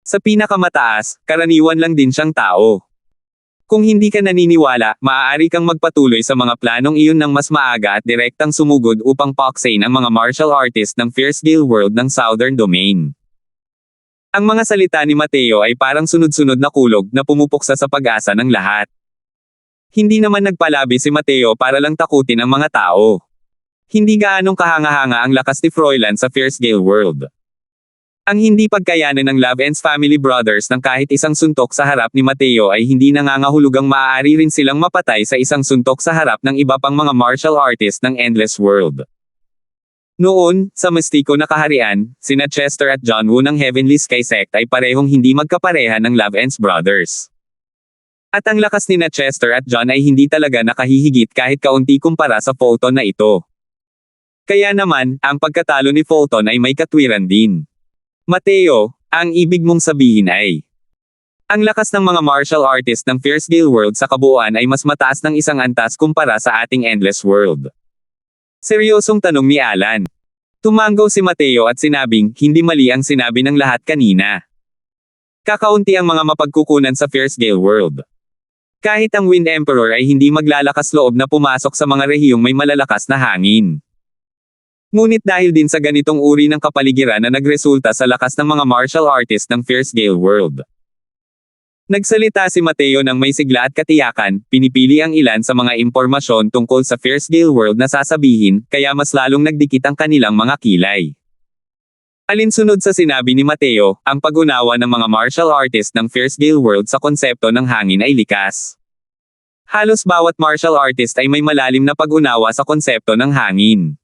Sa pinakamataas, karaniwan lang din siyang tao. Kung hindi ka naniniwala, maaari kang magpatuloy sa mga planong iyon ng mas maaga at direktang sumugod upang paksain ang mga martial artist ng Fierce Gale World ng Southern Domain. Ang mga salita ni Mateo ay parang sunod-sunod na kulog na pumupuksa sa pag-asa ng lahat. Hindi naman nagpalabi si Mateo para lang takutin ang mga tao. Hindi gaanong kahanga-hanga ang lakas ni Froilan sa Fierce Gale World. Ang hindi pagkayanan ng Loveends Family Brothers ng kahit isang suntok sa harap ni Mateo ay hindi nangangahulugang maaari rin silang mapatay sa isang suntok sa harap ng iba pang mga martial artist ng Endless World. Noon, sa mistiko na kaharian, sina Chester at John Woo ng Heavenly Sky Sect ay parehong hindi magkapareha ng Loveends Brothers. At ang lakas ni Chester at John ay hindi talaga nakahihigit kahit kaunti kumpara sa Fulton na ito. Kaya naman, ang pagkatalo ni Fulton ay may katwiran din. Mateo, ang ibig mong sabihin ay, ang lakas ng mga martial artist ng Fierce Gale World sa kabuuan ay mas mataas ng isang antas kumpara sa ating Endless World. Seryosong tanong ni Alan. Tumanggaw si Mateo at sinabing, hindi mali ang sinabi ng lahat kanina. Kakaunti ang mga mapagkukunan sa Fierce Gale World. Kahit ang Wind Emperor ay hindi maglalakas loob na pumasok sa mga rehiyong may malalakas na hangin. Ngunit dahil din sa ganitong uri ng kapaligiran na nagresulta sa lakas ng mga martial artist ng Fierce Gale World. Nagsalita si Mateo ng may sigla at katiyakan, pinipili ang ilan sa mga impormasyon tungkol sa Fierce Gale World na sasabihin, kaya mas lalong nagdikit ang kanilang mga kilay. Alinsunod sa sinabi ni Mateo, ang pag-unawa ng mga martial artist ng Fierce Gale World sa konsepto ng hangin ay likas. Halos bawat martial artist ay may malalim na pag-unawa sa konsepto ng hangin.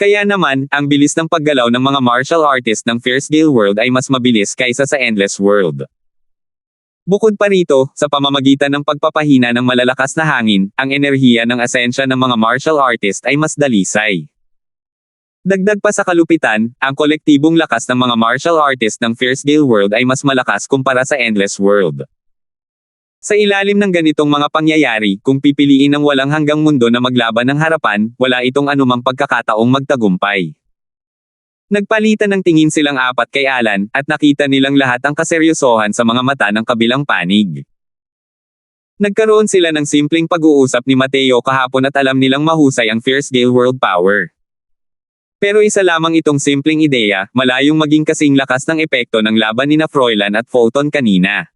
Kaya naman, ang bilis ng paggalaw ng mga martial artist ng Fierce Gale World ay mas mabilis kaysa sa Endless World. Bukod pa rito, sa pamamagitan ng pagpapahina ng malalakas na hangin, ang enerhiya ng asensya ng mga martial artist ay mas dalisay. Dagdag pa sa kalupitan, ang kolektibong lakas ng mga martial artist ng Fierce Gale World ay mas malakas kumpara sa Endless World. Sa ilalim ng ganitong mga pangyayari, kung pipiliin ng walang hanggang mundo na maglaban ng harapan, wala itong anumang pagkakataong magtagumpay. Nagpalitan ng tingin silang apat kay Alan, at nakita nilang lahat ang kaseryosohan sa mga mata ng kabilang panig. Nagkaroon sila ng simpleng pag-uusap ni Mateo kahapon at alam nilang mahusay ang Fierce Gale World power. Pero isa lamang itong simpleng ideya, malayong maging kasing lakas ng epekto ng laban nina Froilan at Fulton kanina.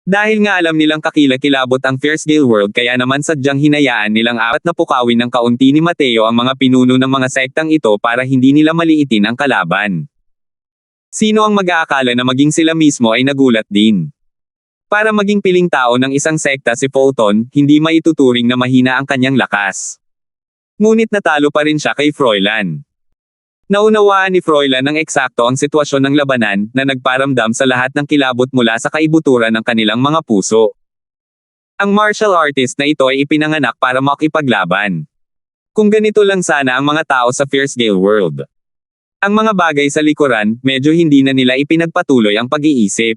Dahil nga alam nilang kakilakilabot ang Fierce Gale World kaya naman sadyang hinayaan nilang apat na pukawin ng kaunti ni Mateo ang mga pinuno ng mga sektang ito para hindi nila maliitin ang kalaban. Sino ang mag-aakala na maging sila mismo ay nagulat din? Para maging piling tao ng isang sekta si Fulton, hindi maituturing na mahina ang kanyang lakas. Ngunit natalo pa rin siya kay Froilan. Naunawaan ni Froilan ng eksakto ang sitwasyon ng labanan, na nagparamdam sa lahat ng kilabot mula sa kaibuturan ng kanilang mga puso. Ang martial artist na ito ay ipinanganak para makipaglaban. Kung ganito lang sana ang mga tao sa Fierce Gale World. Ang mga bagay sa likuran, medyo hindi na nila ipinagpatuloy ang pag-iisip.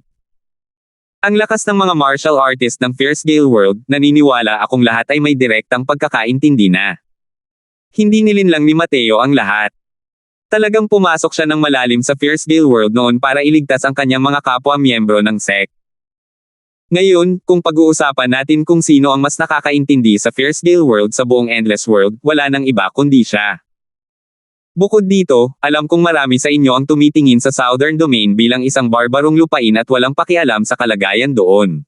Ang lakas ng mga martial artist ng Fierce Gale World, naniniwala akong lahat ay may direktang pagkakaintindi na. Hindi nilinlang ni Mateo ang lahat. Talagang pumasok siya ng malalim sa Fierce Gale World noon para iligtas ang kanyang mga kapwa-miyembro ng sect. Ngayon, kung pag-uusapan natin kung sino ang mas nakakaintindi sa Fierce Gale World sa buong Endless World, wala nang iba kundi siya. Bukod dito, alam kong marami sa inyo ang tumitingin sa Southern Domain bilang isang barbarong lupain at walang pakialam sa kalagayan doon.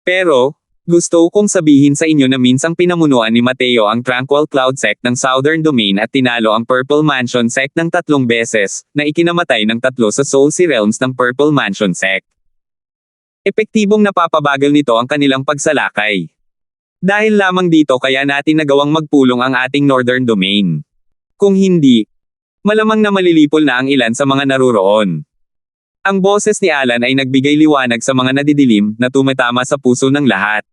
Pero, gusto kong sabihin sa inyo na minsang pinamunuan ni Mateo ang Tranquil Cloud Sect ng Southern Domain at tinalo ang Purple Mansion Sect ng 3 beses, na ikinamatay ng 3 sa Soul Sea Realms ng Purple Mansion Sect. Epektibong napapabagal nito ang kanilang pagsalakay. Dahil lamang dito kaya natin nagawang magpulong ang ating Northern Domain. Kung hindi, malamang na malilipol na ang ilan sa mga naruroon. Ang boses ni Alan ay nagbigay liwanag sa mga nadidilim, na tumatama sa puso ng lahat.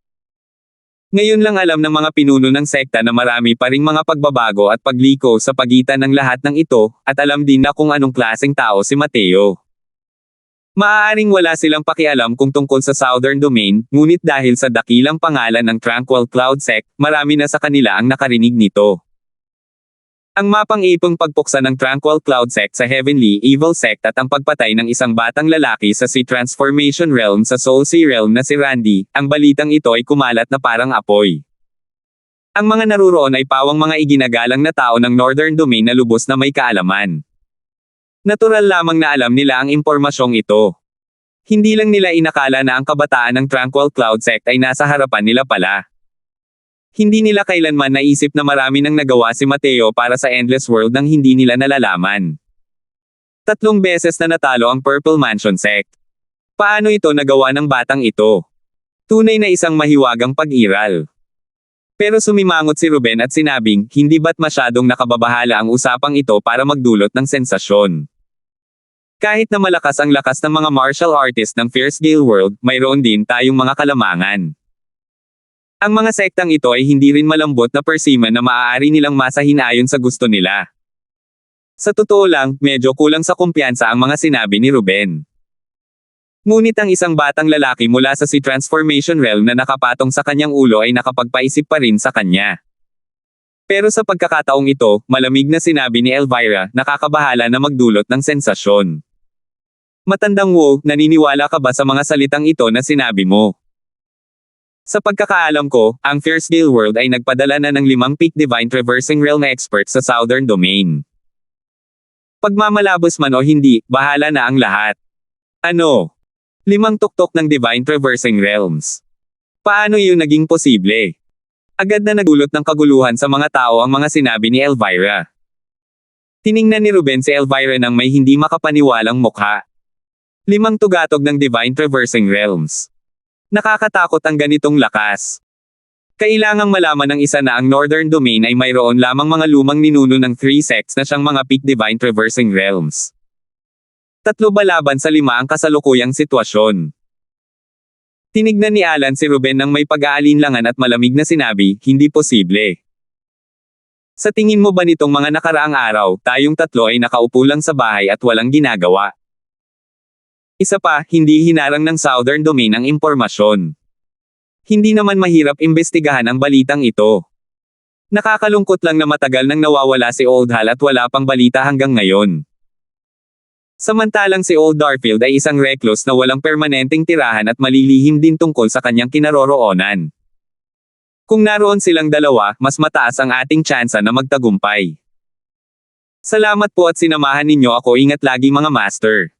Ngayon lang alam ng mga pinuno ng sekta na marami pa ring mga pagbabago at pagliko sa pagitan ng lahat ng ito, at alam din na kung anong klaseng tao si Mateo. Maaaring wala silang pakialam kung tungkol sa Southern Domain, ngunit dahil sa dakilang pangalan ng Tranquil Cloud Sect, marami na sa kanila ang nakarinig nito. Ang mapang-ipong pagpuksa ng Tranquil Cloud Sect sa Heavenly Evil Sect at ang pagpatay ng isang batang lalaki sa Sea Transformation Realm sa Soul Sea Realm na si Randy, ang balitang ito ay kumalat na parang apoy. Ang mga naruroon ay pawang mga iginagalang na tao ng Northern Domain na lubos na may kaalaman. Natural lamang na alam nila ang impormasyong ito. Hindi lang nila inakala na ang kabataan ng Tranquil Cloud Sect ay nasa harapan nila pala. Hindi nila kailanman naisip na marami nang nagawa si Mateo para sa Endless World nang hindi nila nalalaman. 3 beses na natalo ang Purple Mansion Sect. Paano ito nagawa ng batang ito? Tunay na isang mahiwagang pag-iral. Pero sumimangot si Ruben at sinabing, hindi ba't masyadong nakababahala ang usapang ito para magdulot ng sensasyon? Kahit na malakas ang lakas ng mga martial artist ng Fierce Gale World, mayroon din tayong mga kalamangan. Ang mga sektang ito ay hindi rin malambot na persiman na maaari nilang masahin ayon sa gusto nila. Sa totoo lang, medyo kulang sa kumpiyansa ang mga sinabi ni Ruben. Ngunit ang isang batang lalaki mula sa Sea Transformation Realm na nakapatong sa kanyang ulo ay nakapagpaisip pa rin sa kanya. Pero sa pagkakataong ito, malamig na sinabi ni Elvira, nakakabahala na magdulot ng sensasyon. Matandang Wu, naniniwala ka ba sa mga salitang ito na sinabi mo? Sa pagkakaalam ko, ang Fierce Gale World ay nagpadala na ng 5 Peak Divine Traversing Realm experts sa Southern Domain. Pagmamalabos man o hindi, bahala na ang lahat. Ano? 5 tuktok ng Divine Traversing Realms. Paano iyon naging posible? Agad na nagulot ng kaguluhan sa mga tao ang mga sinabi ni Elvira. Tiningnan ni Ruben si Elvira ng may hindi makapaniwalang mukha. 5 tugatog ng Divine Traversing Realms. Nakakatakot ang ganitong lakas. Kailangang malaman ng isa na ang Northern Domain ay mayroon lamang mga lumang ninuno ng 3 sects na siyang mga peak Divine Traversing Realms. 3 laban sa 5 ang kasalukuyang sitwasyon. Tinignan ni Alan si Ruben ng may pag-aalinlangan at malamig na sinabi, hindi posible. Sa tingin mo ba nitong mga nakaraang araw, tayong 3 ay nakaupo lang sa bahay at walang ginagawa? Isa pa, hindi hinarang ng Southern Domain ang impormasyon. Hindi naman mahirap imbestigahan ang balitang ito. Nakakalungkot lang na matagal nang nawawala si Old Hal at wala pang balita hanggang ngayon. Samantalang si Old Darfield ay isang recluse na walang permanenteng tirahan at malilihim din tungkol sa kanyang kinaroroonan. Kung naroon silang dalawa, mas mataas ang ating tsansa na magtagumpay. Salamat po at sinamahan ninyo ako. Ingat lagi mga master.